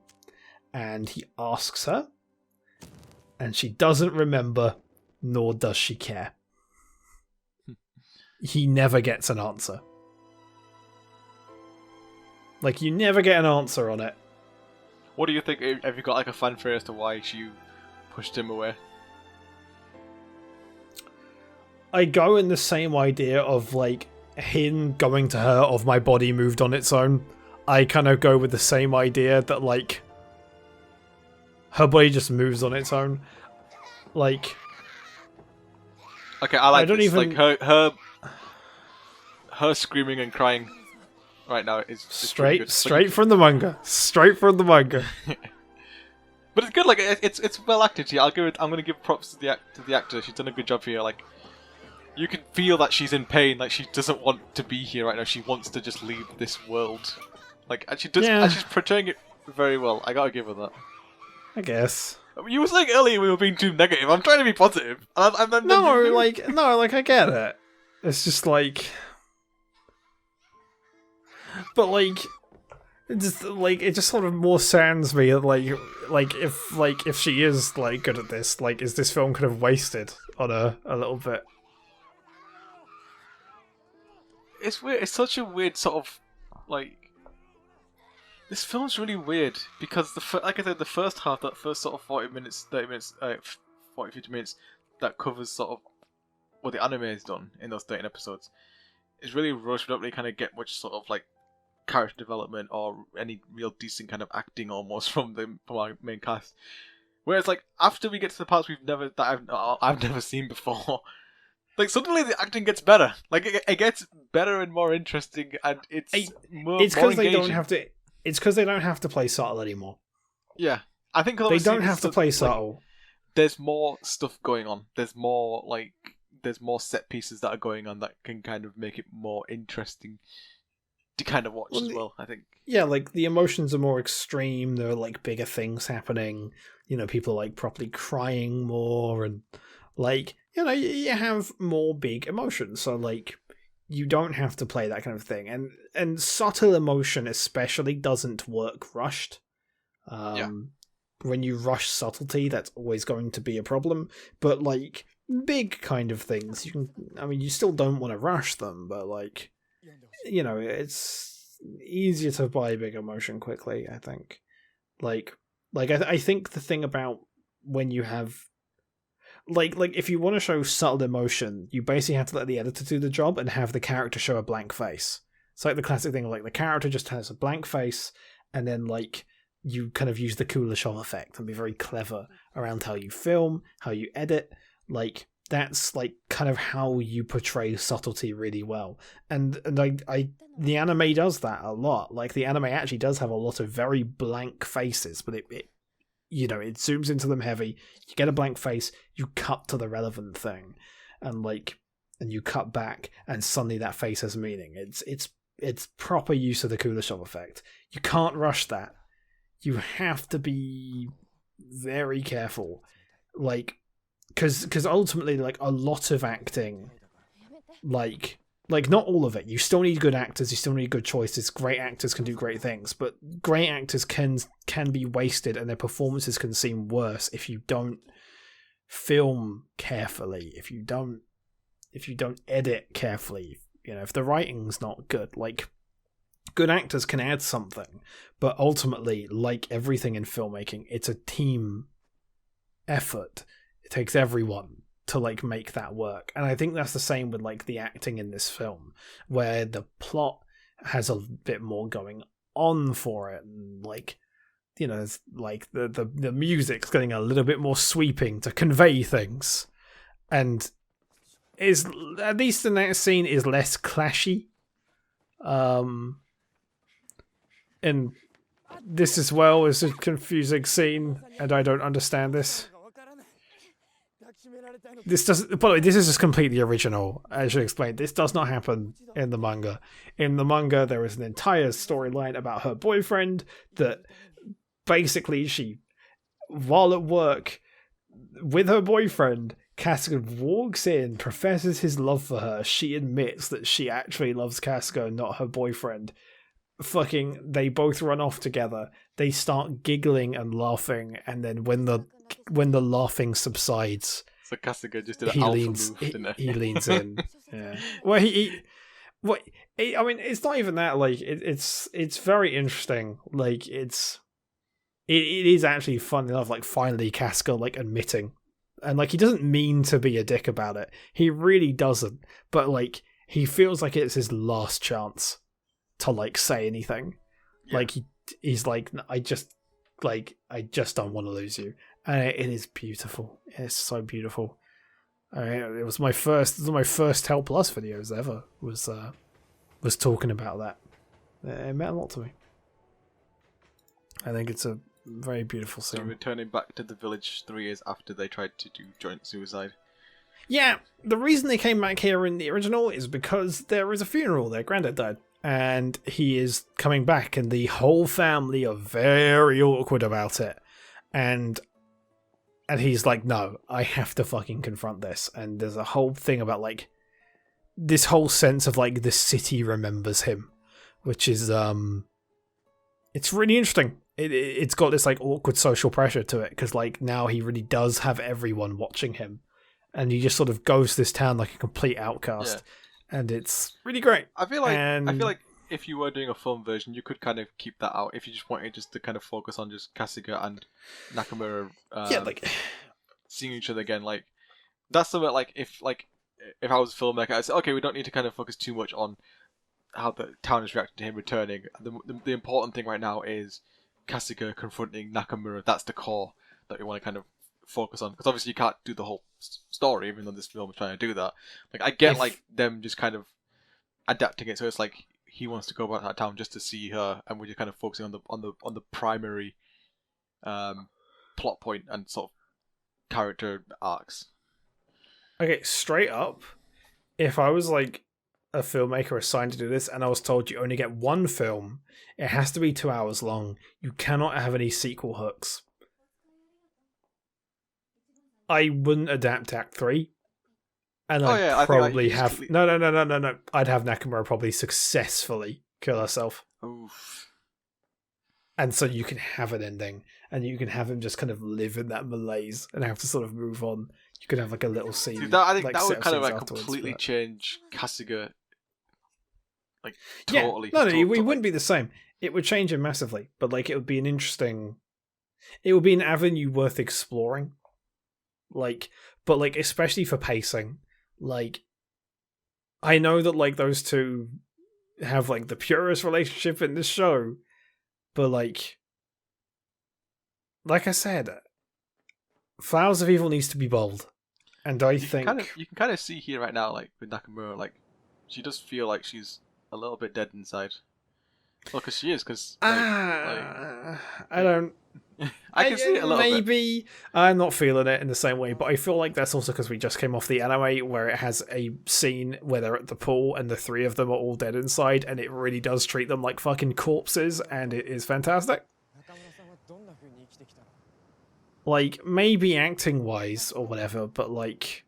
Speaker 2: and he asks her, and she doesn't remember, nor does she care. He never gets an answer. Like, you never get an answer on it. What do you think? Have you got like a fan theory as to why she pushed him away? I go in the same idea of like him going to her of my body moved on its own. I kind of go with the same idea that like her body just moves on its own. Like, okay, I don't this. Even like her screaming and crying right now is straight from the manga. Straight from the manga. But it's good. Like it's well acted here. I'm gonna give props to the actor. She's done a good job here. Like you can feel that she's in pain. Like she doesn't want to be here right now. She wants to just leave this world. Like and she does. Yeah. And she's portraying it very well. I gotta give her that. I guess. I mean, you were saying earlier we were being too negative. I'm trying to be positive. No, I get it. It's just like. But like, it just sort of more sands me like if she is like good at this, like is this film kind of wasted on her a little bit? It's weird. It's such a weird sort of like. This film's really weird because like I said, the first half, that first sort of 40 minutes, 30 minutes, 40, 50 minutes, that covers sort of what the anime has done in those 13 episodes, is really rushed. We don't really kind of get much sort of like character development or any real decent kind of acting almost from our main cast. Whereas like after we get to the parts I've never seen before, like suddenly the acting gets better. Like it gets better and more interesting, and it's because they don't have to. It's because they don't have to play subtle anymore. Yeah, I think they don't have to play subtle. Like, there's more stuff going on. There's more set pieces that are going on that can kind of make it more interesting to kind of watch as well, I think. Yeah, like the emotions are more extreme. There are like bigger things happening. You know, people are like properly crying more, and like you have more big emotions. So like. You don't have to play that kind of thing, and subtle emotion especially doesn't work rushed. When you rush subtlety, that's always going to be a problem. But like big kind of things, you still don't want to rush them, but like, it's easier to buy big emotion quickly. I think, I think the thing about when you have. Like if you want to show subtle emotion, you basically have to let the editor do the job and have the character show a blank face. It's like the classic thing, like the character just has a blank face, and then like you kind of use the Kuleshov effect and be very clever around how you film, how you edit. Like
Speaker 1: that's like kind of how you portray subtlety really well. And the anime does that a lot. Like the anime actually does have a lot of very blank faces, but it you know, it zooms into them heavy. You get a blank face, you cut to the relevant thing, and you cut back, and suddenly that face has meaning. It's proper use of the Kuleshov effect. You can't rush that. You have to be very careful, like, because ultimately, like, a lot of acting, like not all of it. You still need good actors. You still need good choices. Great actors can do great things, but great actors can be wasted, and their performances can seem worse if you don't film carefully. If you don't edit carefully. You know, if the writing's not good, like, good actors can add something, but ultimately, like everything in filmmaking, it's a team effort. It takes everyone to, like, make that work. And I think that's the same with, like, the acting in this film, where the plot has a bit more going on for it, and, like, you know, it's like the music's getting a little bit more sweeping to convey things, and is, at least in that scene, is less clashy. And this as well is a confusing scene, and I don't understand this. This doesn't. By the way, this is just completely original. I should explain. This does not happen in the manga. In the manga, there is an entire storyline about her boyfriend that basically she, while at work with her boyfriend, Kasuga walks in, professes his love for her. She admits that she actually loves Kasuga, not her boyfriend. They both run off together. They start giggling and laughing, and then when the laughing subsides,
Speaker 2: so Kasuga just did an alpha move, didn't he?
Speaker 1: He leans in. Yeah. Well, I mean, it's not even that. Like, it's very interesting. Like, it is actually fun enough. Like, finally, Kasuga, like, admitting. And, like, he doesn't mean to be a dick about it. He really doesn't. But, like, he feels like it's his last chance to, like, say anything. Yeah. Like, he's like, I just don't want to lose you. And it is beautiful. It's so beautiful. It was my first Hell Plus videos ever. Was talking about that. It meant a lot to me. I think it's a very beautiful scene.
Speaker 2: So returning back to the village 3 years after they tried to do joint suicide.
Speaker 1: Yeah, the reason they came back here in the original is because there is a funeral. Their granddad died, and he is coming back, and the whole family are very awkward about it. And he's like, no, I have to fucking confront this. And there's a whole thing about, like, this whole sense of, like, the city remembers him, which is it's really interesting. It's got this, like, awkward social pressure to it, because, like, now he really does have everyone watching him, and he just sort of goes to this town like a complete outcast. Yeah. And it's really great.
Speaker 2: I feel like if you were doing a film version, you could kind of keep that out if you just wanted just to kind of focus on just Kasuga and Nakamura seeing each other again. Like, that's the way, like, if I was a filmmaker, I'd say, okay, we don't need to kind of focus too much on how the town is reacting to him returning. The important thing right now is Kasuga confronting Nakamura. That's the core that we want to kind of focus on, because obviously you can't do the whole story, even though this film is trying to do that. Like, I get like them just kind of adapting it, so it's like he wants to go back to that town just to see her, and we're just kind of focusing on the primary plot point and sort of character arcs.
Speaker 1: Okay, straight up, if I was like a filmmaker assigned to do this, and I was told you only get one film, it has to be 2 hours long. You cannot have any sequel hooks. I wouldn't adapt Act 3. And I'd probably have... No. I'd have Nakamura probably successfully kill herself.
Speaker 2: Oof.
Speaker 1: And so you can have an ending, and you can have him just kind of live in that malaise and have to sort of move on. You could have like a little scene.
Speaker 2: Dude, I think like, that would kind of like completely change Kasuga. Like, totally.
Speaker 1: Yeah. No, he wouldn't be the same. It would change him massively, but like it would be an interesting... It would be an avenue worth exploring. Like, but like, especially for pacing. Like, I know that like those two have like the purest relationship in this show, but like I said, Flowers of Evil needs to be bold. And I think
Speaker 2: you can kind of see here right now, like with Nakamura, like she does feel like she's a little bit dead inside. Well, because she is, because
Speaker 1: I don't.
Speaker 2: I can see it a little bit.
Speaker 1: Maybe I'm not feeling it in the same way, but I feel like that's also because we just came off the anime where it has a scene where they're at the pool and the three of them are all dead inside, and it really does treat them like fucking corpses, and it is fantastic. Like, maybe acting wise or whatever, but like,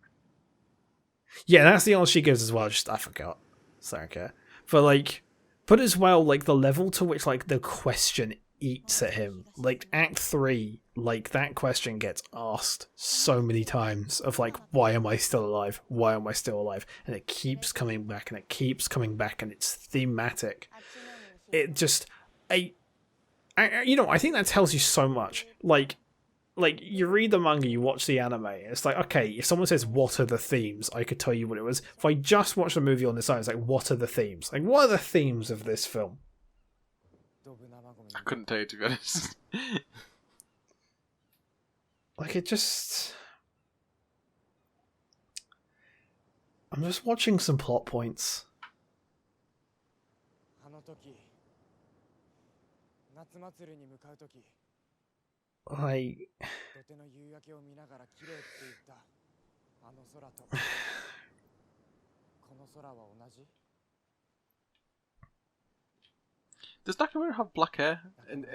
Speaker 1: yeah, that's the answer she gives as well. Just I forgot, so I don't care. But like, but as well, like the level to which like the question eats at him, like Act 3, like that question gets asked so many times of like, why am I still alive? Why am I still alive? And it keeps coming back and it keeps coming back, and it's thematic. It just, I think that tells you so much. Like, you read the manga, you watch the anime, it's like, okay, if someone says, what are the themes, I could tell you what it was. If I just watched the movie on its own, it's like, what are the themes? Like, what are the themes of this film?
Speaker 2: I couldn't tell you, to be honest.
Speaker 1: Like, it just... I'm just watching some plot points. Like...
Speaker 2: Does Nakamura have black hair in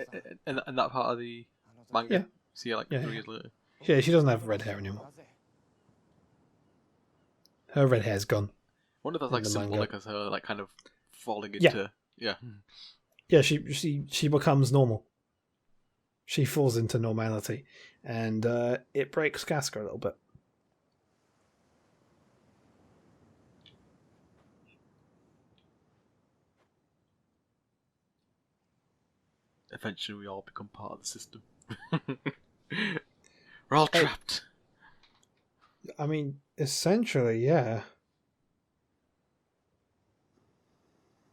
Speaker 2: that part of the manga?
Speaker 1: Yeah.
Speaker 2: See, like 3 years later.
Speaker 1: Yeah, she doesn't have red hair anymore. Her red hair's gone.
Speaker 2: I wonder if that's like symbolic as her like kind of falling into
Speaker 1: Yeah, she becomes normal. She falls into normality, and it breaks Casca a little bit.
Speaker 2: Eventually, we all become part of the system. We're all trapped.
Speaker 1: I mean, essentially, yeah.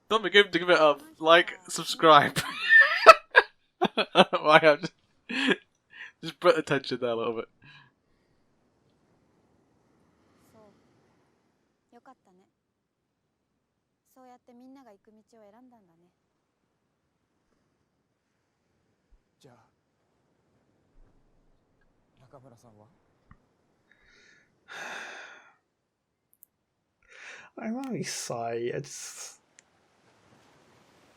Speaker 2: Don't forget to give it a like, subscribe. Why I'm just put attention there a little bit.
Speaker 1: I really sigh.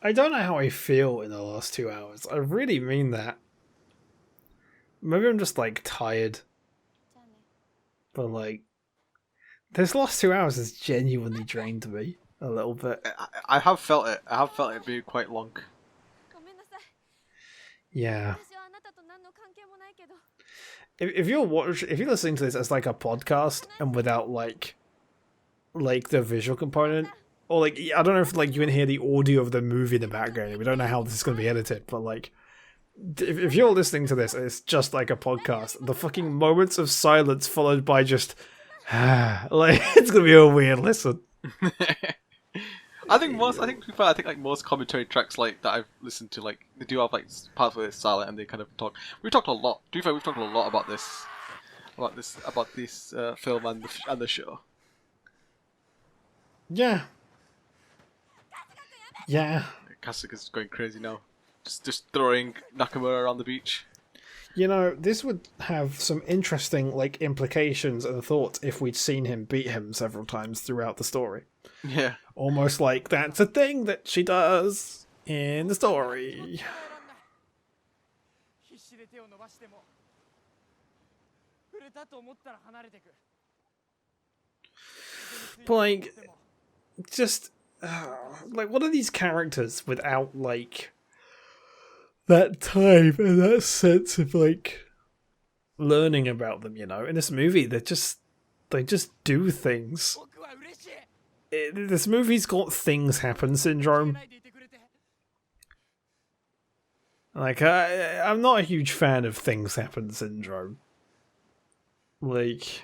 Speaker 1: I don't know how I feel in the last 2 hours. I really mean that. Maybe I'm just like tired. But like, this last 2 hours has genuinely drained me a little bit.
Speaker 2: I have felt it. I have felt it being quite long.
Speaker 1: Yeah. If you're listening to this as like a podcast and without like the visual component, or like, I don't know if like you can hear the audio of the movie in the background. We don't know how this is going to be edited, but like, if you're listening to this, it's just like a podcast. The fucking moments of silence followed by just like, it's going to be a weird listen.
Speaker 2: I think like most commentary tracks like that I've listened to, like they do have like parts where it's silent and they kind of talk. We've talked a lot. To be fair, we've talked a lot about this film and the show.
Speaker 1: Yeah. Yeah.
Speaker 2: Kasuga's going crazy now. Just throwing Nakamura on the beach.
Speaker 1: You know, this would have some interesting like implications and thoughts if we'd seen him beat him several times throughout the story.
Speaker 2: Yeah.
Speaker 1: Almost like that's a thing that she does in the story. But like, just like, what are these characters without like that time and that sense of like learning about them? You know, in this movie, they just do things. This movie's got things happen syndrome. Like, I'm not a huge fan of things happen syndrome. Like,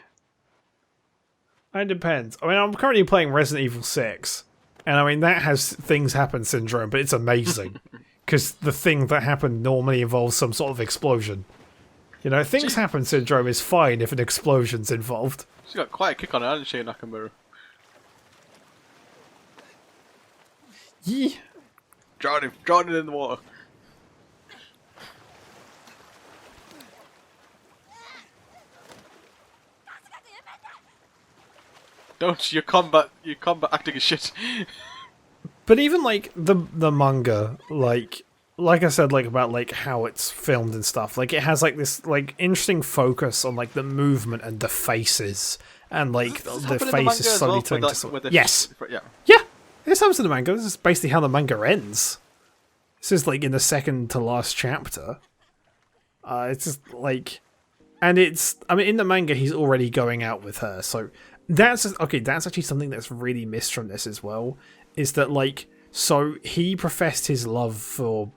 Speaker 1: it depends. I mean, I'm currently playing Resident Evil 6, and I mean, that has things happen syndrome, but it's amazing. Because the thing that happened normally involves some sort of explosion. You know, things happen syndrome is fine if an explosion's involved.
Speaker 2: She got quite a kick on her, hasn't she, Nakamura?
Speaker 1: Yeah.
Speaker 2: Drowning in the water. Don't your combat acting is shit.
Speaker 1: But even like the manga, like I said, like about like how it's filmed and stuff, like it has like this like interesting focus on like the movement and the faces, and like the faces slowly turning to yes, yeah. This happens in the manga. This is basically how the manga ends. This is like in the second to last chapter. It's just like, and I mean, in the manga, he's already going out with her, so that's actually something that's really missed from this as well. Is that like, so he professed his love for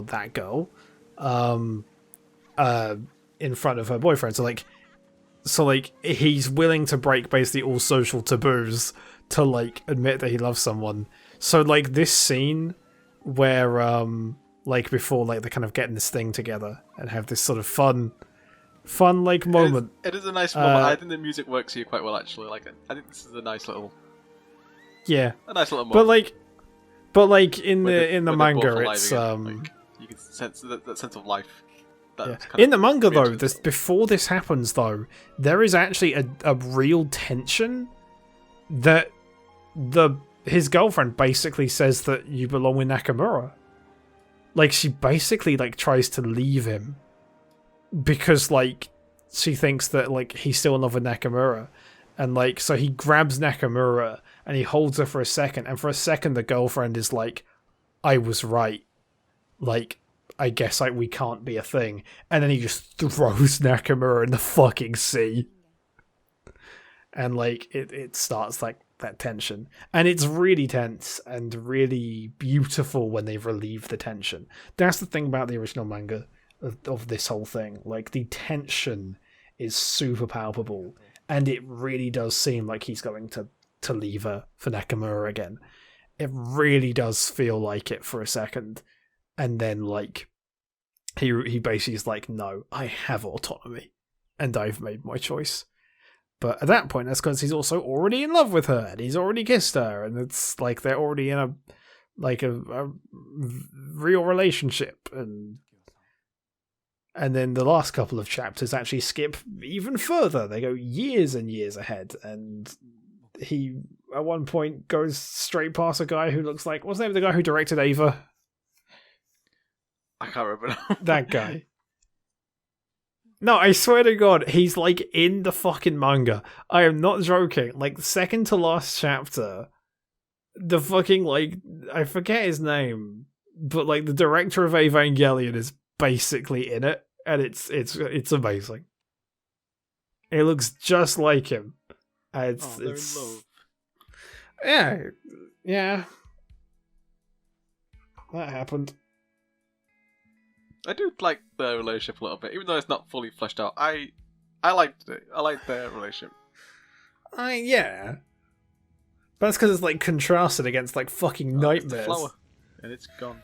Speaker 1: that girl, in front of her boyfriend. So like he's willing to break basically all social taboos to like admit that he loves someone. So like this scene where like before like they're kind of getting this thing together and have this sort of fun like moment.
Speaker 2: It is a nice moment. I think the music works here quite well actually. Like I think this is a nice little moment. But like in the manga it's like, you can sense that sense of life.
Speaker 1: In the manga though, before this happens though, there is actually a real tension that his girlfriend basically says that you belong with Nakamura. Like she basically like tries to leave him because like she thinks that like he's still in love with Nakamura, and like so he grabs Nakamura and he holds her for a second, and for a second the girlfriend is like, I was right, like I guess like we can't be a thing, and then he just throws Nakamura in the fucking sea, and like it starts like that tension, and it's really tense and really beautiful when they relieve the tension. That's the thing about the original manga of this whole thing. Like the tension is super palpable, and it really does seem like he's going to leave her for Nakamura again. It really does feel like it for a second, and then like he basically is like, no, I have autonomy and I've made my choice. But at that point, that's because he's also already in love with her, and he's already kissed her, and it's like they're already in a real relationship, and then the last couple of chapters actually skip even further. They go years and years ahead, and he at one point goes straight past a guy who looks like, what's the name of the guy who directed Ava?
Speaker 2: I can't remember now.
Speaker 1: That guy. No, I swear to God, he's like in the fucking manga. I am not joking. Like the second to last chapter, the fucking like I forget his name, but like the director of Evangelion is basically in it, and it's amazing. It looks just like him. It's
Speaker 2: in love.
Speaker 1: Yeah. That happened.
Speaker 2: I do like their relationship a little bit, even though it's not fully fleshed out. I liked it. I liked their relationship.
Speaker 1: Yeah. But that's because it's like contrasted against like fucking nightmares.
Speaker 2: It's the flower, and it's gone.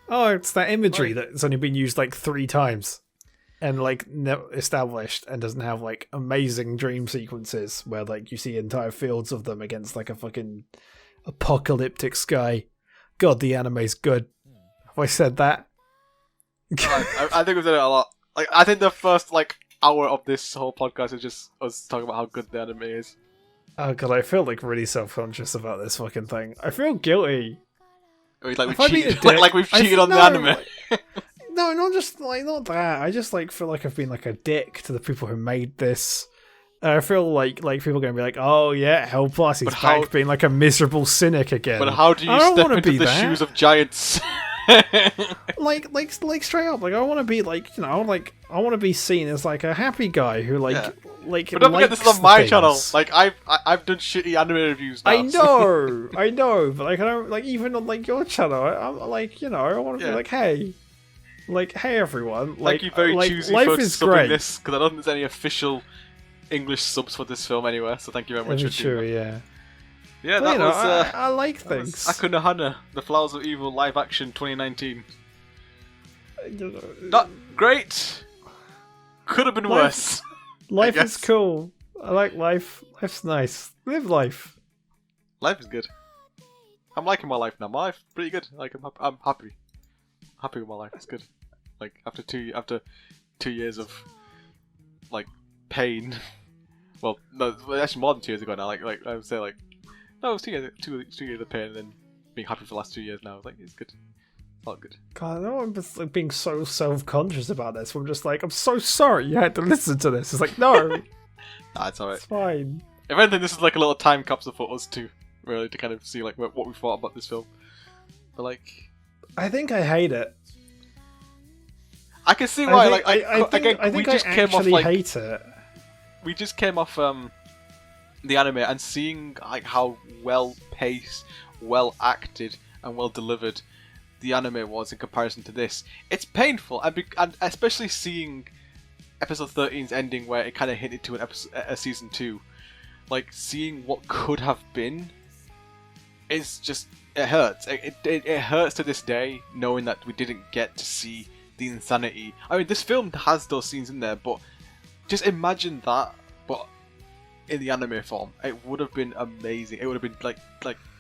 Speaker 1: Oh, it's that imagery that's only been used like 3 times, and like established, and doesn't have like amazing dream sequences where like you see entire fields of them against like a fucking apocalyptic sky. God, the anime's good. Have I said that?
Speaker 2: I think we've done it a lot. Like I think the first like hour of this whole podcast is just us talking about how good the anime is.
Speaker 1: Oh god, I feel like really self-conscious about this fucking thing. I feel guilty.
Speaker 2: Like we've cheated. Like we've cheated on the anime.
Speaker 1: No, not just like not that. I just like feel like I've been like a dick to the people who made this. I feel like people are gonna be like, oh yeah, Hell Plus, he's back being like a miserable cynic again.
Speaker 2: But how do you step into the shoes of giants?
Speaker 1: like straight up, like I want to be like, you know, like I want to be seen as like a happy guy who like like.
Speaker 2: But don't forget, this is on my channel. Like I've done shitty anime reviews now.
Speaker 1: I know, but like I don't like even on like your channel. I'm like, you know, I want to be like, hey everyone. Like,
Speaker 2: thank you very choosy
Speaker 1: life
Speaker 2: for
Speaker 1: is
Speaker 2: subbing
Speaker 1: great.
Speaker 2: this, because I don't think there's any official English subs for this film anywhere. So thank you very much.
Speaker 1: Sure, yeah.
Speaker 2: Yeah, that was.
Speaker 1: I like things.
Speaker 2: Aku No Hana, The Flowers of Evil live action 2019. Not great. Could have been worse.
Speaker 1: Life is cool. I like life. Life's nice. Live life.
Speaker 2: Life is good. I'm liking my life now. My life's pretty good. Like I'm happy. Happy with my life. It's good. Like after 2 years of like pain. Well, no, actually more than 2 years ago now. Like I would say, like no, it was 2 years. 2 years of pain, and then being happy for the last 2 years now. Like it's good. All good.
Speaker 1: God, I know I'm just like being so self-conscious about this. I'm just like, I'm so sorry you had to listen to this. It's like, no,
Speaker 2: nah, it's alright.
Speaker 1: It's fine.
Speaker 2: If anything, this is like a little time capsule for us too, really, to kind of see like what we thought about this film. But like,
Speaker 1: I think I hate it.
Speaker 2: I can see why.
Speaker 1: I think I actually hate it.
Speaker 2: We just came off the anime and seeing like how well paced, well acted, and well delivered the anime was in comparison to this. It's painful, and especially seeing episode 13's ending where it kind of hinted to a season 2. Like seeing what could have been is just, it hurts. It hurts to this day knowing that we didn't get to see the insanity. I mean, this film has those scenes in there, but just imagine that, but in the anime form. It would have been amazing. It would have been like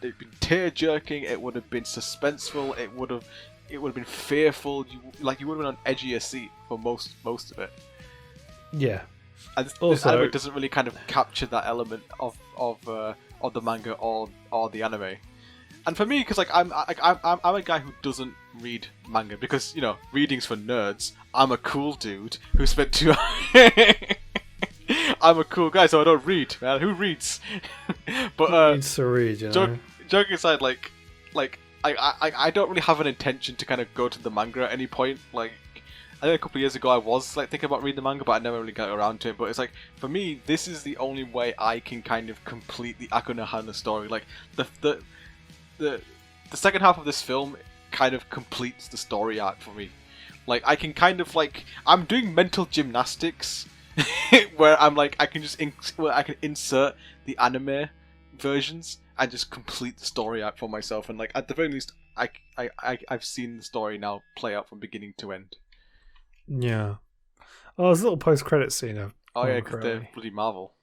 Speaker 2: it'd been tear jerking. It would have been suspenseful. It would have been fearful. You would have been on edge of your seat for most of it.
Speaker 1: Yeah.
Speaker 2: And this anime doesn't really kind of capture that element of the manga or the anime. And for me, because like I'm a guy who doesn't read manga because, you know, reading's for nerds. I'm a cool dude who spent 2 I'm a cool guy, so I don't read, man. Who reads? But
Speaker 1: Who needs to read, you know?
Speaker 2: Joking aside, like I don't really have an intention to kind of go to the manga at any point. Like, I think a couple of years ago I was like thinking about reading the manga, but I never really got around to it. But it's like, for me, this is the only way I can kind of complete the Aku No Hana story. Like the second half of this film kind of completes the story arc for me. Like, I can kind of like, I'm doing mental gymnastics where I'm like, I can insert the anime versions and just complete the story arc for myself. And like, at the very least, I've seen the story now play out from beginning to end.
Speaker 1: Yeah. Oh, there's a little post-credit scene.
Speaker 2: Oh yeah, because they're bloody Marvel.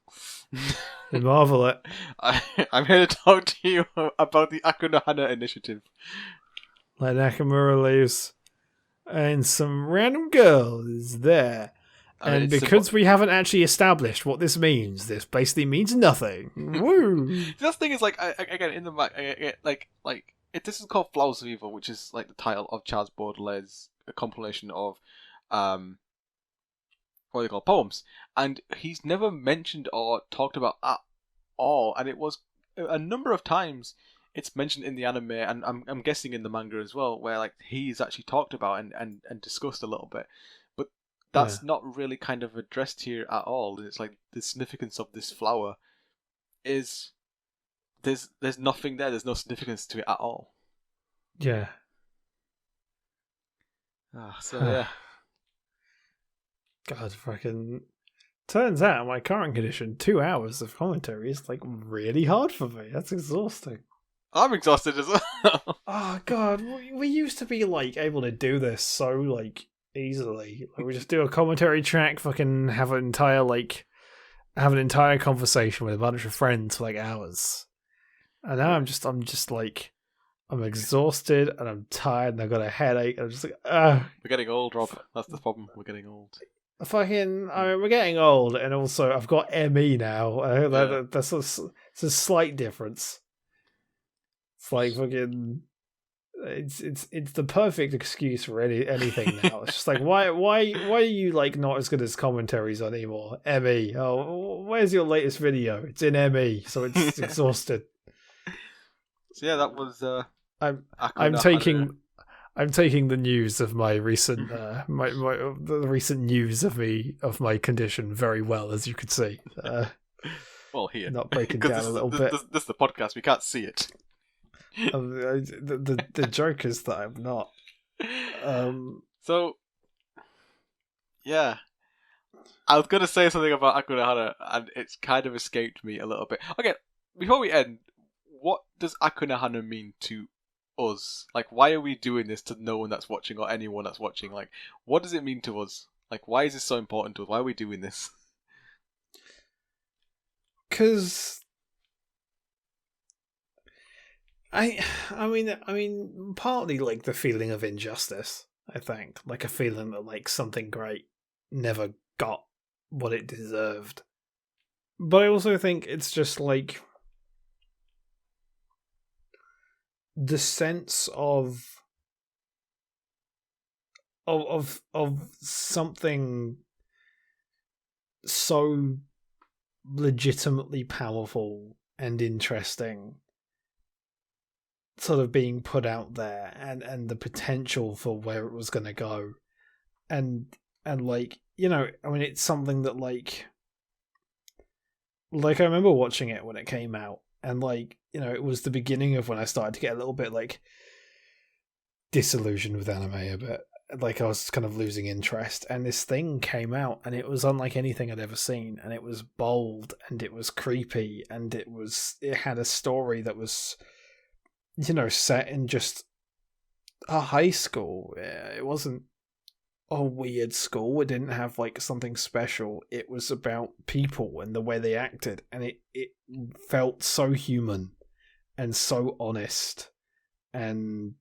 Speaker 1: They Marvel it.
Speaker 2: I'm here to talk to you about the Aku No Hana initiative.
Speaker 1: Like Nakamura leaves, and some random girl is there. And because we haven't actually established what this means, this basically means nothing. Woo!
Speaker 2: The thing is, like, again, in the this is called Flowers of Evil, which is like the title of Charles Baudelaire's compilation of what they call poems, and he's never mentioned or talked about at all. And it was a number of times it's mentioned in the anime, and I'm guessing in the manga as well, where like he's actually talked about and discussed a little bit. But that's not really kind of addressed here at all. It's like the significance of this flower is there's nothing there. There's no significance to it at all.
Speaker 1: Yeah.
Speaker 2: Yeah.
Speaker 1: God, fucking. Turns out, my current condition, 2 hours of commentary is like really hard for me. That's exhausting.
Speaker 2: I'm exhausted as well.
Speaker 1: Oh God, we used to be like able to do this so like easily. Like we just do a commentary track, fucking have an entire conversation with a bunch of friends for like hours. And now I'm just like, I'm exhausted and I'm tired and I've got a headache. And I'm just like,
Speaker 2: We're getting old, Rob. That's the problem. We're getting old.
Speaker 1: We're getting old, and also I've got ME now. That's it's a slight difference. It's like fucking, it's the perfect excuse for anything now. It's just like, why are you like not as good as commentaries anymore? ME. Oh, where's your latest video? It's in ME, so it's exhausted.
Speaker 2: So yeah, that was.
Speaker 1: I'm taking the news of my recent the recent news of my condition very well, as you could see.
Speaker 2: Well, here,
Speaker 1: not breaking down a little bit.
Speaker 2: This is the podcast. We can't see it.
Speaker 1: The joke is that I'm not.
Speaker 2: So, yeah, I was gonna say something about Aku No Hana, and it's kind of escaped me a little bit. Okay, before we end, what does Aku No Hana mean to us? Like, why are we doing this to no one that's watching or anyone that's watching? Like, what does it mean to us? Like, why is this so important to us? Why are we doing this?
Speaker 1: Because I mean, partly like the feeling of injustice. I think like a feeling that like something great never got what it deserved. But I also think it's just like the sense of something so legitimately powerful and interesting sort of being put out there, and the potential for where it was going to go, and like, you know, I mean, it's something that like I remember watching it when it came out, and like, you know, it was the beginning of when I started to get a little bit like disillusioned with anime a bit. Like I was kind of losing interest, and this thing came out, and it was unlike anything I'd ever seen, and it was bold, and it was creepy, and it had a story that was, you know, set in just a high school. It wasn't a weird school. It didn't have like something special. It was about people and the way they acted, and it felt so human and so honest and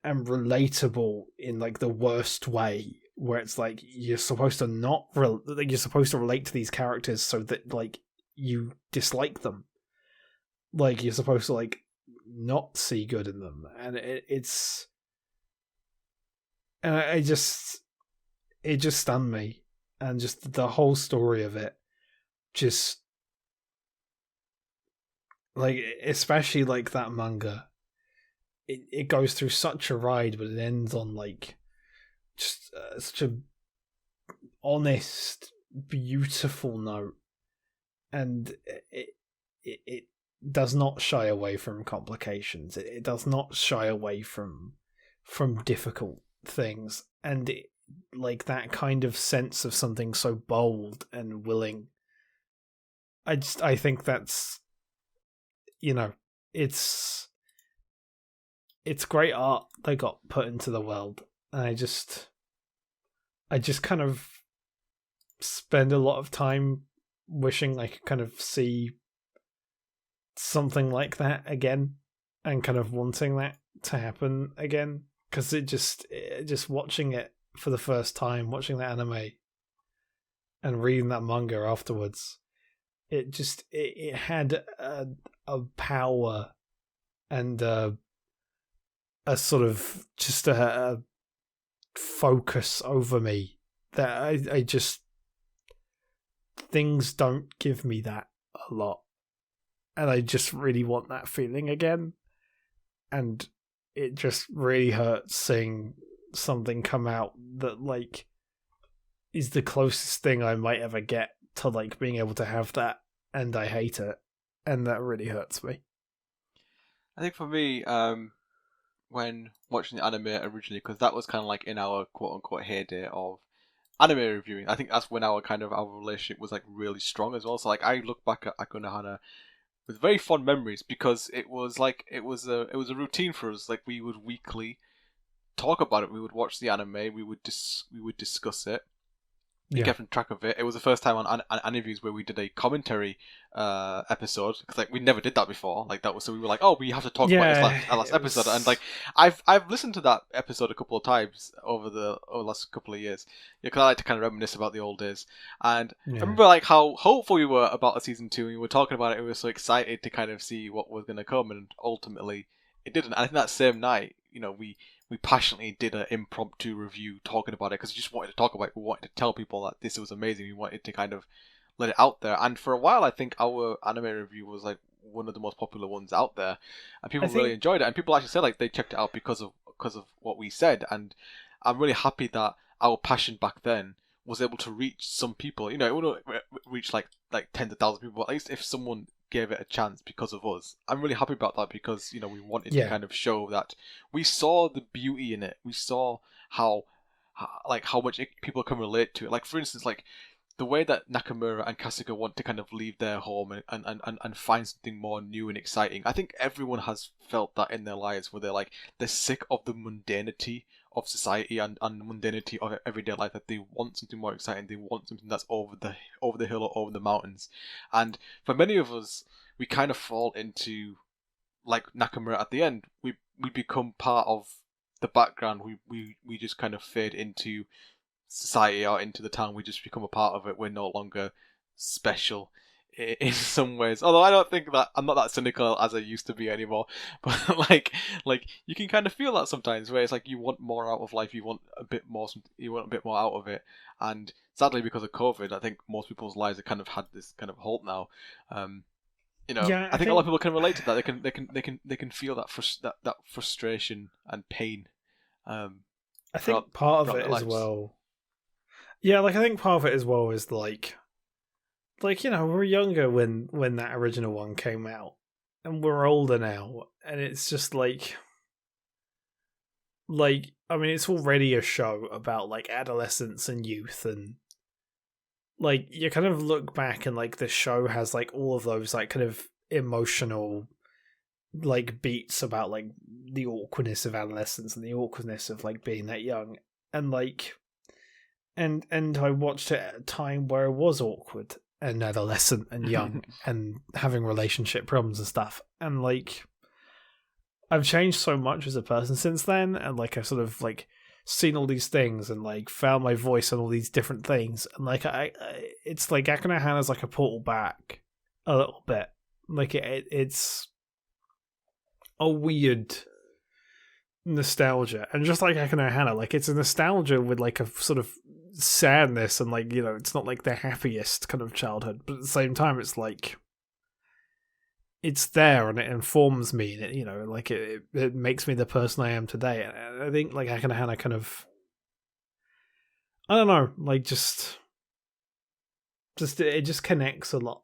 Speaker 1: relatable in like the worst way, where it's like you're supposed to you're supposed to relate to these characters so that like you dislike them, like you're supposed to like not see good in them, and it's and it just stunned me, and just the whole story of it, just like, especially like that manga, it goes through such a ride, but it ends on like just such a honest, beautiful note, and it does not shy away from complications. It does not shy away from difficult things, and like that kind of sense of something so bold and willing. I think that's, you know, it's great art they got put into the world, and I just kind of spend a lot of time wishing I could kind of see something like that again, and kind of wanting that to happen again, because it just watching it for the first time, watching that anime and reading that manga afterwards, it had a power and a sort of just a focus over me that I just, things don't give me that a lot, and I just really want that feeling again. And it just really hurts seeing something come out that like is the closest thing I might ever get to like being able to have that, and I hate it, and that really hurts me.
Speaker 2: I think for me, when watching the anime originally, because that was kind of like in our quote-unquote heyday of anime reviewing, I think that's when our relationship was like really strong as well. So like I look back at Aku No Hana with very fond memories, because it was a routine for us. Like we would weekly talk about it. We would watch the anime. We would discuss it. We kept track of it. It was the first time on Aniviews where we did a commentary episode, because like we never did that before. Like that was, so we were like, oh, we have to talk about this last episode. And like I've listened to that episode a couple of times over the last couple of years, because I like to kind of reminisce about the old days. And I remember like how hopeful we were about a season 2. We were talking about it. We were so excited to kind of see what was going to come, and ultimately it didn't. And I think that same night, you know, we passionately did an impromptu review talking about it, because we just wanted to talk about it. We wanted to tell people that this was amazing. We wanted to kind of let it out there. And for a while, I think our anime review was like one of the most popular ones out there, and people really enjoyed it. And people actually said like they checked it out because of what we said. And I'm really happy that our passion back then was able to reach some people. You know, it wouldn't reach like tens of thousands of people, but at least if someone gave it a chance because of us, I'm really happy about that, because you know we wanted to kind of show that we saw the beauty in it. We saw how much people can relate to it. Like for instance, like the way that Nakamura and Kasuga want to kind of leave their home and find something more new and exciting. I think everyone has felt that in their lives, where they're sick of the mundanity society and mundanity of everyday life, that they want something more exciting, they want something that's over the hill or over the mountains. And for many of us, we kind of fall into, like Nakamura at the end, we become part of the background. We just kind of fade into society or into the town. We just become a part of it. We're no longer special in some ways. Although I don't think that I'm not that cynical as I used to be anymore. But like you can kind of feel that sometimes, where it's like you want more out of life. You want a bit more out of it. And sadly, because of COVID, I think most people's lives have kind of had this kind of halt now. I think a lot of people can relate to that. They can feel that frustration and pain.
Speaker 1: I think part of it as well. Yeah, like I think part of it as well is like we were younger when that original one came out, and we're older now, and it's just like I mean, it's already a show about like adolescence and youth, and like you kind of look back and like the show has like all of those like kind of emotional like beats about like the awkwardness of adolescence and the awkwardness of like being that young, and like and I watched it at a time where I was awkward and adolescent and young and having relationship problems and stuff, and like I've changed so much as a person since then, and like I've sort of like seen all these things and like found my voice on all these different things, and like it's like Aku No Hana's like a portal back a little bit. Like it's a weird nostalgia, and just like Aku No Hana, like it's a nostalgia with like a sort of sadness, and like it's not like the happiest kind of childhood, but at the same time it's like it's there and it informs me, and it like it makes me the person I am today. And I think like Aku No Hana kind of, I don't know, like just it just connects a lot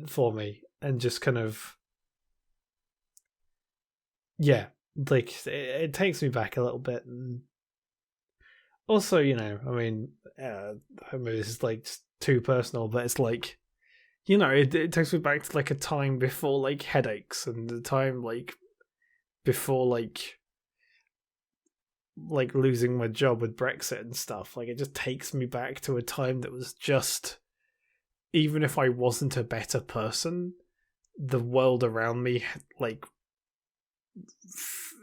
Speaker 1: for me, and just kind of like it takes me back a little bit. And also, I mean, maybe this is like too personal, but it's like, it takes me back to like a time before like headaches, and the time like before like losing my job with Brexit and stuff. Like it just takes me back to a time that was just, even if I wasn't a better person, the world around me like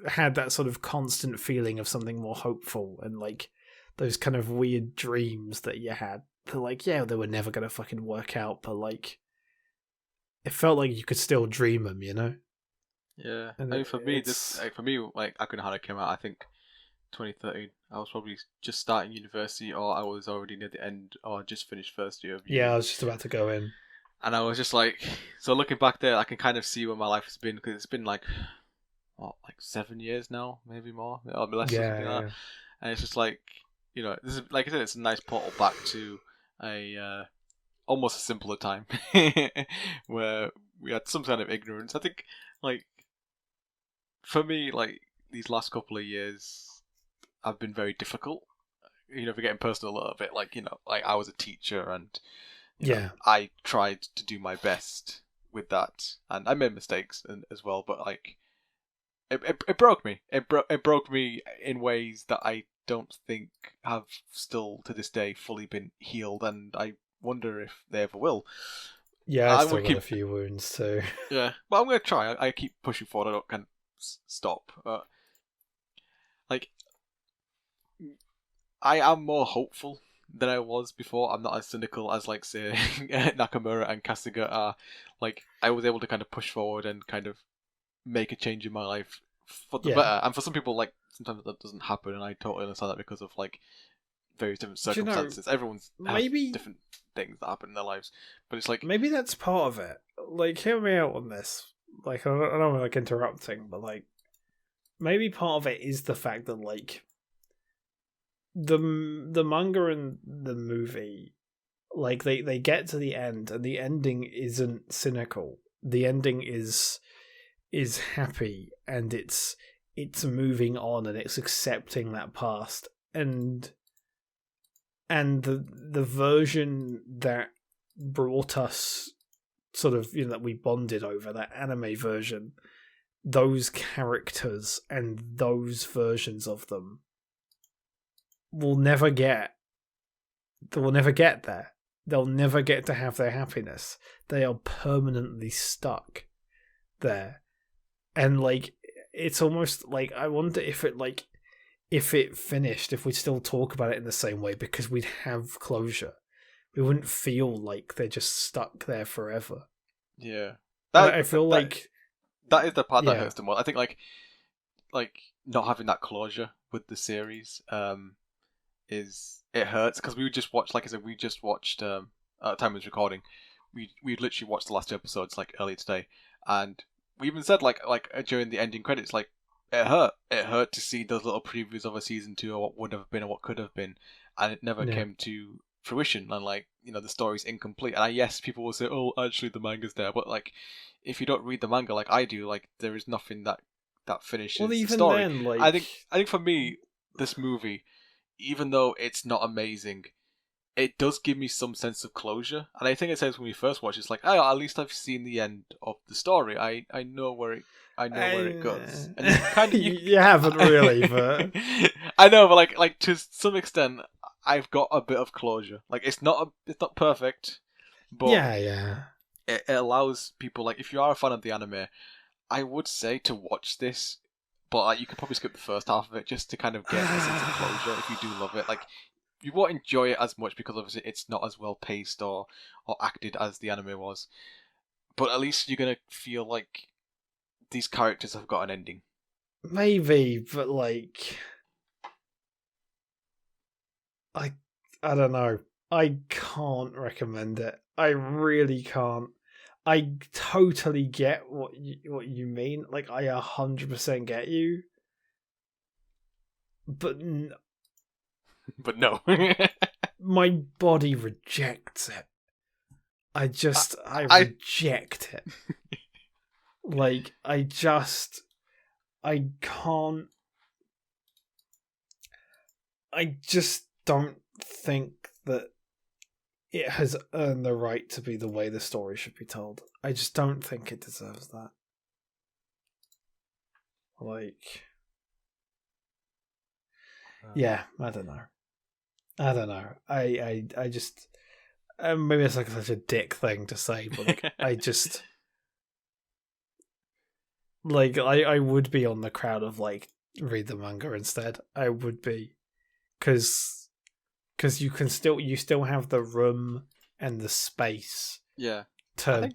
Speaker 1: had that sort of constant feeling of something more hopeful, and like those kind of weird dreams that you had. Like, yeah, they were never going to fucking work out, but like it felt like you could still dream them,
Speaker 2: Yeah, and I mean, for me, like Aku No Hana came out, I think 2013. I was probably just starting university, or I was already near the end, or just finished first year of uni.
Speaker 1: Yeah, I was just about to go in,
Speaker 2: and I was just like, so looking back there, I can kind of see where my life has been, because it's been like 7 years now, maybe more, or less. Yeah, something like that. And it's just like, this is, like I said, it's a nice portal back to a almost a simpler time where we had some kind of ignorance. I think, like, for me, like these last couple of years have been very difficult. For getting personal a little bit, like like I was a teacher, and I tried to do my best with that, and I made mistakes as well. But like, it broke me. It broke me in ways that I don't think have still to this day fully been healed, and I wonder if they ever will.
Speaker 1: Yeah, I still got a few wounds too.
Speaker 2: Yeah, but I'm gonna try. I keep pushing forward. I don't kind of stop. Like, I am more hopeful than I was before. I'm not as cynical as, like, say, Nakamura and Kasuga are. Like, I was able to kind of push forward and kind of make a change in my life for the better. And for some people, like, sometimes that doesn't happen, and I totally understand that because of like various different circumstances. Everyone's maybe different things that happen in their lives, but it's like
Speaker 1: maybe that's part of it. Like, hear me out on this. Like, I don't know, like interrupting, but like maybe part of it is the fact that like the manga and the movie, like they get to the end, and the ending isn't cynical. The ending is happy, and it's moving on, and it's accepting that past, and the version that brought us sort of, that we bonded over, that anime version, those characters and those versions of them will never get there. They'll never get to have their happiness. They are permanently stuck there. And like, it's almost like, I wonder if it finished, if we'd still talk about it in the same way, because we'd have closure. We wouldn't feel like they're just stuck there forever.
Speaker 2: Yeah.
Speaker 1: I feel like
Speaker 2: that is the part that hurts the most. I think like not having that closure with the series it hurts, because we just watched, like I said, we just watched at the time of this recording, we literally watched the last 2 episodes like earlier today, and we even said like during the ending credits, like it hurt to see those little previews of a season 2 or what would have been or what could have been, and it never came to fruition, and like, you know, the story's incomplete. And yes, people will say, oh, actually the manga's there, but like, if you don't read the manga like I do, like, there is nothing that finishes the story.
Speaker 1: Then, like,
Speaker 2: I think for me, this movie, even though it's not amazing, it does give me some sense of closure. And I think it says when we first watch, it's like, oh, at least I've seen the end of the story. I know where it goes. And you kind of
Speaker 1: you haven't really, but
Speaker 2: I know, but like to some extent, I've got a bit of closure. Like, it's not perfect, but
Speaker 1: yeah.
Speaker 2: It allows people, like, if you are a fan of the anime, I would say to watch this, but like, you could probably skip the first half of it just to kind of get a sense of closure if you do love it. Like, you won't enjoy it as much because obviously it's not as well paced or acted as the anime was, but at least you're gonna feel like these characters have got an ending.
Speaker 1: Maybe, but like, I don't know. I can't recommend it. I really can't. I totally get what you mean. Like, I 100% get you. But
Speaker 2: but no.
Speaker 1: My body rejects it. I reject it. Like, I can't. I just don't think that it has earned the right to be the way the story should be told. I just don't think it deserves that. Like, yeah, I don't know. I just, maybe it's like such a dick thing to say, but like, I just, like, I would be on the crowd of like, read the manga instead. I would be, because you still have the room and the space, to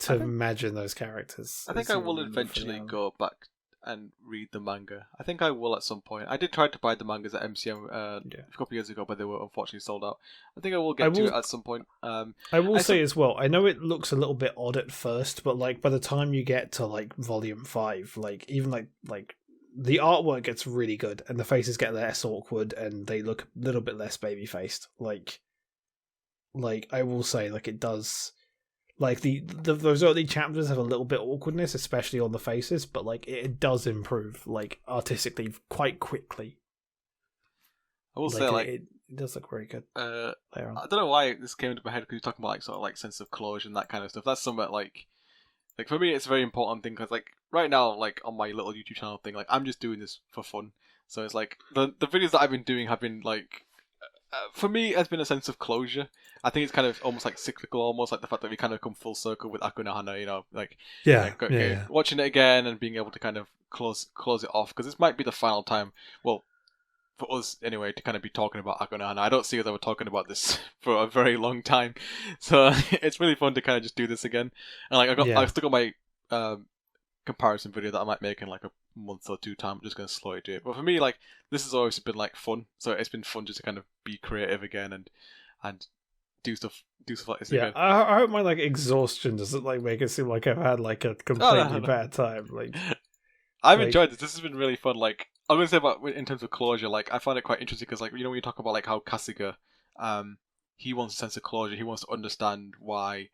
Speaker 1: imagine those characters.
Speaker 2: I think I will eventually go back and read the manga. I think I will at some point. I did try to buy the mangas at MCM a couple of years ago, but they were unfortunately sold out. I think I will get to it at some point.
Speaker 1: I will say as well, I know it looks a little bit odd at first, but like by the time you get to like volume 5, like even like the artwork gets really good, and the faces get less awkward, and they look a little bit less baby faced. Like I will say, like, it does. Like those early chapters have a little bit of awkwardness, especially on the faces, but like it does improve, like, artistically quite quickly.
Speaker 2: I will say, like,
Speaker 1: it does look very good.
Speaker 2: I don't know why this came into my head, because you're talking about like sort of like sense of closure and that kind of stuff. That's something like for me, it's a very important thing, because like right now, like on my little YouTube channel thing, like I'm just doing this for fun. So it's like the videos that I've been doing have been like, for me, it has been a sense of closure. I think it's kind of almost like cyclical, almost like the fact that we kind of come full circle with Aku No Hana, you know, like watching it again and being able to kind of close it off, because this might be the final time. Well, for us anyway, to kind of be talking about Aku No Hana. I don't see us ever talking about this for a very long time, so it's really fun to kind of just do this again. And like I still got my comparison video that I might make in like a month or 2 time. I'm just gonna slowly do it. But for me, like, this has always been like fun, so it's been fun just to kind of be creative again and do stuff like this again.
Speaker 1: I hope my like exhaustion doesn't like make it seem like I've had like a completely bad time. Like,
Speaker 2: I've enjoyed this. This has been really fun. Like, I'm gonna say about in terms of closure, like I find it quite interesting, because like, you know, when you talk about like how Kasuga, he wants a sense of closure. He wants to understand why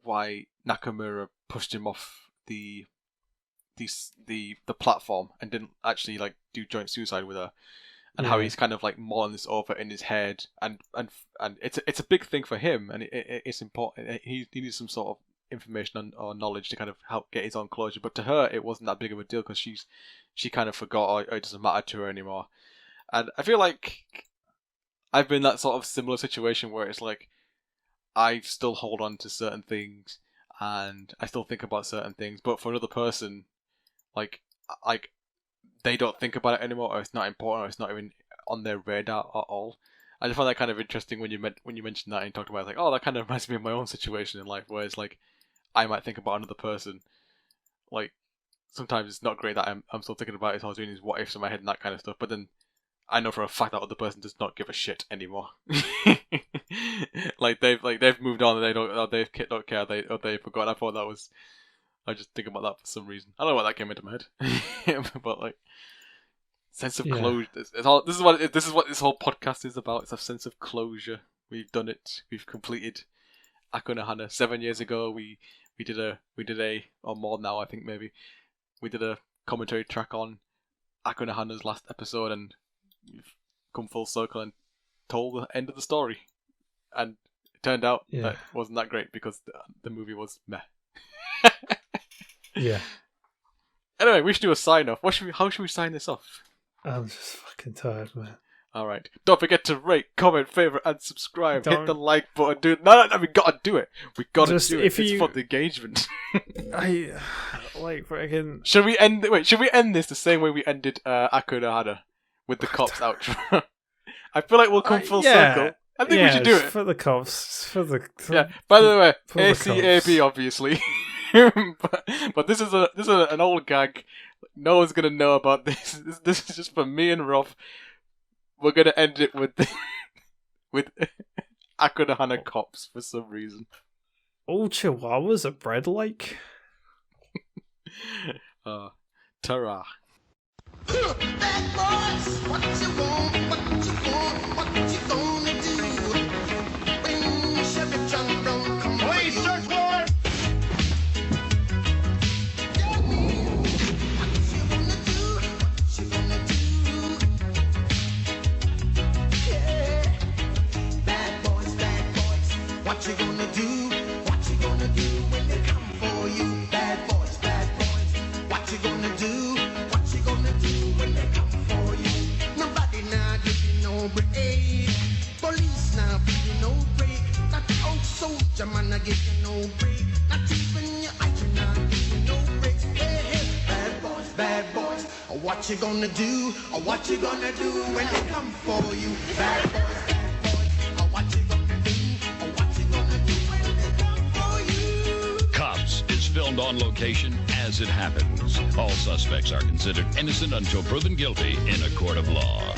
Speaker 2: Nakamura pushed him off the platform and didn't actually like do joint suicide with her, and how he's kind of like mulling this over in his head, and it's a big thing for him, and it's important. He needs some sort of information or knowledge to kind of help get his own closure. But to her, it wasn't that big of a deal because she kind of forgot, or it doesn't matter to her anymore. And I feel like I've been in that sort of similar situation where it's like I still hold on to certain things and I still think about certain things, but for another person, like they don't think about it anymore, or it's not important, or it's not even on their radar at all. I just find that kind of interesting when you mentioned that and you talked about it, like, oh, that kind of reminds me of my own situation in life, where it's like I might think about another person. Like sometimes it's not great that I'm still thinking about it, so I was doing these what ifs in my head and that kind of stuff, but then I know for a fact that other person does not give a shit anymore. they've moved on and they don't care, they forgot. I thought that was, I just think about that for some reason. I don't know why that came into my head, but like sense of closure. This is what this whole podcast is about. It's a sense of closure. We've done it. We've completed Aku No Hana 7 years ago. We did a or more now, I think maybe. We did a commentary track on Aku No Hana's last episode, and we've come full circle and told the end of the story. And it turned out that it wasn't that great because the movie was meh.
Speaker 1: Yeah.
Speaker 2: Anyway, we should do a sign off. How should we sign this off?
Speaker 1: I'm just fucking tired, man.
Speaker 2: Alright. Don't forget to rate, comment, favourite, and subscribe. Hit the like button. Dude, no, we gotta do it. We gotta do it. It's for the engagement.
Speaker 1: I like freaking.
Speaker 2: Should we end this the same way we ended Aku No Hana? With the cops outro. I feel like we'll come full circle. I think we should do it.
Speaker 1: For the cops.
Speaker 2: By the way, ACAB obviously. but this is an old gag. No one's gonna know about this. This is just for me and Rob. We're gonna end it with Aku No Hana cops for some reason.
Speaker 1: All chihuahuas are bred like.
Speaker 2: Ta-ra.
Speaker 3: Bad boys, what you want, what you gonna do? When Chevy John don't come. Please search warrant. What you gonna do? Yeah. Bad boys, what you gonna do? What you gonna do when they come for you? Bad boys, what you gonna do? When they come for you, nobody now give you no break. Police now give you no break. That old soldier man give you no break. Not even your eye now give you no break. Hey, bad boys, what you gonna do? Or what you gonna do when they come for you? Bad boys, what you gonna do? Or what you gonna do when they come for you?
Speaker 4: Cops is filmed on location as it happens. All suspects are considered innocent until proven guilty in a court of law.